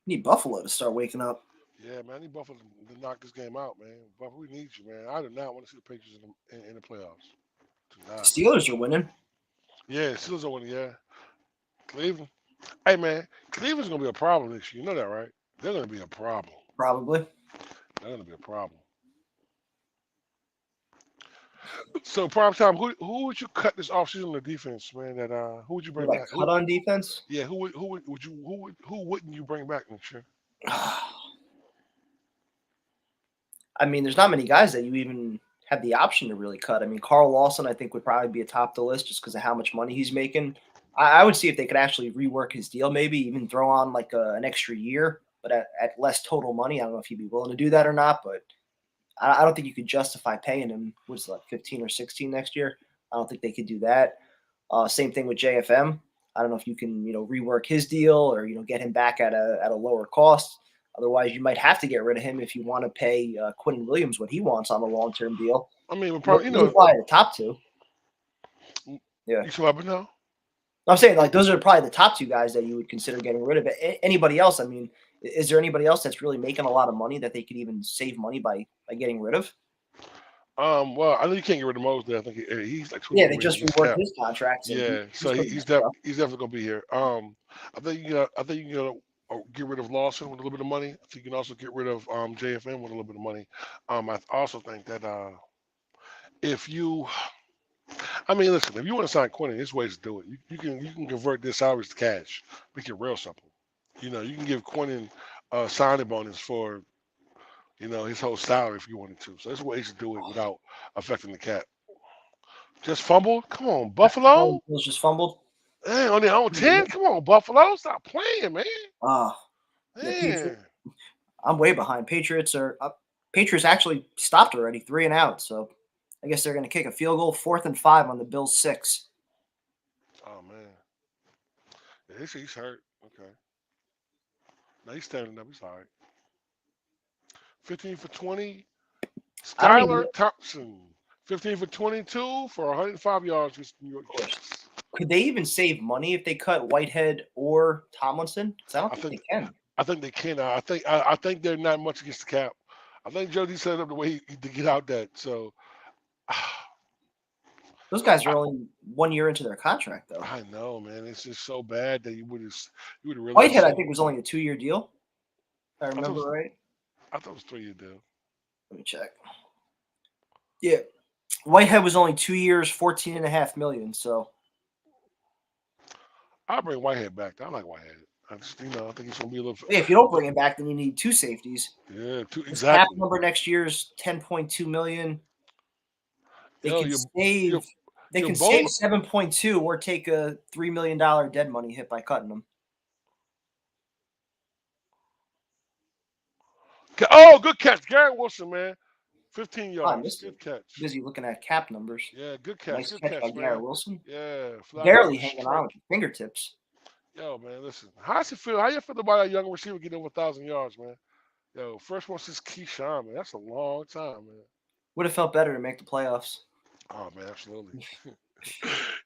Need Buffalo to start waking up. yeah, man. I need Buffalo to knock this game out, man. Buffalo, we need you, man. I do not want to see the Patriots in the playoffs. Do not. Steelers are winning. Yeah, Steelers are winning. Yeah, Cleveland. Hey, man, Cleveland's gonna be a problem next year. You know that, right? They're gonna be a problem. Probably. They're gonna be a problem. So prime time, who would you cut this offseason on the defense, man? That who would you bring Like back? cut on defense. Yeah, who wouldn't you bring back next year? I mean, there's not many guys that you even have the option to really cut. I mean, Carl Lawson, I think, would probably be atop the list just because of how much money he's making. I would see if they could actually rework his deal, maybe even throw on like an extra year, but at less total money. I don't know if he'd be willing to do that or not, but I don't think you could justify paying him, what's it, like 15 or 16 next year. I don't think they could do that. Same thing with JFM. I don't know if you can, rework his deal or, get him back at a lower cost. Otherwise, you might have to get rid of him if you want to pay Quinnen Williams what he wants on a long-term deal. I mean, probably Those are probably the top two. Yeah. You swapping now? I'm saying like those are probably the top two guys that you would consider getting rid of. Anybody else? I mean, is there anybody else that's really making a lot of money that they could even save money by getting rid of? Well, I know you can't get rid of Mosley. I think he's like 20 Yeah, they just reworked his contract. Yeah, so he's definitely gonna be here. I think you can get rid of Lawson with a little bit of money. I think you can also get rid of JFM with a little bit of money. I also think that if you, I mean, listen, if you want to sign Quinnen, there's ways to do it. You can convert this salaries to cash. Make it real simple. You can give Quinnen a signing bonus for his whole salary if you wanted to. So there's ways to do it without affecting the cap. Just fumbled? Come on, Buffalo. Bills just fumbled. Hey, on their own 10? Come on, Buffalo. Stop playing, man. Man. I'm way behind. Patriots actually stopped already, 3 and out. So I guess they're going to kick a field goal, 4th and 5 on the Bills 6. Oh, man. Yeah, he's hurt. Okay. No, he's standing up. He's all right. 15 for 20. Skylar Thompson. 15 for 22 for 105 yards against New York Jets. Could they even save money if they cut Whitehead or Tomlinson? Because I don't think they can. I think they can. I think they're not much against the cap. I think Jody set up the way to get out that. So those guys are only 1 year into their contract, though. I know, man. It's just so bad that you would have really. Whitehead, I think, was only a 2-year deal. If I remember right. I thought it was a 3-year deal. Let me check. Yeah, Whitehead was only 2 years, $14.5 million. So I'll bring Whitehead back. I like Whitehead. I just, I think he's gonna be a little. Yeah, if you don't bring him back, then you need 2 safeties. Yeah, exactly. His cap number next year is $10.2 million. They can save 7.2 or take a $3 million dead money hit by cutting them. Oh, good catch, Garrett Wilson, man. 15 yards. Good catch. Busy looking at cap numbers. Yeah, good catch. Nice good catch by man. Garrett Wilson. Yeah, barely hanging on with your fingertips. Yo, man, listen. How you feel about that young receiver getting over 1,000 yards, man? Yo, first one since Keyshawn, man. That's a long time, man. Would have felt better to make the playoffs. Oh, man, absolutely.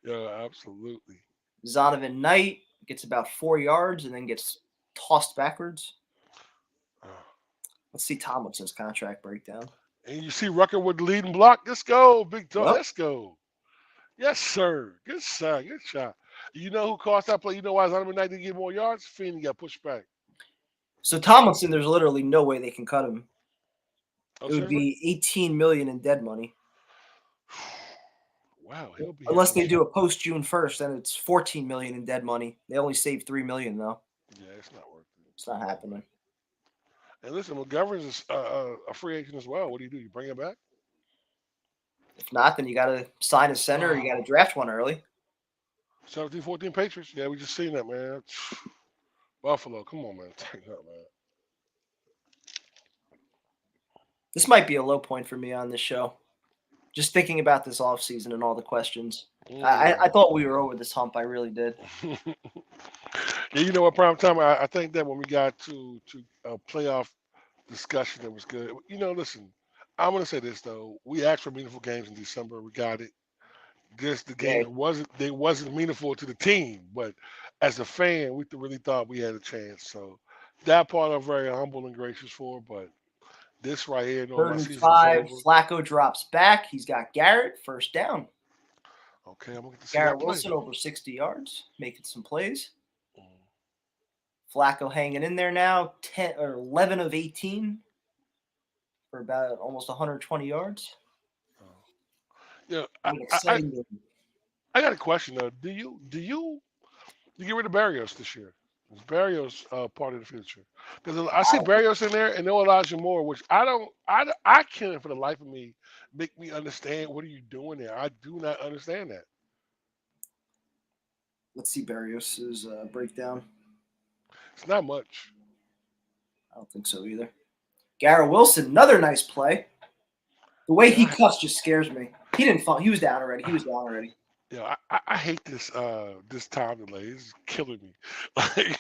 Yo, absolutely. Zonovan Knight gets about 4 yards and then gets tossed backwards. Let's see Tomlinson's contract breakdown. And you see Rucker with the leading block. Let's go, big dog. Yep. Let's go. Yes, sir. Good shot. Good shot. You know who cost that play? You know why Zonovan Knight didn't get more yards? Feeney got pushed back. So Tomlinson, there's literally no way they can cut him. It would be $18 million in dead money. Wow. Unless they do a post June 1st, then it's $14 million in dead money. They only saved $3 million though. Yeah, it's not worth it. It's not happening. And listen, McGovern's is a free agent as well. What do? You bring him back? If not, then you got to sign a center. Or you got to draft one early. 17-14 Patriots. Yeah, we just seen that, man. Buffalo, come on, man. Take it up, man. This might be a low point for me on this show. Just thinking about this offseason and all the questions. I thought we were over this hump. I really did. Yeah, you know what, prime time? I think that when we got to playoff discussion. It was good. Listen, I'm gonna say this though. We asked for meaningful games in December. We got it. Just the Yeah, games wasn't meaningful to the team, but as a fan, we really thought we had a chance. So that part I'm very humble and gracious for. But this right here, knowing third my and season is 5. over. Flacco drops back. He's got Garrett, first down. Okay, I'm gonna get to see Garrett that play. Wilson over 60 yards, making some plays. Mm. Flacco hanging in there now, 10 or 11 of 18 for about almost 120 yards. Yeah, An exciting game. I got a question though. Do you get rid of Barrios this year? Is Barrios part of the future? Because I see Barrios in there and no Elijah Moore, which I can't for the life of me make me understand what are you doing there. I do not understand that. Let's see Barrios' breakdown. It's not much. I don't think so either. Garrett Wilson, another nice play. The way he cuts just scares me. He didn't fall. He was down already. Yeah, I hate this time delay. It's killing me. Like,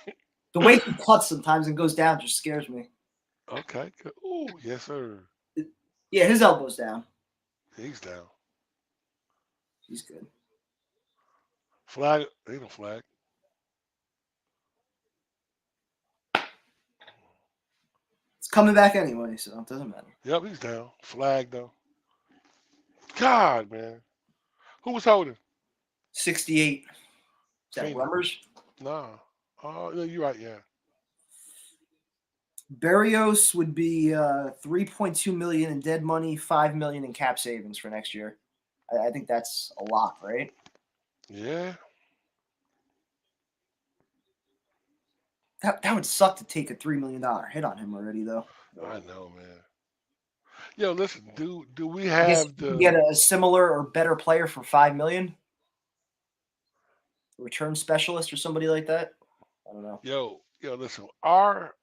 The way he cuts sometimes and goes down just scares me. okay. Good. Oh, yes, sir. Yeah, his elbow's down. He's down. He's good. Flag. Ain't no flag. It's coming back anyway, so it doesn't matter. Yep, he's down. Flag though. God, man. Who was holding? 68. Is that Keenan. Rummers? Nah. Oh, yeah, you're right. Yeah. Barrios would be $3.2 million in dead money, $5 million in cap savings for next year. I think that's a lot, right? Yeah. That would suck to take a $3 million hit on him already, though. I know, man. Yo, listen. Do we I guess have you the? can get a similar or better player for $5 million? A return specialist or somebody like that? I don't know. Yo, listen. Our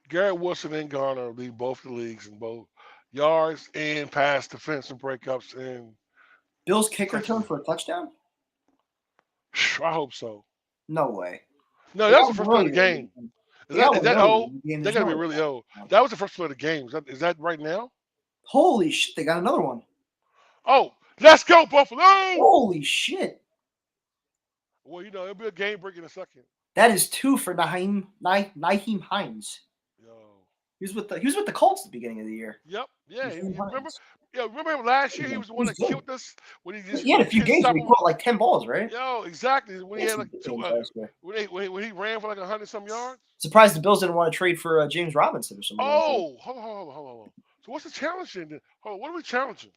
Garrett Wilson and Garner lead both the leagues in both yards and pass defense and breakups. And Bill's kick return for a touchdown? I hope so. No way. No, that was the first play of the game. Is that old? They gotta be really old. That was the first play of the game. Is that right now? Holy shit! They got another one. Oh, let's go Buffalo! Holy shit! Well, it'll be a game break in a second. That is 2 for Nyheim Hines. Yo. He was with the Colts at the beginning of the year. Yep. Yeah. Nyheim Hines. Remember him last year? He was the one that killed us when he just. He had a few games where he caught like 10 balls, right? Yo, exactly. When he had like when he ran for like 100-some yards. Surprised the Bills didn't want to trade for James Robinson or something. Oh, hold on. So what's the challenge then? Hold on, what are we challenging?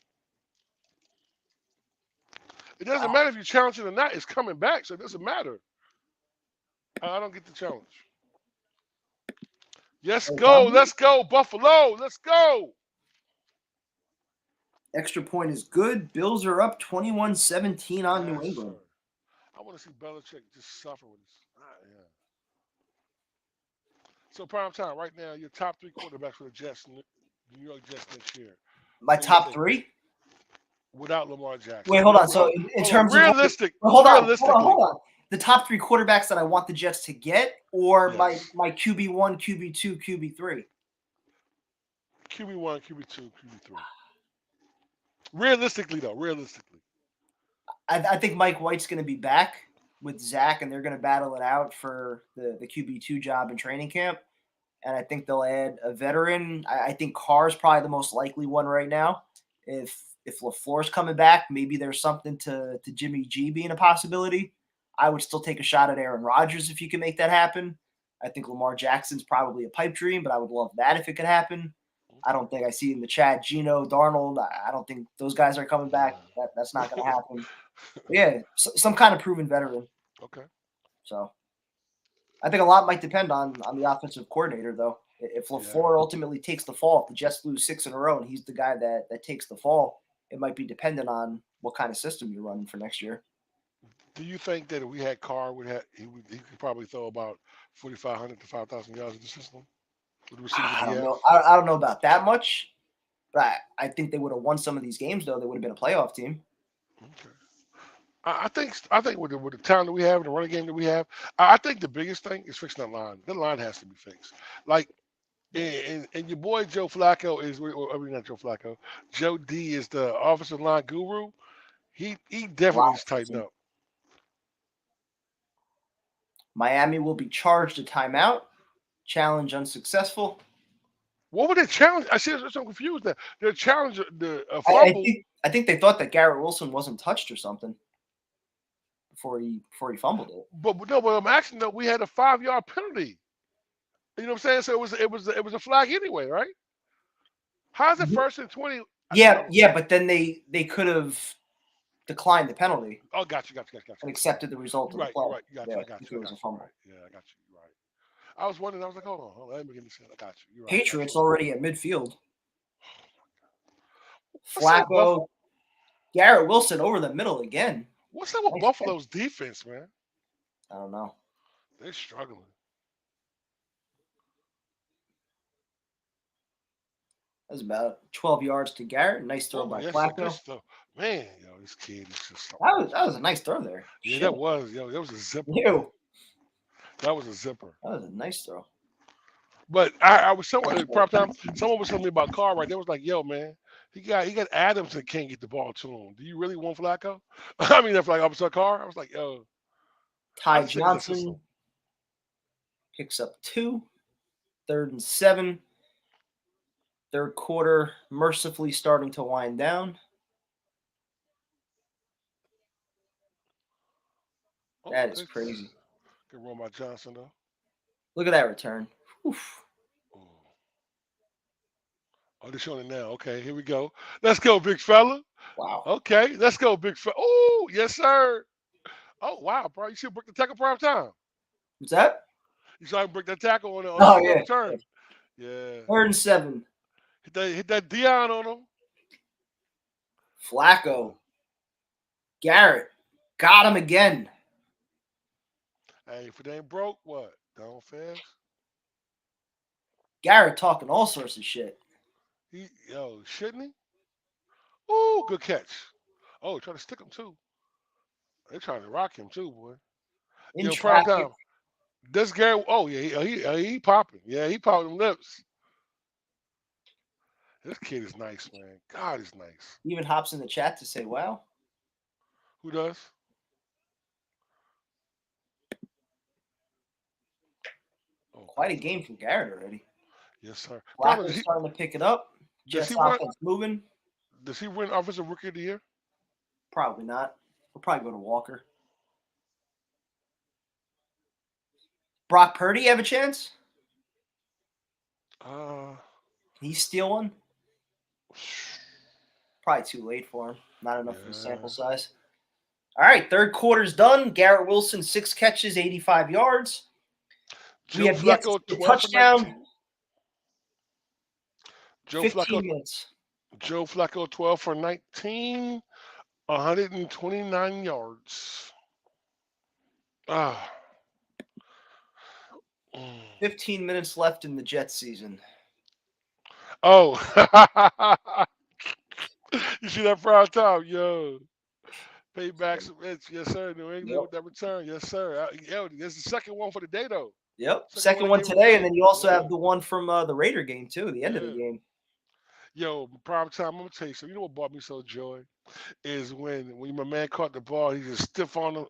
It doesn't matter if you challenge it or not. It's coming back, so it doesn't matter. I don't get the challenge. Let's go, Buffalo. Let's go. Extra point is good. Bills are up 21-17 on New England. Sir. I want to see Belichick just suffer with this. Yeah. So prime time right now, your top 3 quarterbacks for the Jets, New York Jets next year. My top 3? Without Lamar Jackson. Wait, hold on. So in terms of realistic, hold on. The top 3 quarterbacks that I want the Jets to get, or my QB1, QB2, QB3? QB1, QB2, QB3. Realistically. I think Mike White's going to be back with Zach, and they're going to battle it out for the QB2 job in training camp. And I think they'll add a veteran. I think Carr's probably the most likely one right now. If LaFleur's coming back, maybe there's something to Jimmy G being a possibility. I would still take a shot at Aaron Rodgers if you can make that happen. I think Lamar Jackson's probably a pipe dream, but I would love that if it could happen. I don't think I see in the chat Geno, Darnold. I don't think those guys are coming back. That's not going to happen. But yeah, some kind of proven veteran. Okay. So I think a lot might depend on the offensive coordinator, though. If LaFleur ultimately takes the fall, if the Jets lose 6 in a row and he's the guy that takes the fall, it might be dependent on what kind of system you're running for next year. Do you think that if we had Carr, he could probably throw about 4,500 to 5,000 yards in the system? I don't know about that much, but I think they would have won some of these games, though. They would have been a playoff team. Okay. I think with the talent that we have and the running game that we have, I think the biggest thing is fixing that line. That line has to be fixed. Like, And your boy Joe Flacco is, I mean not Joe Flacco, Joe D is the offensive line guru. He definitely needs to tighten up. Miami will be charged a timeout. Challenge unsuccessful. What were they challenge? I see. I'm so confused. That they're challenging the I fumble. think they thought that Garrett Wilson wasn't touched or something before he fumbled it. But no, but I'm asking though. We had a 5-yard penalty. You know what I'm saying? So it was a flag anyway, right? How's it 1st and 20? Yeah, but then they could have declined the penalty Oh, got you. and accepted the result of the Right, play. right. Got you. I got if you. it I was a got you. fumble. Right. Yeah, I got you. Right. I was wondering. I was like, hold on. Let me get this in. I got you. You're right. Patriots already at midfield. What's up with Flacco, Garrett Wilson over the middle again. What's up with Nice Buffalo's defense, man? I don't know. They're struggling. That was about 12 yards to Garrett. Nice throw by Flacco. Man, yo, this kid is just. That was a nice throw there. Yeah, Shit. that was. Yo, that was a zipper. Ew. That was a zipper. That was a nice throw. But I was someone prop time. Someone was telling me about Carr, right? They was like, "Yo, man, he got Adams that can't get the ball to him. Do you really want Flacco?" I mean, that's like opposite Carr. I was like, "Yo." Ty Johnson picks up 2. 3rd and 7. Third quarter mercifully starting to wind down. That is crazy. Good run by Johnson, though. Look at that return. Oof. Oh, they're showing it now. Okay, here we go. Let's go, big fella. Wow. Okay, let's go, big fella. Oh, yes, sir. Oh, wow, bro. You should break the tackle prime time. What's that? You saw him break that tackle on the return. Yeah. 3rd and 7. Hit that Dion on him. Flacco. Garrett. Got him again. Hey, if it ain't broke, what? Don't fast. Garrett talking all sorts of shit. Shouldn't he? Ooh, good catch. Oh, trying to stick him too. They're trying to rock him too, boy. In prime traffic. time. This Garrett. Oh yeah, he popping. Yeah, he popping lips. This kid is nice, man. God, he's nice. He even hops in the chat to say, "Wow." Who does? Oh, quite a game from Garrett already. Yes, sir. Flacco's starting to pick it up. Jets offense moving. Does he win Offensive Rookie of the Year? Probably not. We'll probably go to Walker. Brock Purdy have a chance? Can he steal one? Probably too late for him. Not enough of a sample size. All right, third quarter's done. Garrett Wilson, 6 catches, 85 yards. We have Flacco, yet to touchdown. Joe 15 Flacco, minutes. Joe Flacco, 12 for 19, 129 yards. 15 minutes left in the Jets season. Oh. You see that prime time? Yo. Payback some itch. Yes, sir. New England with that return. Yes, sir. There's the second one for the day, though. Yep. Second one today, and then you also have the one from the Raider game, too, the end of the game. Yo, prime time, I'm going to tell you something. You know what brought me so joy? Is when my man caught the ball, he just stiff on him.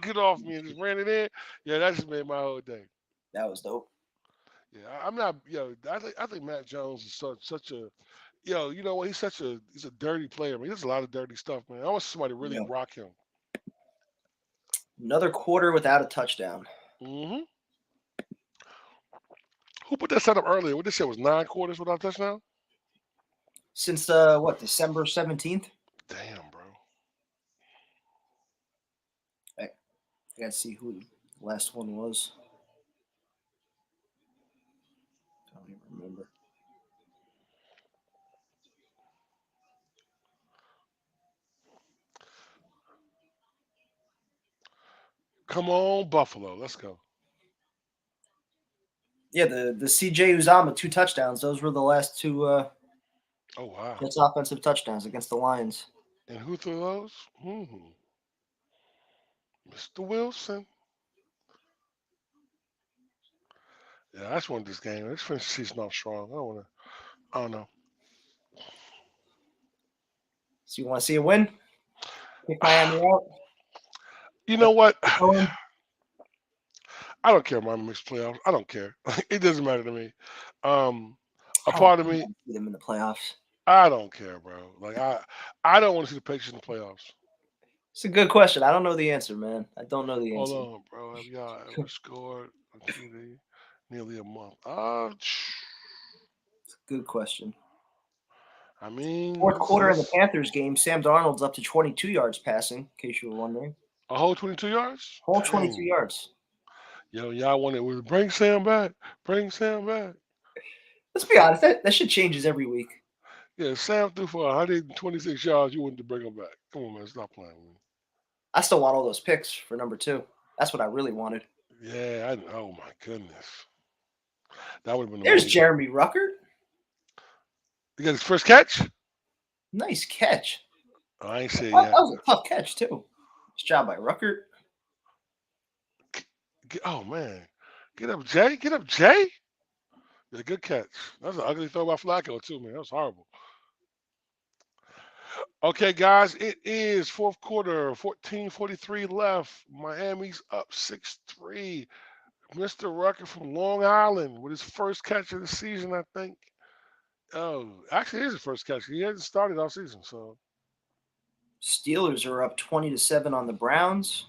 Get off me, and just ran it in. Yeah, that just made my whole day. That was dope. Yeah, I'm not. I think Matt Jones is such a. You know what? He's a dirty player. Man, he does a lot of dirty stuff, man. I want somebody to really rock him. Another quarter without a touchdown. Mm-hmm. Who put that setup earlier? What they said was 9 quarters without a touchdown? Since December 17th? Damn, bro. I gotta see who the last one was. I don't even remember. Come on, Buffalo. Let's go. Yeah, the CJ Uzama 2 touchdowns. Those were the last 2 oh wow. Jets offensive touchdowns against the Lions. And who threw those? Mr. Wilson. Yeah, I just want this game. Let's finish the season off strong. I don't know. So you want to see a win? Kick Miami out. You know what? Going. I don't care. Miami makes playoffs. I don't care. It doesn't matter to me. A I part of don't me, see them in the playoffs. I don't care, bro. Like I don't want to see the Patriots in the playoffs. It's a good question. I don't know the answer, man. I don't know the Hold answer. on, bro. Have y'all ever scored on TV nearly a month? It's a good question. I mean, Fourth quarter of the Panthers game, Sam Darnold's up to 22 yards passing, in case you were wondering. a whole 22 yards. Whole Dang. 22 yards. Yo, y'all want it? Bring Sam back. Bring Sam back. Let's be honest. That shit changes every week. Yeah, Sam threw for 126 yards. You wanted to bring him back. Come on, man. Stop playing with me. I still want all those picks for number 2. That's what I really wanted. Yeah, oh my goodness. That would have been There's amazing. Jeremy Rucker. You got his first catch? Nice catch. I ain't saying That yet. was a tough catch, too. Nice job by Rucker. Oh, man. Get up, Jay. Get up, Jay. Yeah, good catch. That was an ugly throw by Flacco, too, man. That was horrible. Okay, guys, it is fourth quarter, 14:43 left. Miami's up 6-3. Mr. Rucker from Long Island with his first catch of the season, I think. Oh, actually, it is his first catch. He hasn't started all season, so. Steelers are up 20-7 on the Browns.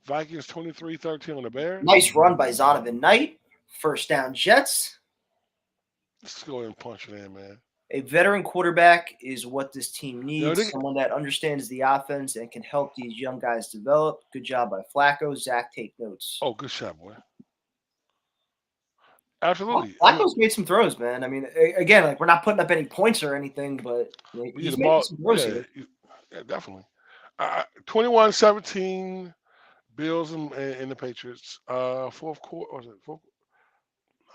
Vikings 23-13 on the Bears. Nice run by Zonovan Knight. First down, Jets. Let's go ahead and punch it in, man. A veteran quarterback is what this team needs. they- Someone that understands the offense and can help these young guys develop. Good job by Flacco. Zach, take notes. Oh, good shot, boy. Absolutely. Flacco's made some throws, man. I mean, again, like we're not putting up any points or anything, but he's making some throws here. Yeah, definitely. 21-17, Bills and the Patriots. Fourth quarter, was it fourth?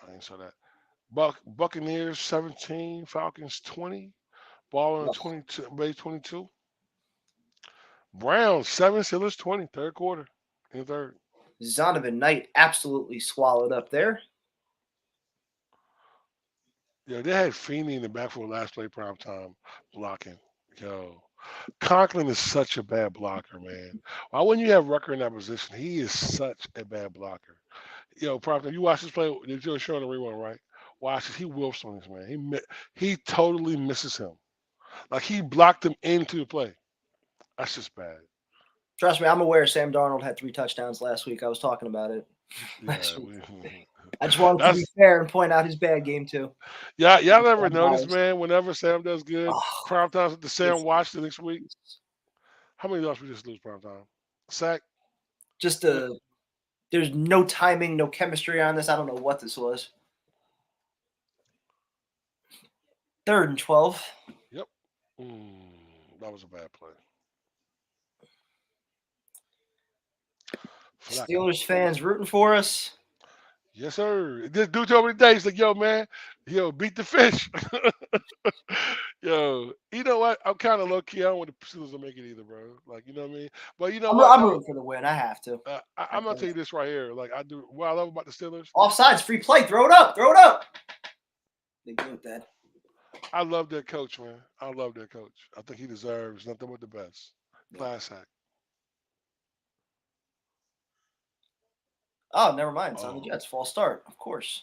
I didn't saw that. Buccaneers 17, Falcons 20, Ball 22, base 22. Browns 7, Steelers 20, third quarter, in the third. Zonovan Knight absolutely swallowed up there. Yeah, they had Feeney in the back for the last play prime time blocking. Yo, Conklin is such a bad blocker, man. Why wouldn't you have Rucker in that position? He is such a bad blocker. Yo, prime time, you watch this play. You're showing the rerun, right? Watch it. He whiffs on this man. He totally misses him. Like he blocked him into the play. That's just bad. Trust me, I'm aware Sam Darnold had 3 touchdowns last week. I was talking about it. Yeah, I just wanted to be fair and point out his bad game too. Yeah, y'all ever notice, man? Whenever Sam does good, prime time the Sam watch the next week. How many lost we just lose prime time? Sack. Just there's no timing, no chemistry on this. I don't know what this was. 3rd and 12. Yep. That was a bad play. Steelers fans rooting for us. Yes, sir. This dude told me today, he's like, yo, man, beat the fish. Yo, you know what? I'm kind of low-key. I don't want the Steelers to make it either, bro. Like, you know what I mean? But you know what? I'm rooting for the win. I have to. I'm going to tell you this right here. Like, I do. What I love about the Steelers. Offsides, free play. Throw it up. Throw it up. They do that. I love their coach, man. I love their coach. I think he deserves nothing but the best. Class act. Oh, never mind. It's on the Jets. False start, of course.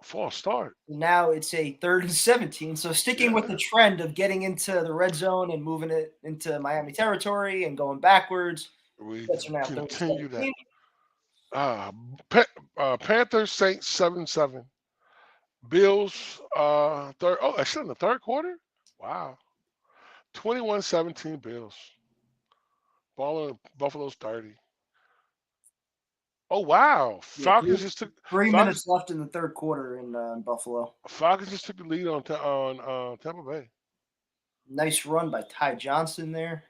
False start. Now it's a 3rd and 17. So sticking with the trend of getting into the red zone and moving it into Miami territory and going backwards. We now continue that. Panthers, Saints 7-7. Bills, third. Oh, actually in the third quarter? Wow. 21-17 Bills. Buffalo's 30. Oh, wow. Falcons just took 3 minutes left in the third quarter in Buffalo. Falcons just took the lead on Tampa Bay. Nice run by Ty Johnson there.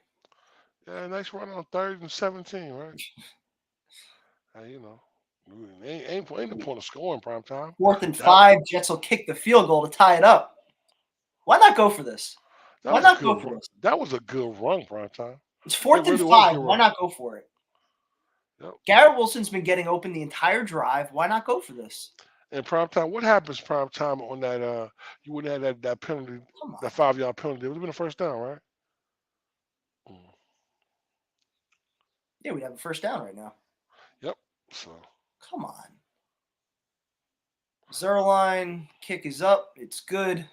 Yeah, nice run on 3rd and 17, right? Ain't the point of scoring prime time. 4th and 5. Jets will kick the field goal to tie it up. Why not go for this? Why not go for this? That was a good run, prime time. It's 4th and 5. Why not go for it? Yep. Garrett Wilson's been getting open the entire drive. Why not go for this? In prime time, what happens prime time on that? You wouldn't have that penalty, Come that on. 5-yard penalty. It would have been a first down, right? Yeah, we'd have a first down right now. Yep. So Come on. Zerline, kick is up. It's good.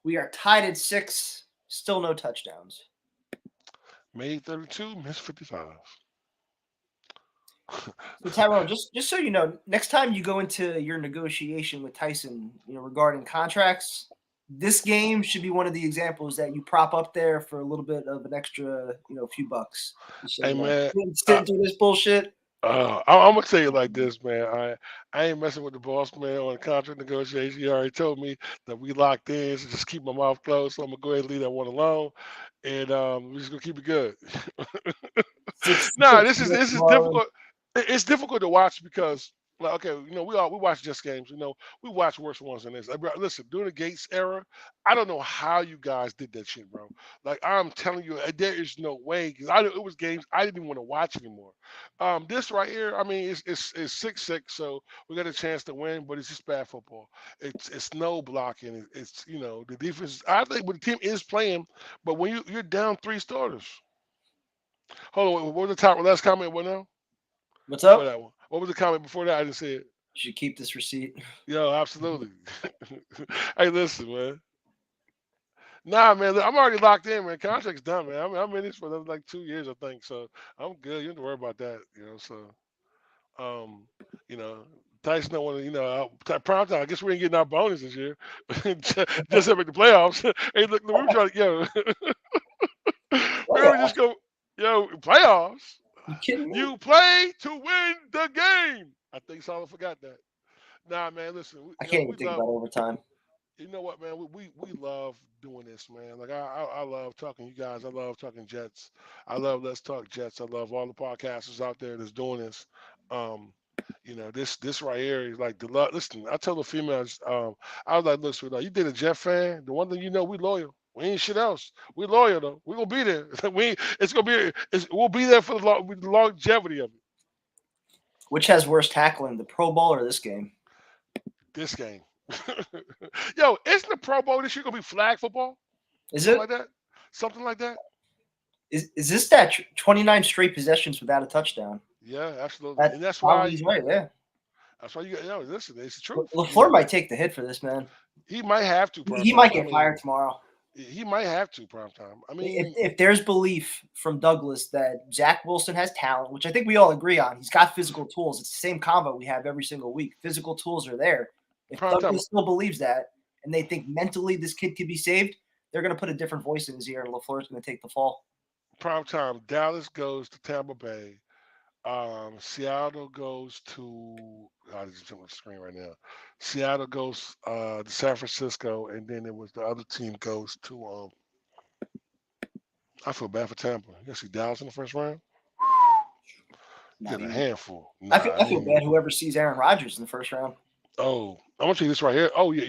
We are tied at 6. Still no touchdowns. made 32, missed 55. So Tyrone, just so you know, next time you go into your negotiation with Tyson, regarding contracts, this game should be one of the examples that you prop up there for a little bit of an extra, few bucks. Hey man, Sit through this bullshit. I'm gonna tell you like this, man. I ain't messing with the boss man on contract negotiation. He already told me that we locked in, so just keep my mouth closed. So I'm gonna go ahead and leave that one alone, and we're just gonna keep it good. Nah, this is difficult. It's difficult to watch because, like, okay, we watch just games. We watch worse ones than this. Like, bro, listen, during the Gates era, I don't know how you guys did that shit, bro. Like, I'm telling you, there is no way, because it was games I didn't even want to watch anymore. This right here, I mean, it's 6-6, so we got a chance to win, but it's just bad football. It's no blocking. It's the defense. I think what the team is playing, but when you're down 3 starters. Hold on, what was the last comment? What now? What's up? That one. What was the comment before that? I didn't see it. You should keep this receipt. Yo, absolutely. Hey, listen, man. Nah, man, I'm already locked in, man. Contract's done, man. I'm in this for like 2 years, I think. So I'm good. You don't have to worry about that, So, Tyson don't want to, prime time. I guess we ain't getting our bonus this year. Just to make the playoffs. Hey, look, we were trying to, we were just go, playoffs. You kidding me? You play to win the game. I think Solid forgot that. Nah, man, listen. I can't even think about overtime. You know what, man? We love doing this, man. Like I love talking to you guys. I love talking Jets. I love Let's Talk Jets. I love all the podcasters out there that's doing this. This right here is like the love. Listen, I tell the females, I was like, look, sweetheart, you did a Jet fan. The one thing we loyal. We ain't shit else. We loyal though. We gonna be there. We'll be there for the longevity of it. Which has worse tackling, the Pro Bowl or this game? This game. Yo, isn't the Pro Bowl this year gonna be flag football? Is Something it like that? Something like that? Is this that 29 straight possessions without a touchdown? Yeah, absolutely. And that's why he's right. Yeah. That's why you got. Listen, it's the truth. LaFleur might take the hit for this, man. He might have to. He might get fired tomorrow. He might have to prime time. I mean, if there's belief from Douglas that Zach Wilson has talent, which I think we all agree on, he's got physical tools. It's the same combo we have every single week. Physical tools are there. If Douglas still believes that, and they think mentally this kid could be saved, they're going to put a different voice in his ear, and LaFleur's going to take the fall. Prime time. Dallas goes to Tampa Bay. Seattle goes to. I just jumped on the screen right now. Seattle goes to San Francisco, and then it was the other team goes to. I feel bad for Tampa. You see Dallas in the first round. Get a handful. I feel bad whoever sees Aaron Rodgers in the first round. Oh, I'm gonna tell you this right here. Oh yeah,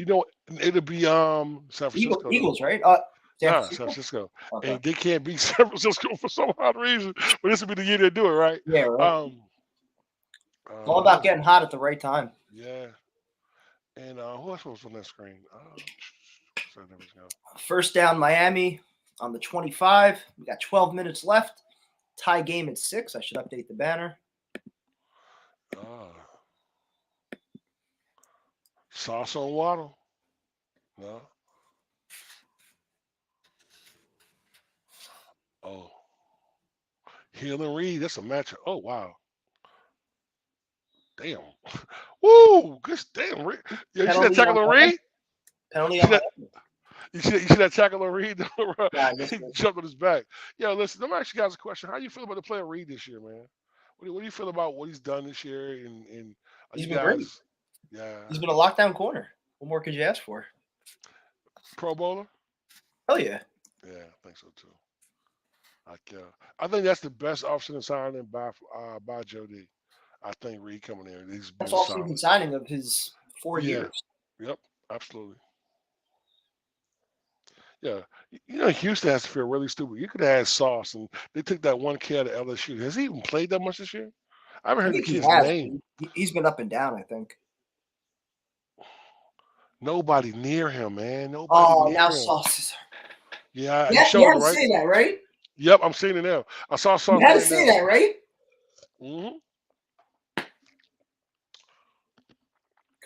it'll be San Francisco. Eagles, right? San Francisco. Okay. And they can't beat San Francisco for some odd reason. But this will be the year they do it, right? Yeah, right. It's all about getting hot at the right time. Yeah. And who else was on that screen? First down, Miami on the 25. We got 12 minutes left. Tie game at 6. I should update the banner. Sauce on Waddle. No. Oh. Hill and Reed, that's a matchup. Oh, wow. Damn. Woo! Good damn. You see that tackle on Reed? Penalty You see that tackle on Reed? He jumped on his back. Yo, listen, let me ask you guys a question. How do you feel about the player Reed this year, man? What do you feel about what he's done this year? And he's been great. Yeah. He's been a lockdown corner. What more could you ask for? Pro Bowler? Hell yeah. Yeah, I think so too. I think that's the best offseason signing by Joe D. I think Reed coming in. He's been offseason signing of his 4 years. Yep, absolutely. Yeah, Houston has to feel really stupid. You could have had Sauce, and they took that one kid out of LSU. Has he even played that much this year? I haven't I heard the think he kid's has. name. He's been up and down, I think. Nobody near him, man. Nobody Oh, near now him. Sauce is. Yeah, You the shoulder, haven't right? seen that, right? Yep, I'm seeing it now. I saw You Sauce haven't right seen now. that, right? Mm-hmm. I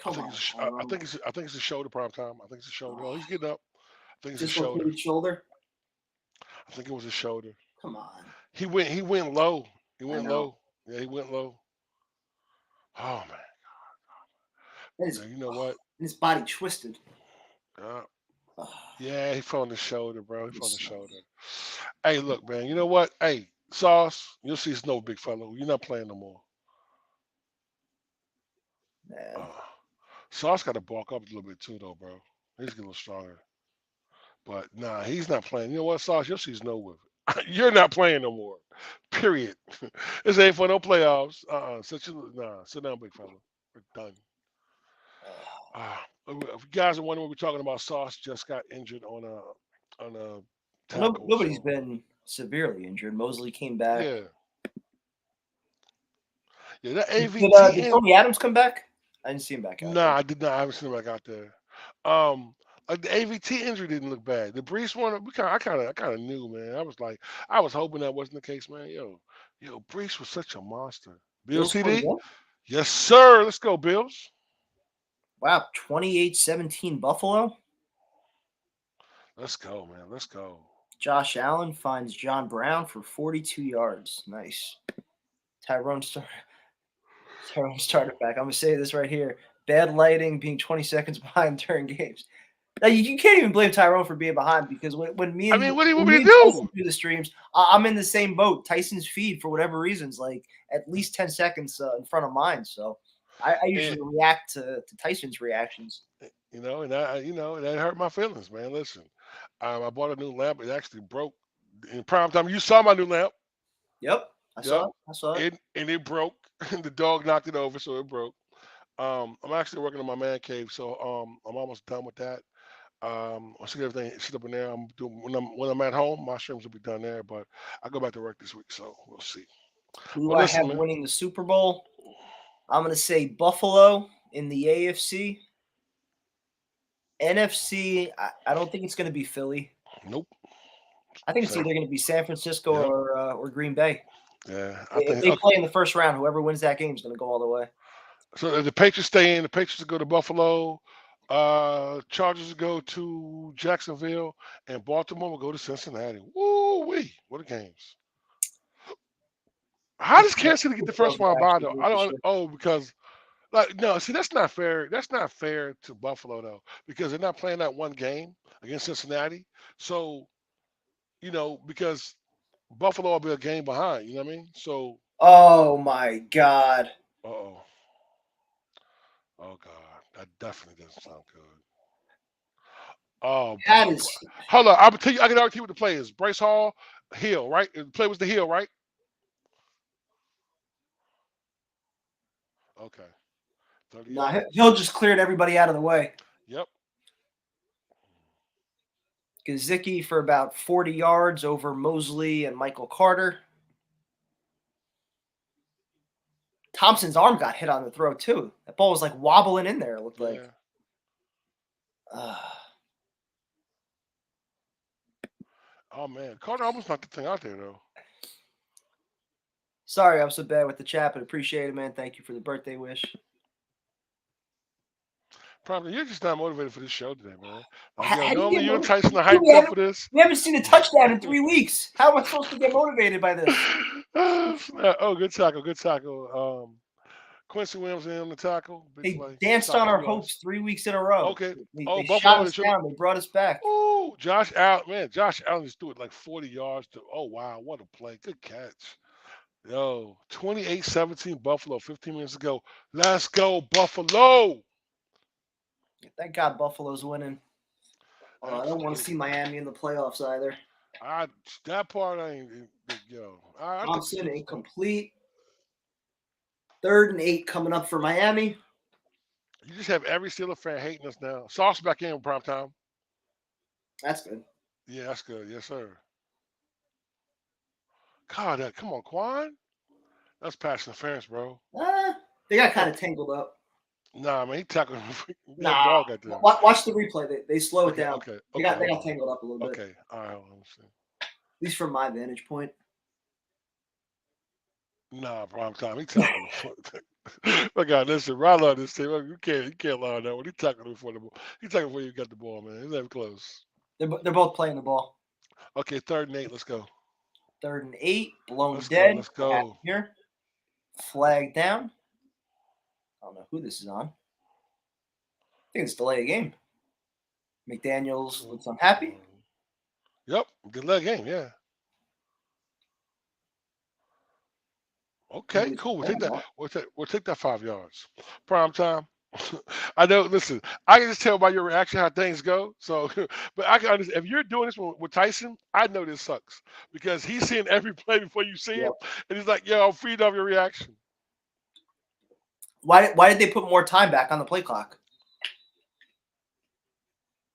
Come think on, it's Tyrone. I think it's a shoulder prime time. I think it's a shoulder. Oh, he's getting up. I think it's a shoulder. Dislocated shoulder. I think it was a shoulder. Come on. He went low. He I went know. low. Yeah, he went low. Oh man. His, Now, you know what? his body twisted. Yeah, he fell on the shoulder, bro. He This fell on the sucks. shoulder. Hey, look, man. You know what? Hey, Sauce, you'll see it's no big fellow. You're not playing no more. Man. Sauce got to bulk up a little bit too, though, bro. He's getting a little stronger. But nah, he's not playing. You know what, Sauce? You'll see it's no with it. You're not playing no more. Period. This ain't for no playoffs. Sit down, big fella. We're done. If you guys are wondering what we're talking about, Sauce just got injured on a tackle. Nobody's been severely injured. Mosley came back. Yeah. Yeah, that AVT. Did Tony Adams come back? I didn't see him back out. Nah, I did not. I haven't seen him back out there. Like the AVT injury didn't look bad. The Brees one, I kind of knew, man. I was hoping that wasn't the case, man. Yo, Brees was such a monster. Bills TD? Yes, sir. Let's go, Bills. Wow, 28-17 Buffalo. Let's go, man. Let's go. Josh Allen finds John Brown for 42 yards. Nice. Tyrone started back. I'm going to say this right here. Bad lighting, being 20 seconds behind during games. Now, you can't even blame Tyrone for being behind because when me and what do you want me to Tyson do the streams, I'm in the same boat. Tyson's feed, for whatever reasons, like at least 10 seconds in front of mine. So I usually react to Tyson's reactions. And that hurt my feelings, man. Listen, I bought a new lamp. It actually broke in prime time. You saw my new lamp. Yep. I saw it. And it broke. The dog knocked it over, so it broke. I'm actually working on my man cave, so I'm almost done with that. Once I get everything set up in there, I'm doing when I'm at home, my streams will be done there. But I go back to work this week, so we'll see. Who do I have winning the Super Bowl? I'm going to say Buffalo in the AFC. NFC, I don't think it's going to be Philly. Nope. I think it's either going to be San Francisco or Green Bay. Yeah. If they play in the first round, whoever wins that game is going to go all the way. So if the Patriots stay in, the Patriots go to Buffalo, Chargers go to Jacksonville, and Baltimore will go to Cincinnati. Woo-wee. What a games. How does Kansas City get the first round bye, though? I don't because no, see, that's not fair. That's not fair to Buffalo, though, because they're not playing that one game against Cincinnati. So, because Buffalo will be a game behind, you know what I mean? So. Oh, my God. Uh-oh. Oh, God. That definitely doesn't sound good. Oh, that is. Hold on. I can already tell you what the play is. Bryce Hall, Hill, right? The play was the Hill, right? Okay. Nah, Hill just cleared everybody out of the way. Yep. Gesicki for about 40 yards over Mosley and Michael Carter. Thompson's arm got hit on the throw, too. That ball was like wobbling in there, it looked like. Oh, man. Carter almost knocked the thing out there, though. Sorry I'm so bad with the chat, but appreciate it, man. Thank you for the birthday wish. Probably you're just not motivated for this show today, man. Normally you and Tyson are hyped up for this. We haven't seen a touchdown in 3 weeks. How am I supposed to get motivated by this? Oh, good tackle. Good tackle. Quincy Williams in on the tackle. They danced on our hopes 3 weeks in a row. Okay. They shot us down. They brought us back. Oh, Josh Allen. Man, Josh Allen just threw it like 40 yards. Oh, wow. What a play. Good catch. Yo, 28-17 Buffalo 15 minutes ago. Let's go, Buffalo. Thank God Buffalo's winning. I don't want to see Miami in the playoffs either. That part I ain't. Thompson incomplete. 3rd and 8 coming up for Miami. You just have every Steeler fan hating us now. Sauce back in prime time. That's good. Yeah, that's good. Yes, sir. God, come on, Quan. That's pass interference, bro. They got kind of tangled up. Nah, man, he tackled that Nah, ball got there. watch the replay. They slow it Okay, down. okay, They okay, got tangled up a little bit. okay. All right, hold on. Let's see. At least from my vantage point. Nah, prime time. He tackled the foot. My God, listen, right on this team. You can't lie on that one. He tackled before the ball. He tackled before you got the ball, man. He's never close. They're both playing the ball. Okay, 3rd and 8. Let's go. 3rd and 8, blown Let's dead. go. Let's go. Here, flag down. I don't know who this is on. I think it's delay a game. McDaniels looks unhappy. Yep, good luck game. Yeah. Okay, cool. We'll take that 5 yards. Prime time. I know. Listen, I can just tell by your reaction how things go. So, but I can understand if you're doing this with Tyson. I know this sucks because he's seeing every play before you see it, and he's like, "Yo, I'm feeding off your reaction." Why did they put more time back on the play clock?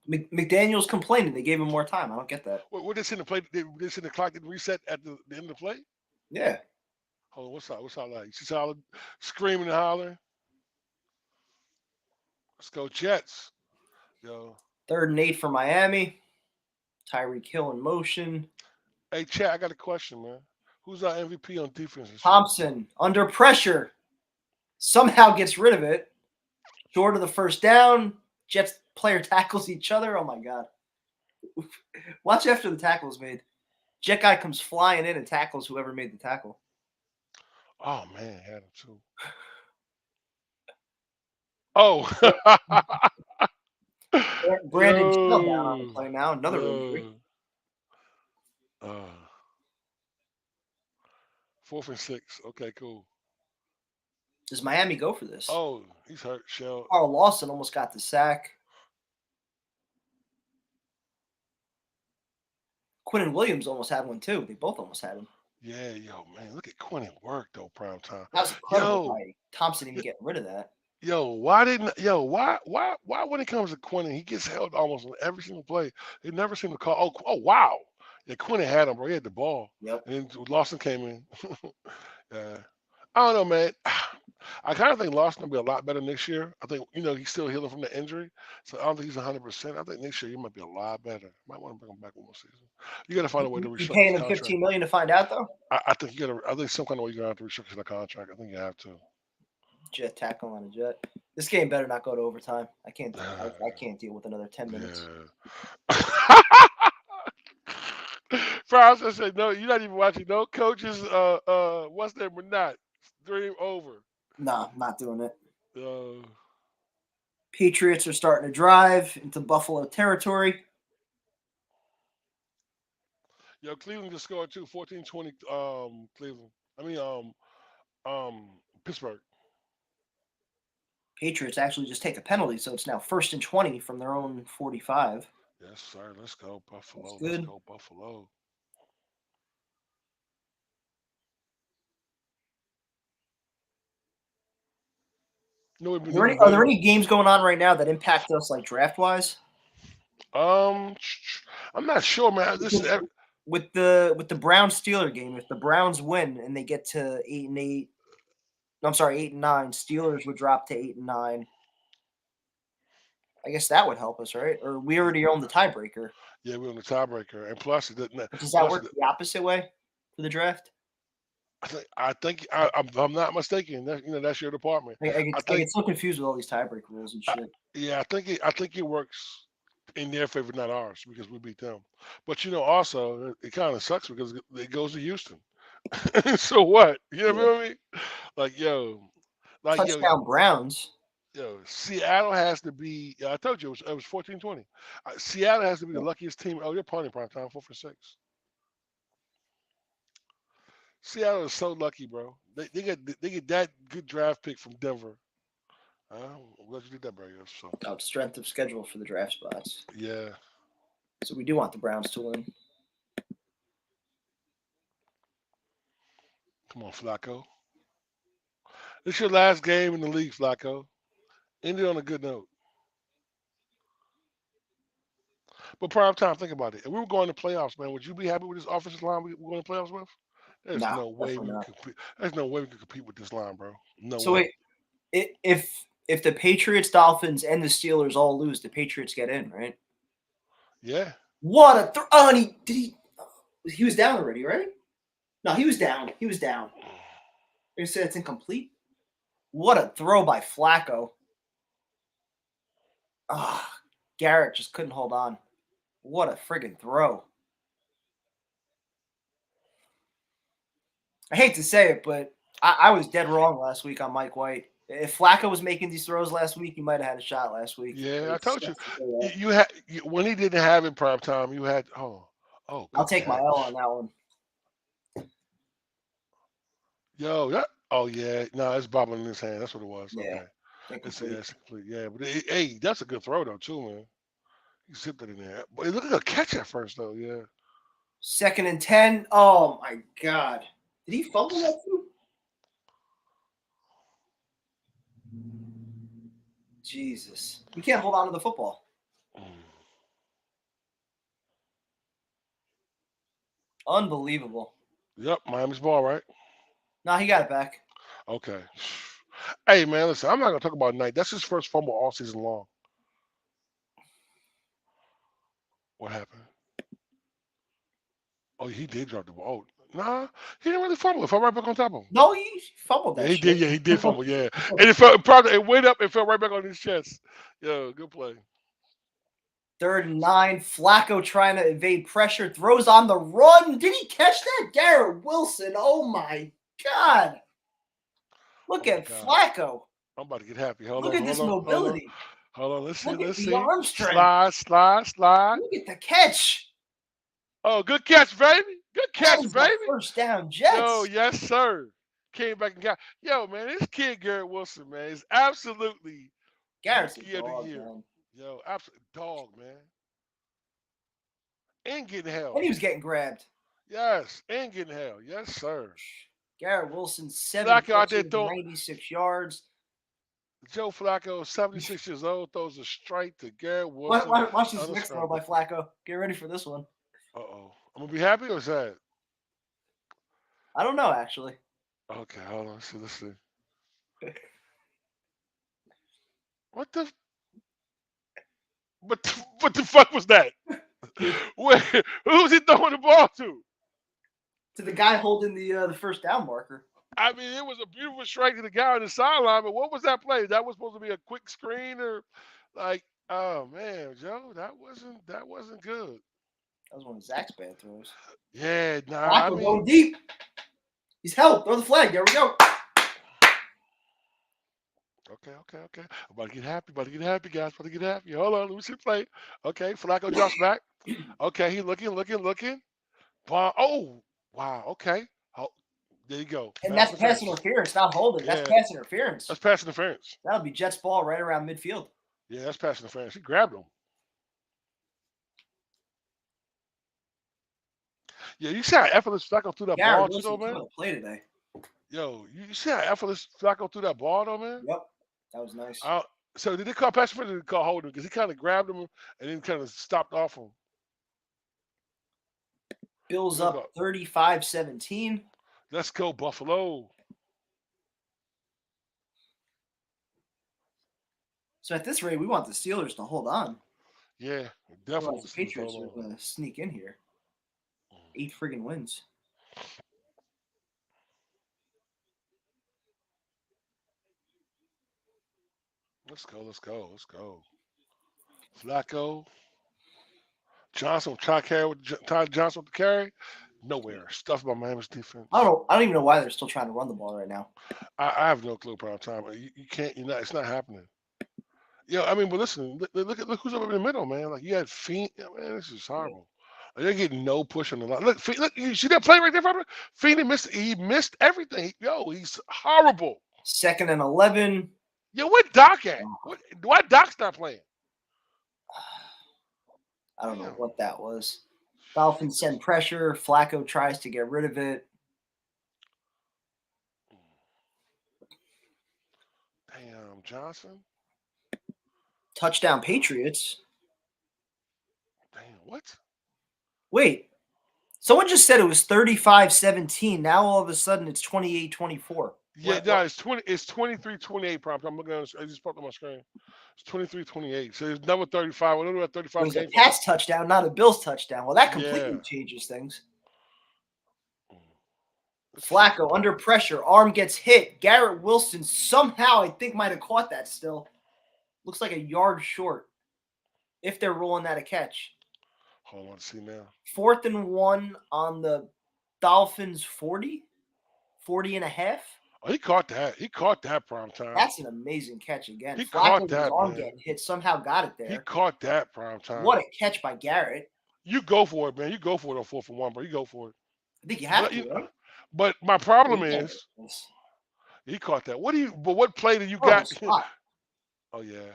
McDaniel's complaining they gave him more time. I don't get that. What they send the play? They send the clock didn't reset at the end of the play. Yeah. Hold on, what's that like? You see Solid screaming and hollering. Let's go Jets. Yo. 3rd and 8 for Miami. Tyreek Hill in motion. Hey, Chat, I got a question, man. Who's our MVP on defense? Thompson, under pressure, somehow gets rid of it. Short of the first down. Jets player tackles each other. Oh, my God. Watch after the tackle is made. Jet guy comes flying in and tackles whoever made the tackle. Oh, man, had him too. Oh. Brandon Shell down on the play now. Another injury. 4th and 6. Okay, cool. Does Miami go for this? Oh, he's hurt, Shell. Carl Lawson almost got the sack. Quinnen Williams almost had one too. They both almost had him. Yeah, yo, man, look at Quinnen work though, prime time. That was incredible by Thompson even getting rid of that. Why when it comes to Quinnen, he gets held almost on every single play. They never seem to call. Oh wow. Yeah, Quinnen had him, bro. He had the ball. Yep. And then Lawson came in. Yeah. I don't know, man. I kind of think Lawson will be a lot better next year. I think, he's still healing from the injury. So I don't think he's 100%. I think next year he might be a lot better. Might want to bring him back one more season. You got to find a way to restructure his paying him contract. $15 million to find out, though? I think I think some kind of way you're going to have to restructure the contract. I think you have to. Jet tackle on a Jet. This game better not go to overtime. I can't deal with another 10 minutes. Yeah. Franz, I said, no, you're not even watching. No coaches, what's their not? Dream over. No, not doing it. Patriots are starting to drive into Buffalo territory. Yo, Cleveland just scored too, 14-20. Cleveland. I mean, Pittsburgh. Patriots actually just take a penalty, so it's now 1st and 20 from their own 45. Yes, sir. Let's go Buffalo. That's good. Let's go Buffalo. Are there any games going on right now that impact us like draft wise? I'm not sure, man. With the Browns Steeler game, if the Browns win and they get to 8-8, I'm sorry, 8-9, Steelers would drop to 8-9. I guess that would help us, right? Or we already own the tiebreaker. Yeah, we own the tiebreaker, and plus it doesn't. Does that work the opposite way for the draft? I think I'm not mistaken. That's your department. I get so confused with all these tiebreaker rules and shit. Yeah, I think it works in their favor, not ours, because we beat them. But also it kind of sucks because it goes to Houston. So what? You know what I mean? Touchdown Browns. Yo, Seattle has to be. I told you it was 14-20. Seattle has to be the luckiest team. Oh, you're punting prime time 4 for 6. Seattle is so lucky, bro. They get that good draft pick from Denver. I'm glad you did that, bro. So strength of schedule for the draft spots. Yeah. So we do want the Browns to win. Come on, Flacco. This is your last game in the league, Flacco. End it on a good note. But prime time, think about it. If we were going to playoffs, man, would you be happy with this offensive line we're going to playoffs with? There's No, no way definitely we not. can compete. There's no way we can compete with this line, bro. No So way. wait, if the Patriots, Dolphins, and the Steelers all lose, the Patriots get in, right? Yeah. What a oh, and he was down already, right? No, he was down. He was down. They said it's incomplete. What a throw by Flacco. Ah, Garrett just couldn't hold on. What a friggin' throw. I hate to say it, but I was dead wrong last week on Mike White. If Flacco was making these throws last week, he might have had a shot last week. Yeah, I It told you. sucks to say that. You had when he didn't have it prime time. You had I'll good take my catch. L on that one. Yo, that yeah. No, it's bobbling in his hand. That's what it was. Yeah. Okay. Incomplete. It's complete. Yeah, but hey, that's a good throw though too, man. He zipped it in there. But look at the catch at first though. Yeah. 2nd and 10. Oh my God. Did he fumble that too? Jesus. You can't hold on to the football. Unbelievable. Yep, Miami's ball, right? No, he got it back. Okay. Hey man, listen, I'm not gonna talk about Knight. That's his first fumble all season long. What happened? Oh, he did drop the ball. Oh, nah, he didn't really fumble. It fell right back on top of him. No, he fumbled that Yeah, he shit. did. Yeah, he did fumble. Yeah, and it went up and fell right back on his chest. Yo, good play. 3rd and 9. Flacco trying to evade pressure. Throws on the run. Did he catch that? Garrett Wilson. Oh my God. Look at Flacco. I'm about to get happy. Hold Look on. at this mobility. Hold on. Let's see. Look at Let's the see. arm strength. Slide. Look at the catch. Oh, good catch, baby. Good That catch, is baby. the first down, Jets. Yo, yes, sir. Came back and got. Yo, man, this kid Garrett Wilson, man, is absolutely Garrett's a rookie of dog, the year. man. Yo, absolute dog, man. And getting hell. And he was getting grabbed. Yes, and getting hell. Yes, sir. Garrett Wilson, 7 Flacco out there catches, 96 yards. Joe Flacco, 76 years old, throws a strike to Garrett Wilson. Watch this next throw by Flacco. Get ready for this one. Uh-oh. I'm going to be happy or sad? I don't know, actually. Okay, hold on. Let's see. What the fuck was that? Who's he throwing the ball to? To the guy holding the first down marker. I mean, it was a beautiful strike to the guy on the sideline, but what was that play? That was supposed to be a quick screen or like, oh man, Joe, that wasn't good. That was one of Zach's bad throws. Yeah, nah. Flacco going deep. He's held. Throw the flag. There we go. Okay. I'm about to get happy, guys. About to get happy. Hold on, let me see the play. Okay, Flacco drops back. Okay, he looking. Ball. Oh, wow. Okay. Oh, there you go. And that's pass interference, not holding. That's pass interference. That's pass interference. That'll be Jets ball right around midfield. Yeah, that's pass interference. He grabbed him. Yeah, you see how effortless Flacco threw that ball too, though, man? Play today. Yo, you see how effortless Flacco threw that ball, though, man? Yep, that was nice. So did they call pass interference or did they call holding? Because he kind of grabbed him and then kind of stopped off him. Bills up 35-17. Let's go, Buffalo. So at this rate, we want the Steelers to hold on. Yeah, definitely. The Patriots are going to sneak in here. 8 friggin' wins. Let's go. Flacco. Johnson try to carry with Todd Johnson with the carry. Nowhere. Stuff by Miami's defense. I don't even know why they're still trying to run the ball right now. I have no clue, prime time. You can't. It's not happening. Yeah, I mean, but listen. Look who's up in the middle, man. Like you had Fiend. Man, this is horrible. Like, they're getting no push on the line. Look, you see that play right there, Father? Fiend he missed everything. He's horrible. 2nd and 11. Yo, what Doc at? Why Doc's not playing? I don't know what that was. Dolphins send pressure. Flacco tries to get rid of it. Damn, Johnson. Touchdown Patriots. Damn, what? Wait. Someone just said it was 35-17. Now all of a sudden it's 28-24. Yeah, no, it's 23-28 prompt. I'm looking at it. I just popped on my screen. It's 23-28. So it's number 35. Whatever that It 35 was a came from. Pats touchdown, not a Bills touchdown. Well, that completely Yeah. changes things. Let's Flacco under pressure. Arm gets hit. Garrett Wilson somehow, I think, might have caught that still. Looks like a yard short if they're ruling that a catch. Hold on, see now. 4th and 1 on the Dolphins 40 and a half. Oh, he caught that. He caught that prime time. That's an amazing catch again. He Flacco caught with that, his arm man. getting hit, somehow got it there. He caught that prime time. What a catch by Garrett. You go for it, man. You go for it on 4th and 1, bro. You go for it. I think you have But, to, right? but my problem You can't is do this. he caught that. What play did you Oh, got? spot. Oh yeah.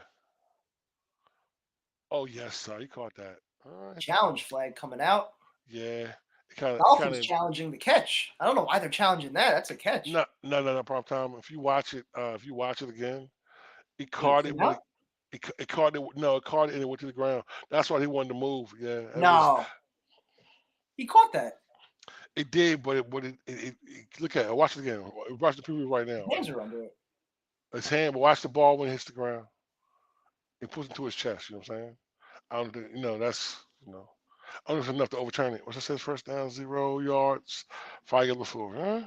Oh yes, sir. He caught that. Challenge flag coming out. Yeah. Dolphins challenging the catch. I don't know why they're challenging that. That's a catch. No, prime time. If you watch it again, he caught it, but it caught it. No, it caught it and it went to the ground. That's why he wanted to move. Yeah. No. He caught that. It did, but it look at it. Watch it again. Watch the preview right now. His hands are under it. His hand, but watch the ball when it hits the ground. It puts it to his chest. You know what I'm saying? I don't think, that's, I don't know if it's enough to overturn it. What's it says? First down, 0 yards, 5 yellow floor.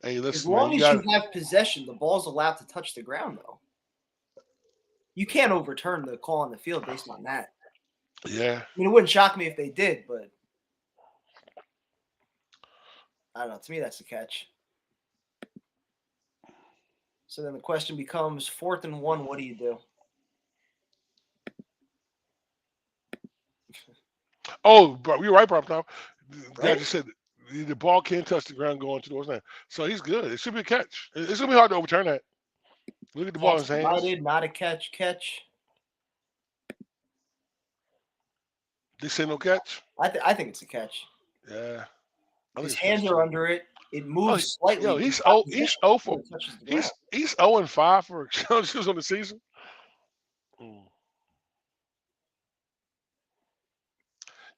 Hey, listen, as long as you have possession, the ball's allowed to touch the ground, though. You can't overturn the call on the field based on that. Yeah. I mean, it wouldn't shock me if they did, but I don't know. To me, that's a catch. So then the question becomes 4th and 1, what do you do? Oh, bro, you're right, Bob. Now, the guy Right? just said the ball can't touch the ground going towards that. So he's good. It should be a catch. It's going to be hard to overturn that. Look at the ball in his hands. Provided, not a catch. They say no catch? I think it's a catch. Yeah. His hands are under it. It moves slightly. Yo, he's 0 for he's 0-5 for challenges on the season.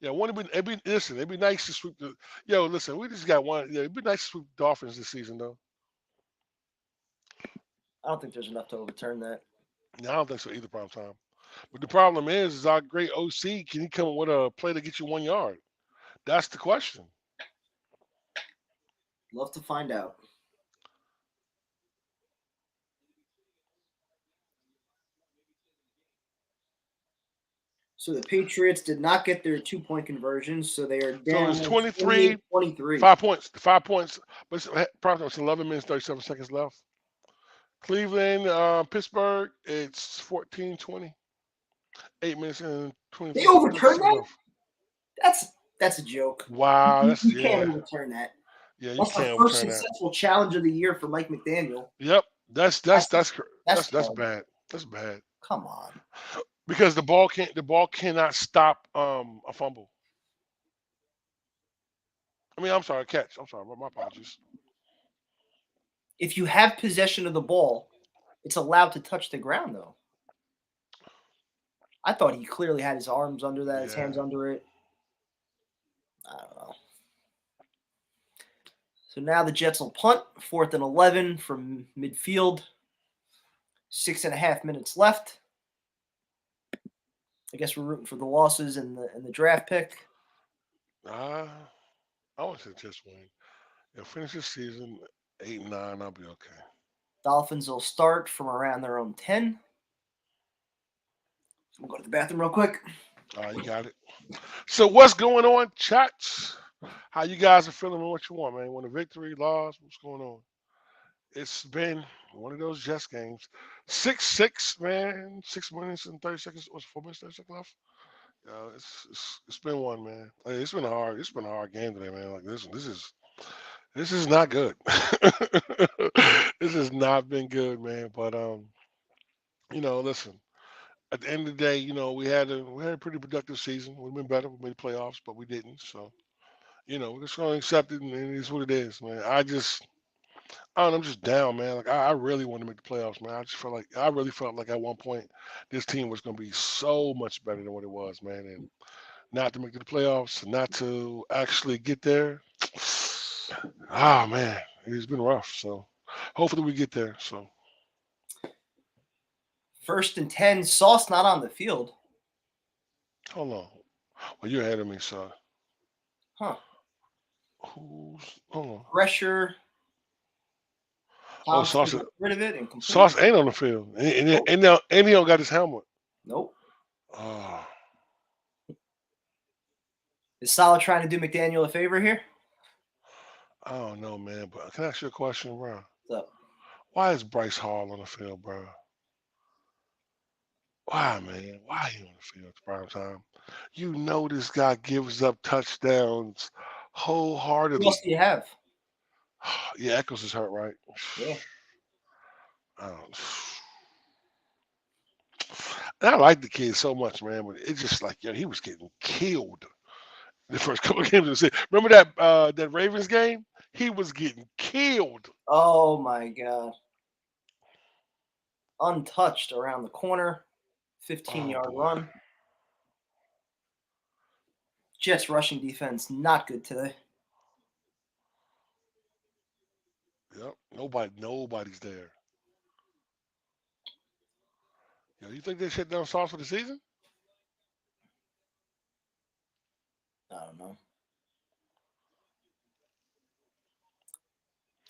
Yeah, it'd be nice to sweep the. Yo, listen, we just got one. Yeah, it'd be nice to sweep the Dolphins this season, though. I don't think there's enough to overturn that. No, I don't think so either, prime time. But the problem is our great OC, can he come up with a play to get you 1 yard? That's the question. Love to find out. So the Patriots did not get their 2-point conversion, so they are down. So it's 23, 23. 5 points. 5 points. But it's 11 minutes, 37 seconds left. Cleveland, Pittsburgh, it's 14-20. 8 minutes and 20. They overturned that? That's a joke. Wow, you can't overturn that. Yeah, you that's can't the overturn first successful challenge of the year for Mike McDaniel. Yep, that's bad. That's bad. Come on. Because the ball cannot stop a fumble. I mean, I'm sorry, catch. I'm sorry, my apologies. If you have possession of the ball, it's allowed to touch the ground, though. I thought he clearly had his arms under that, his hands under it. I don't know. So now the Jets will punt, 4th and 11 from midfield. 6.5 minutes left. I guess we're rooting for the losses and the draft pick. I want to say just win. Finish this season 8-9. I'll be okay. Dolphins will start from around their own 10. We'll go to the bathroom real quick. You got it. So what's going on, chats? How you guys are feeling and what you want, man? Want a victory, loss? What's going on? It's been one of those Jets games. 6-6, man. 6 minutes and 30 seconds. What's 4 minutes, 30 seconds left? It's been one, man. It's been a hard game today, man. Like this is not good. This has not been good, man. But listen. At the end of the day, we had a pretty productive season. We've been better. We made the playoffs, but we didn't. So, we're just gonna accept it, and it is what it is, man. I don't know, I'm just down, man. Like I really want to make the playoffs, man. I really felt like at one point this team was gonna be so much better than what it was, man. And not to make it to the playoffs, not to actually get there. Ah, man, it's been rough. So hopefully we get there. So 1st and 10, Sauce not on the field. hold on. Well, you're ahead of me, son. Huh. Hold on. Pressure. Oh, Thompson Sauce, got rid of it and complete. Sauce ain't on the field, and he don't got his helmet. Nope. Oh, Is Salah trying to do McDaniel a favor here? I don't know, man. But can I ask you a question, bro? What's up? Why is Bryce Hall on the field, bro? Why, man? Why he on the field at prime time? You know this guy gives up touchdowns Who wholeheartedly. else do you have? Yeah, Echols is hurt, right? Yeah. And I like the kid so much, man, but it's just like, he was getting killed the first couple of games of the season. Remember that Ravens game? He was getting killed. Oh my God. Untouched around the corner. 15-yard run. Jets rushing defense not good today. Yep. Nobody's there. You think they shut down Sauce for the season? I don't know.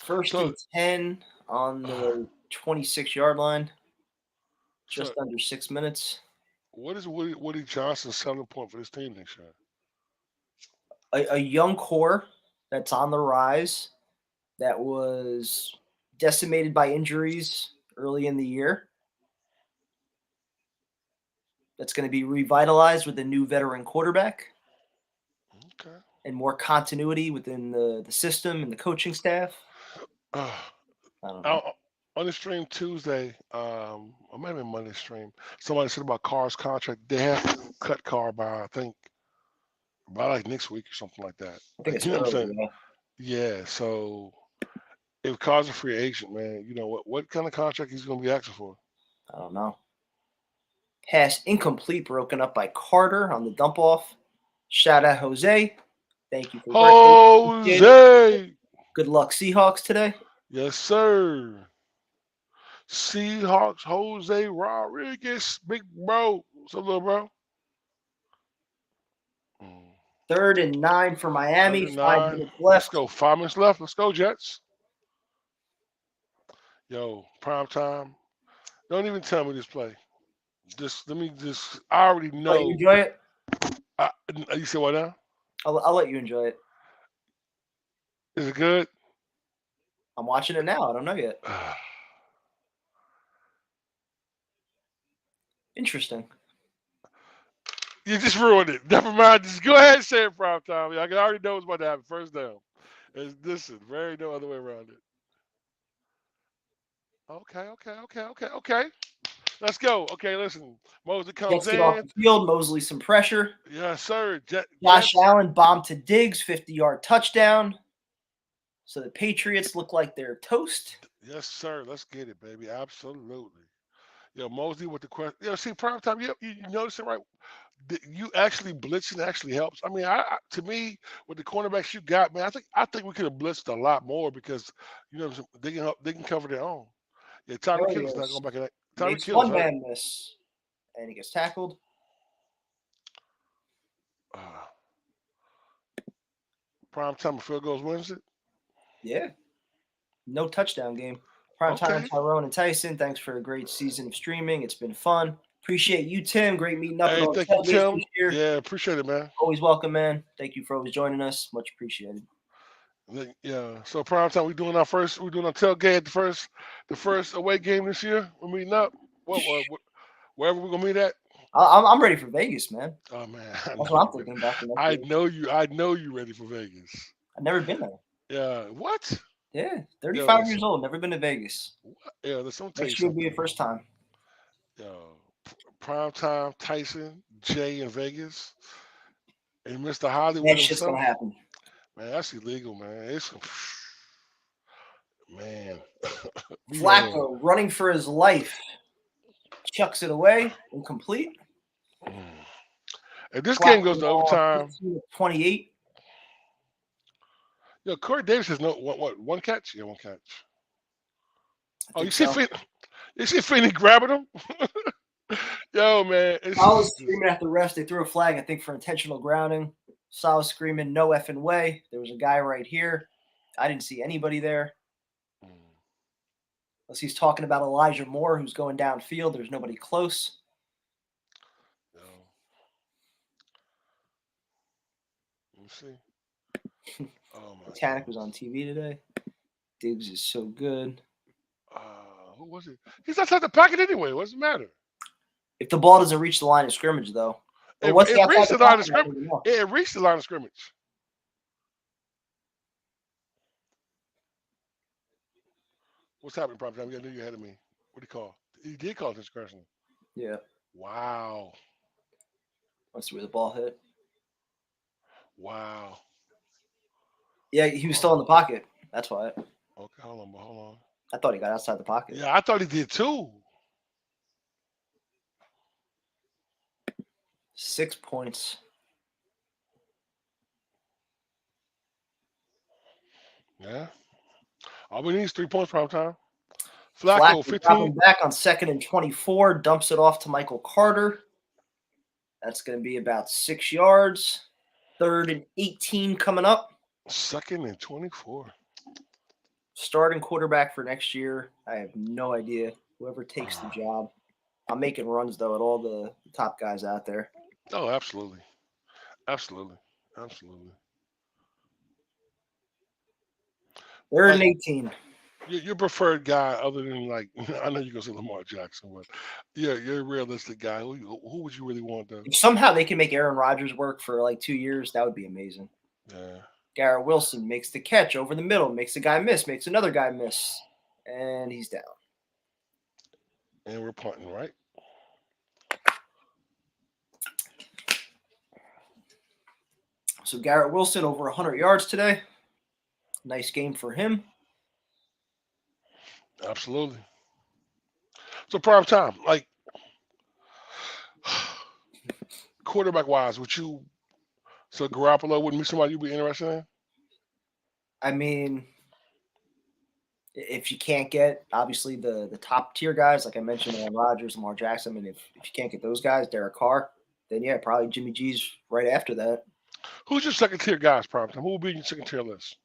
1st and 10 on the 26-yard line. Just under 6 minutes. What is Woody Johnson's selling point for this team next year? A young core that's on the rise, that was decimated by injuries early in the year. That's going to be revitalized with a new veteran quarterback. Okay. And more continuity within the system and the coaching staff. I don't know. On the stream Tuesday, or maybe Monday stream, somebody said about Carr's contract. They have to cut Carr by, I think, by like next week or something like that. I think it's you know what I'm early, saying? Yeah. So if Carr's a free agent, man, you know what kind of contract he's going to be asking for? I don't know. Pass incomplete, broken up by Carter on the dump off. Shout out Jose. Thank you for Jose. Good luck, Seahawks today. Yes, sir. Seahawks, Jose Rodriguez, big bro. What's up, little bro? 3rd and 9 for Miami. 5 minutes left. Let's go. 5 minutes left. Let's go, Jets. Yo, prime time. Don't even tell me this play. I already know. You enjoy it? You said what now? I'll let you enjoy it. Is it good? I'm watching it now. I don't know yet. Interesting. You just ruined it. Never mind. Just go ahead and say it, prime time. I already know what's about to happen. First down. Listen, very no other way around it. Okay. Let's go. Okay, listen. Mosley comes in. Off the field. Mosley some pressure. Yes, sir. Josh Allen bomb to Diggs, 50-yard touchdown. So the Patriots look like they're toast. Yes, sir. Let's get it, baby. Absolutely. Yo, Mosley with the question. See, prime time. You notice it, right? You actually blitzing actually helps. I mean, to me, with the cornerbacks you got, man, I think we could have blitzed a lot more because they can cover their own. Yeah, Tyreek Hill's not going back in that. Makes one man miss, and he gets tackled. Prime time field goals wins it. Yeah, no touchdown game. Prime time Tyrone and Tyson. Thanks for a great season of streaming. It's been fun. Appreciate you, Tim. Great meeting up. Hey, thank you, Tim. Yeah, appreciate it, man. Always welcome, man. Thank you for always joining us. Much appreciated. Yeah. So prime time, we're doing our tailgate, the first away game this year. We're meeting up. Wherever we're gonna meet at. I'm ready for Vegas, man. Oh man, that's what I'm thinking about. I know you ready for Vegas. I've never been there. Yeah. What? Yeah, 35 years old. Never been to Vegas. Yeah, let's tell you Next year will be the first time. Yo, prime time, Tyson, Jay in Vegas, and Mr. Hollywood. That shit's gonna happen. Man, that's illegal, man. Man. Flacco running for his life. Chucks it away, incomplete. If this game goes to overtime, 28. yo, Corey Davis has one catch? Yeah, one catch. Oh, you So. see Finney grabbing him? Yo, man. I was screaming at the refs. They threw a flag, I think, for intentional grounding. So I was screaming, no effing way. There was a guy right here. I didn't see anybody there. Unless he's talking about Elijah Moore, who's going downfield. There's nobody close. No. Let me see. Oh, my Titanic was on TV today. Diggs is so good. Who was it? He's outside the pocket anyway. What's the matter? If the ball doesn't reach the line of scrimmage, though. It reached the line of scrimmage. It reached the line of scrimmage. What's happening, Prime Time? I knew you ahead of me. What do you call? He did call discretion. Yeah. Wow. Let's see where the ball hit. Wow. Yeah, he was still in the pocket. That's why. Okay, hold on. I thought he got outside the pocket. Yeah, I thought he did too. 6 points. Yeah. All we need is 3 points, Prime Time. Flacco 15. Back on 2nd and 24, dumps it off to Michael Carter. That's going to be about 6 yards. 3rd and 18 coming up. 2nd and 24. Starting quarterback for next year. I have no idea. Whoever takes the job. I'm making runs, though, at all the top guys out there. Oh, absolutely. 3rd and 18. Your preferred guy, other than like, I know you're gonna say Lamar Jackson, but yeah, you're a realistic guy. Who would you really want though? If somehow they can make Aaron Rodgers work for like 2 years, that would be amazing. Yeah. Garrett Wilson makes the catch over the middle, makes a guy miss, makes another guy miss, and he's down. And we're punting, right? So Garrett Wilson over 100 yards today. Nice game for him. Absolutely. So Prime Time, like quarterback wise, so Garoppolo wouldn't be somebody you'd be interested in? I mean, if you can't get obviously the top tier guys, like I mentioned, Aaron Rodgers, Lamar Jackson, and if you can't get those guys, Derek Carr, then yeah, probably Jimmy G's right after that. Who's your second tier guys, Prime Time? Who will be in your second tier list?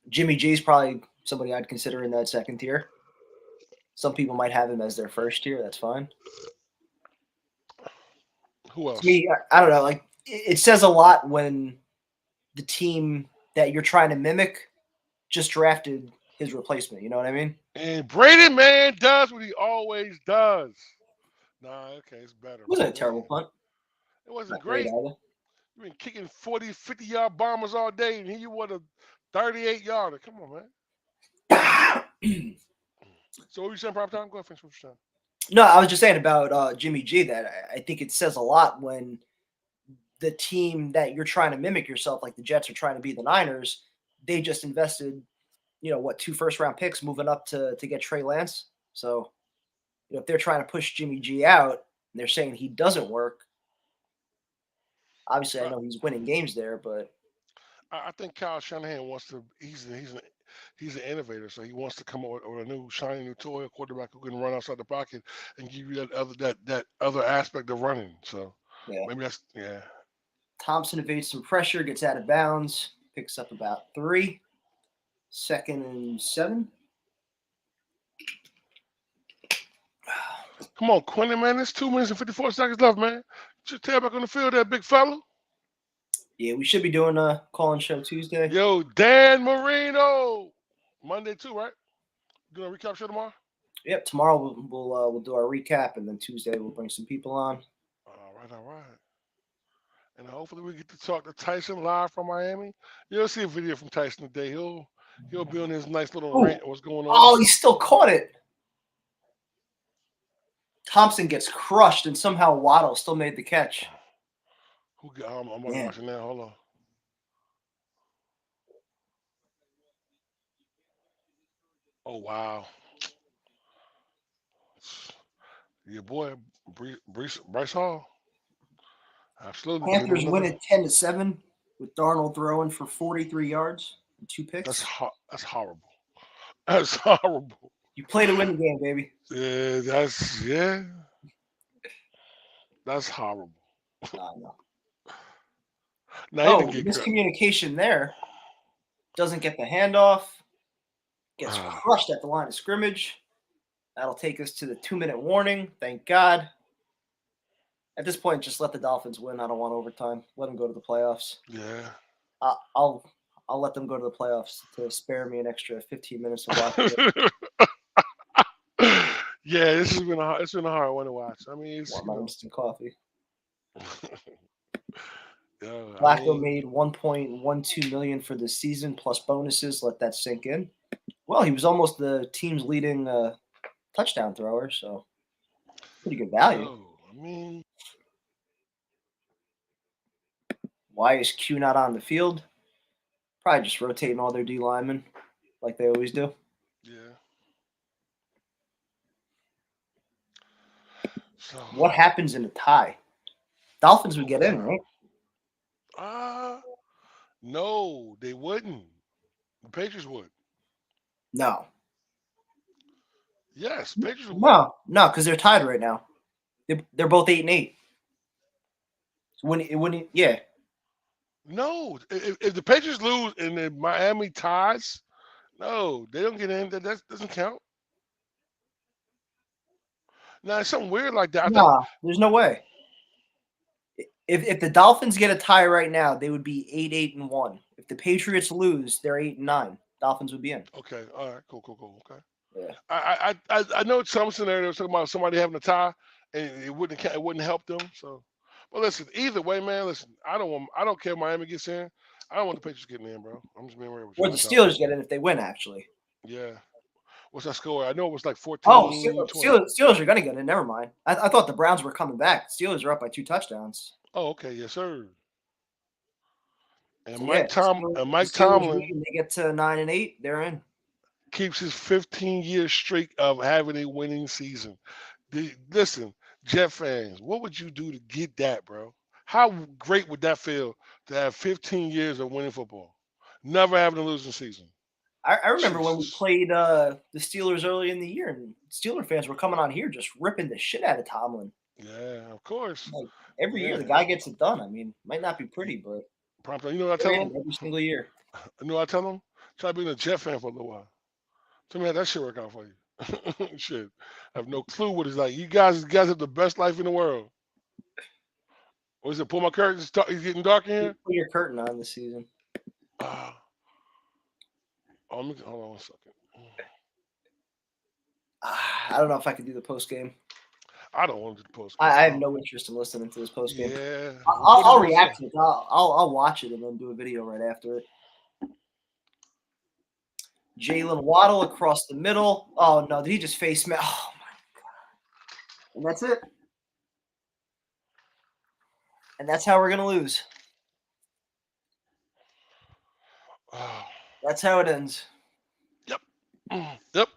Jimmy G's probably somebody I'd consider in that second tier. Some people might have him as their first tier. That's fine. Who else? To me, I don't know. Like it says a lot when the team that you're trying to mimic just drafted his replacement. You know what I mean? And Brady, man, does what he always does. Nah, okay, it's better. It wasn't a terrible punt. It wasn't great. You've been kicking 40, 50-yard bombers all day, and here you want a 38-yarder. Come on, man. So what were you saying, Prime Time? Go ahead, finish what you're saying. No, I was just saying about Jimmy G that I think it says a lot when the team that you're trying to mimic yourself, like the Jets are trying to be the Niners, they just invested, 2 first-round picks moving up to get Trey Lance. So, if they're trying to push Jimmy G out and they're saying he doesn't work, obviously I know he's winning games there, but I think Kyle Shanahan wants to. He's an innovator, so he wants to come up with a new shiny new toy, a quarterback who can run outside the pocket and give you that other aspect of running. So maybe that's Thompson evades some pressure, gets out of bounds, picks up about 3. 2nd and 7. Come on, Quinnen, man. It's 2 minutes and 54 seconds left, man. Just tail back on the field there, big fella. Yeah, we should be doing a call-in show Tuesday. Yo, Dan Marino. Monday too, right? Doing a recap show tomorrow? Yep, tomorrow we'll do our recap, and then Tuesday we'll bring some people on. All right. And hopefully we get to talk to Tyson live from Miami. You'll see a video from Tyson today. He'll be on his nice little rant. What's going on? Oh, he still caught it. Thompson gets crushed, and somehow Waddle still made the catch. I'm watching now. Hold on. Oh, wow. Your boy, Bryce Hall. Absolutely. Panthers win it 10-7 with Darnold throwing for 43 yards and 2 picks. That's horrible. That's horrible. You play to win the game, baby. Yeah, that's horrible. No. Now Oh, miscommunication there. Doesn't get the handoff. Gets crushed at the line of scrimmage. That'll take us to the 2-minute warning. Thank God. At this point, just let the Dolphins win. I don't want overtime. Let them go to the playoffs. Yeah. I'll let them go to the playoffs to spare me an extra 15 minutes of watching it. Yeah, it's been a hard one to watch. I mean, it's my instant coffee. Yeah, Flacco made $1.12 million for the season plus bonuses. Let that sink in. Well, he was almost the team's leading touchdown thrower, so pretty good value. I mean, why is Q not on the field? Probably just rotating all their D linemen like they always do. Yeah. So what happens in a tie? Dolphins would get in, right? No, they wouldn't. The Patriots would. No. Yes, Patriots would. No, because they're tied right now. They're both 8-8. So when yeah. No, if the Patriots lose and the Miami ties, no, they don't get in. That doesn't count. Now it's something weird like that. There's no way. If the Dolphins get a tie right now, they would be 8-8-1. If the Patriots lose, they're 8-9. Dolphins would be in. Okay, all right, cool. Okay. Yeah. I know some scenarios talking about somebody having a tie and it wouldn't help them. So, but listen, either way, man. Listen, I don't care if Miami gets in. I don't want the Patriots getting in, bro. I'm just being real with you. Or the Steelers get in if they win, actually. Yeah. What's that score? I know it was like 14. Oh, Steelers are going to get in. Never mind. I thought the Browns were coming back. Steelers are up by 2 touchdowns. Oh, okay. Yes, sir. And So Mike Tomlin, they get to 9-8, they're in. Keeps his 15-year streak of having a winning season. Listen, Jet fans, what would you do to get that, bro? How great would that feel to have 15 years of winning football, never having a losing season? I remember when we played the Steelers early in the year, and Steeler fans were coming on here just ripping the shit out of Tomlin. Yeah, of course. Like, every year the guy gets it done. I mean, might not be pretty, but you know what I tell him? Every single year. You know what I tell him? Try being a Jet fan for a little while. Tell me how that shit work out for you. Shit, I have no clue what it's like. You guys have the best life in the world. What is it? Pull my curtains. It's getting dark in here. Put your curtain on this season. Hold on 1 second. I don't know if I can do the post game. I don't want to do the post. I have no interest in listening to this post game. Yeah, I'll react to it. I'll watch it and then do a video right after it. Jalen Waddle across the middle. Oh no, did he just face me? Oh my god! And that's it. And that's how we're gonna lose. That's how it ends. Yep.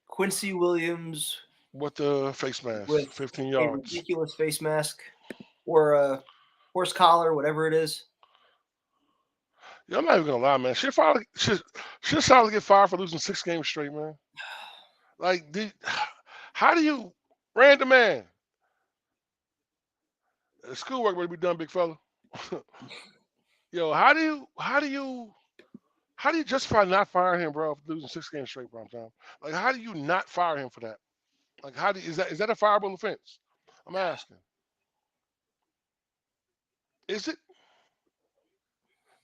Quincy Williams with the face mask, with 15 yards. A ridiculous face mask or a horse collar, whatever it is. Yeah, I'm not even gonna lie, man. Should Solid get fired for losing 6 games straight, man? Like, how do you random man? Schoolwork better be done, big fella. Yo, how do you justify not firing him, bro, for losing 6 games straight, prime time? Like, how do you not fire him for that? Like, is that a fireable offense? I'm asking. Is it?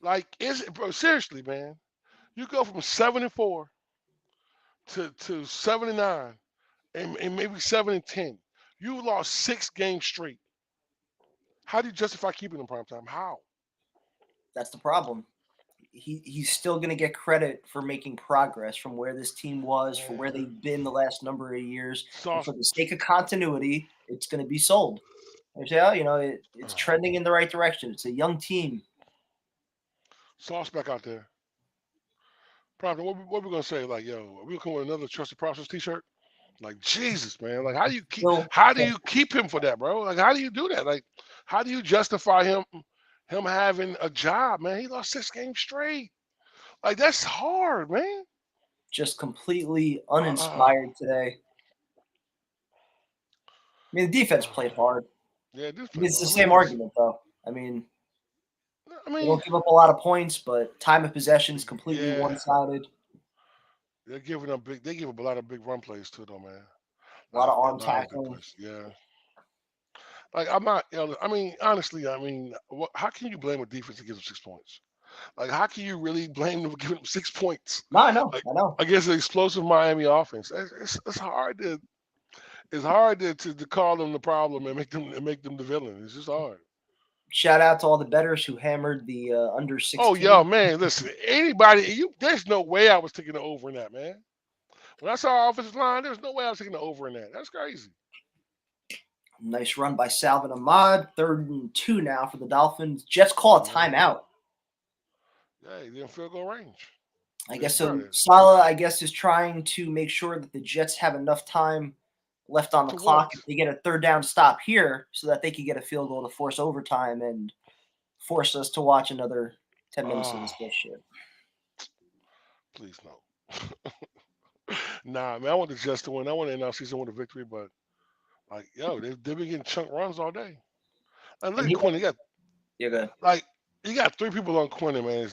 Like, is it, bro? Seriously, man. You go from 7-4 to 7-9 and maybe 7-10. You lost 6 games straight. How do you justify keeping him prime time? How? That's the problem. He's still going to get credit for making progress from where this team was, for where they've been the last number of years. And for the sake of continuity, it's going to be sold. It's trending in the right direction. It's a young team. Sauce back out there. Probably, what we going to say? Like, yo, are we going to come with another Trusted Process t-shirt? Like Jesus, man. Like how do you keep Still, him for that, bro? Like how do you do that? Like how do you justify him having a job, man? He lost 6 games straight. Like that's hard, man. just completely uninspired today. I mean, the defense played hard. Yeah, this It's the same argument, though. I mean, they mean, don't give up a lot of points, but time of possession is completely yeah. one-sided. They give up a lot of big run plays too, though, man. A lot of arm A lot of big tackling. plays. Yeah. Like I'm not, I mean, honestly, how can you blame a defense that gives them 6 points? Like, how can you really blame them for giving them 6 points? No, I know. Like, I know. against an explosive Miami offense, it's hard to call them the problem and make them the villain. It's just hard. Shout out to all the bettors who hammered the under 16. Oh, yo, man, listen, there's no way I was taking the over in that, man. When I saw our offensive line, there's no way I was taking the over in that. That's crazy. Nice run by Salvin Ahmad. 3rd and 2 now for the Dolphins. Jets call a timeout. Yeah, he didn't field goal range. I guess so. Saleh, is trying to make sure that the Jets have enough time left on the clock if they get a 3rd down stop here so that they can get a field goal to force overtime and force us to watch another 10 minutes of this bullshit. Please no. Nah, man, I want the Jets to win. I want to end our season with a victory, but like, yo, they've been getting chunk runs all day. And look at Quinnen. You're good. Like, you got 3 people on Quinnen, man.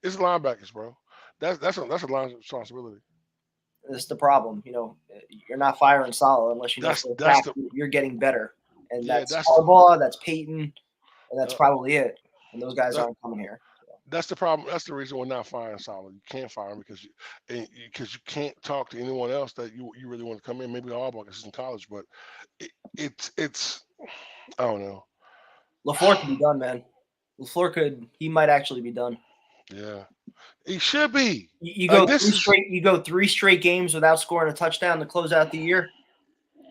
It's linebackers, bro. That's a line responsibility. That's the problem. You're not firing Saleh unless you know for a fact you're getting better. And that's Harbaugh, that's Peyton, and that's probably it. And those guys aren't coming here. That's the problem. That's the reason we're not firing Saleh. You can't fire him because you can't talk to anyone else that you really want to come in. Maybe Harbaugh because he's in college, but it's I don't know. LaFleur could be done, man. He might actually be done. Yeah, he should be. You go three straight games without scoring a touchdown to close out the year.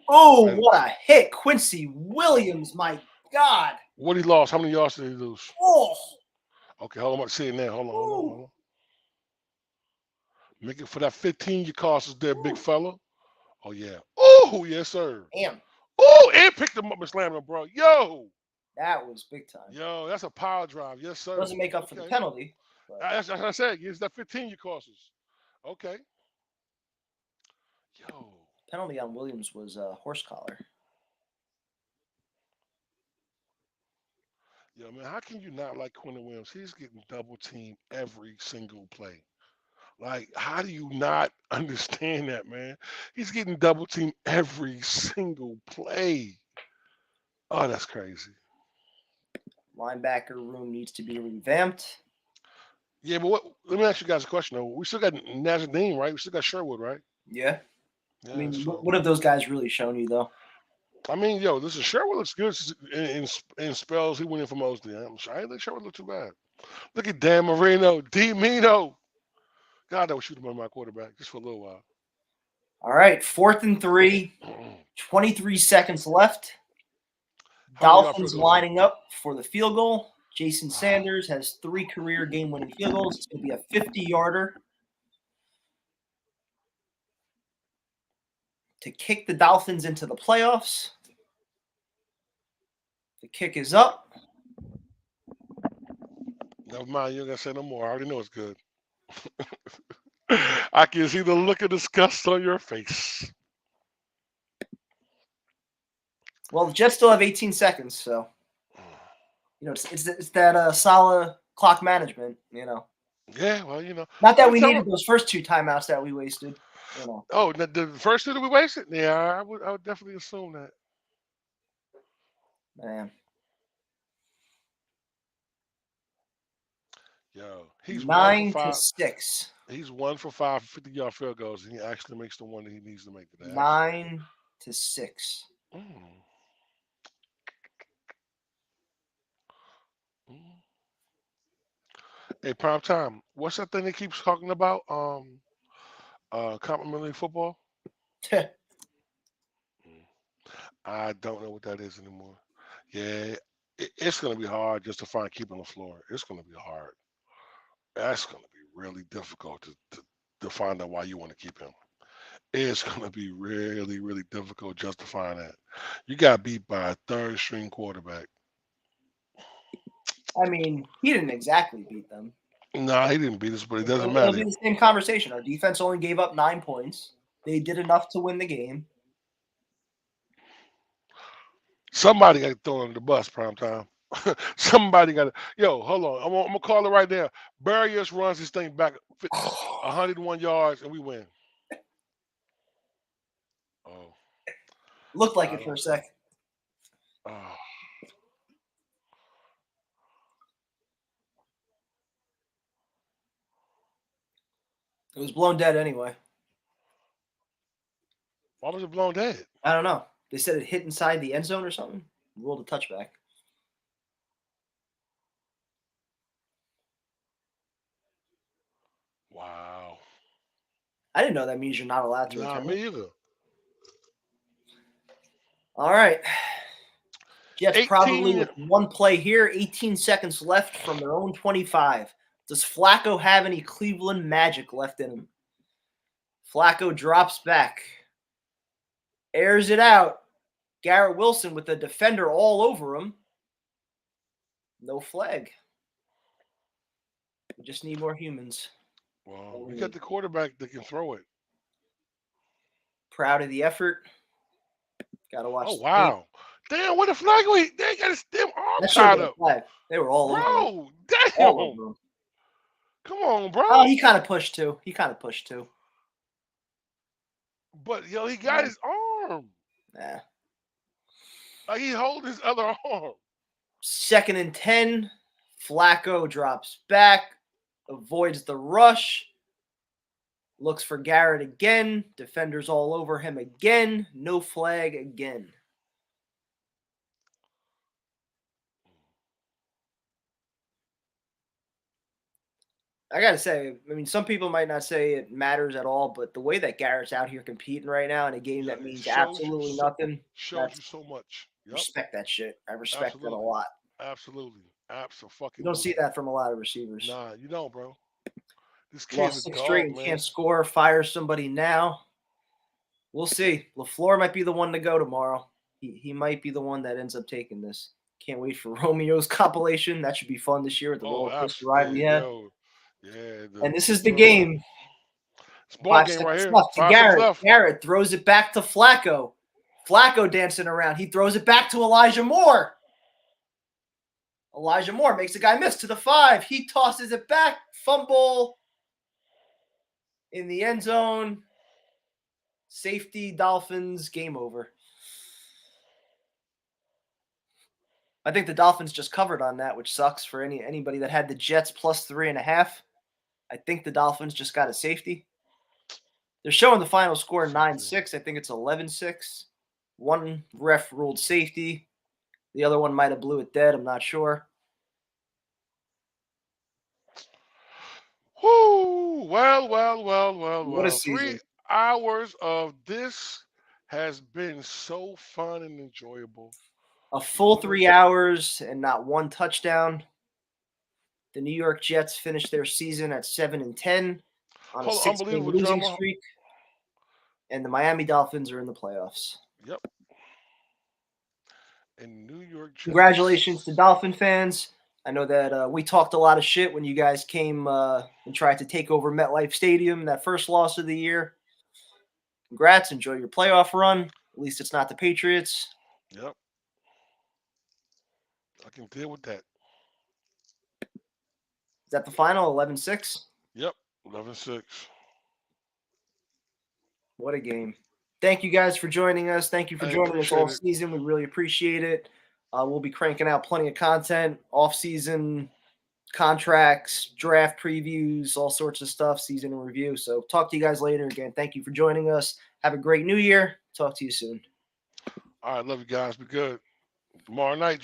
Oh, what a hit, Quinnen Williams! My God. What he lost? How many yards did he lose? Oh. Okay, hold on. I'm seeing that. Hold on. Make it for that 15 you cost us there, big fella. Oh yeah. Oh yes, sir. Damn. Oh, and picked him up and slammed him, bro. Yo. That was big time. Yo, that's a power drive. Yes, sir. Doesn't make up for the penalty. That's what I said. It's that 15 you cost us. Okay. Yo. Penalty on Williams was a horse collar. Yo, man, how can you not like Quinnen Williams? He's getting double teamed every single play. Like, how do you not understand that, man? He's getting double teamed every single play. Oh, that's crazy. Linebacker room needs to be revamped. Yeah, but let me ask you guys a question, though. We still got Nazanin, right? We still got Sherwood, right? Yeah. I mean, what have those guys really shown you, though? I mean, yo, listen, Sherwood looks good in spells. He went in for mostly. I didn't think Sherwood looked too bad. Look at Dan Marino, D-Mino. God, I would shoot him on my quarterback just for a little while. All right, 4th and 3, 23 seconds left. Dolphins lining up for the field goal. Jason Sanders has 3 career game-winning field goals. It's going to be a 50-yarder to kick the Dolphins into the playoffs. The kick is up. Never mind, you ain't got to say no more. I already know it's good. I can see the look of disgust on your face. Well, the Jets still have 18 seconds, so it's that solid clock management, Yeah, well, Not that we needed those first 2 timeouts that we wasted. Oh, the first 2 that we wasted? Yeah, I would definitely assume that. Man. Yo, he's 9-6. He's 1 for 5 for 50-yard field goals, and he actually makes the one that he needs to make today. 9-6. Hey, prime time. What's that thing they keeps talking about? Complimentary football. I don't know what that is anymore. Yeah, it's going to be hard just to find keeping LaFleur. It's going to be hard. That's going to be really difficult to find out why you want to keep him. it's gonna be really, really difficult justifying that. You got beat by a third string quarterback. I mean, he didn't exactly beat them. Nah, he didn't beat us, but it doesn't It'll matter. be the same conversation. Our defense only gave up 9 points. They did enough to win the game. Somebody got to throw him the bus, prime time. Somebody got to. Yo, hold on. I'm gonna call it right now. Barriers runs this thing back 101 yards, and we win. Oh, Looked like I it for a don't- second. oh. It was blown dead anyway. Why was it blown dead? I don't know. They said it hit inside the end zone or something. Ruled a touchback. Wow. I didn't know that means you're not allowed to Nah, return. me either. All right. Jets 18. probably with one play here, 18 seconds left from their own 25. Does Flacco have any Cleveland magic left in him? Flacco drops back. Airs it out. Garrett Wilson with the defender all over him. No flag. We just need more humans. Well, we got the quarterback that can throw it. Proud of the effort. Got to watch. Oh, the wow. Damn, what a flag we they got his damn arm That tied should've been a up. flag. They were all over him. Bro, damn. All over him. Come on, bro. Oh, he kind of pushed too. But yo, he got his arm. Nah. Like he hold his other arm. 2nd and 10. Flacco drops back, avoids the rush, looks for Garrett again. Defenders all over him again. No flag again. I got to say, I mean, some people might not say it matters at all, but the way that Garrett's out here competing right now in a game that means absolutely nothing, Shows you so much. Yep. Respect that shit. I respect that a Absolutely. lot. Absolutely. Absolutely. You don't see that from a lot of receivers. Nah, you don't, bro. This kid's Lost a 6 dog, straight and man. can't score. Fire somebody now. We'll see. LaFleur might be the one to go tomorrow. He might be the one that ends up taking this. Can't wait for Romeo's compilation. That should be fun this year with the roller coaster ride we had. And this is the game. It's ball game right here. 5 seconds Garrett. left. Garrett throws it back to Flacco. Flacco dancing around. He throws it back to Elijah Moore. Elijah Moore makes the guy miss to the 5. He tosses it back. Fumble in the end zone. Safety, Dolphins, game over. I think the Dolphins just covered on that, which sucks for anybody that had the Jets plus 3.5. I think the Dolphins just got a safety. They're showing the final score 9-6. I think it's 11-6. One ref ruled safety. The other one might have blew it dead. I'm not sure. Whoo! Well. What a season. 3 hours of this has been so fun and enjoyable. A full 3 hours and not one touchdown. The New York Jets finished their season at 7-10 on a 6-game losing streak. And the Miami Dolphins are in the playoffs. Yep. And New York Jets. Congratulations to Dolphin fans. I know that we talked a lot of shit when you guys came and tried to take over MetLife Stadium, that first loss of the year. Congrats. Enjoy your playoff run. At least it's not the Patriots. Yep. I can deal with that. Is that the final? 11-6? Yep. 11-6. What a game. Thank you guys for joining us. Thank you for joining us all season. We really appreciate it. We'll be cranking out plenty of content, off-season contracts, draft previews, all sorts of stuff, season in review. So talk to you guys later. Again, thank you for joining us. Have a great new year. Talk to you soon. All right. Love you guys. Be good. Tomorrow night,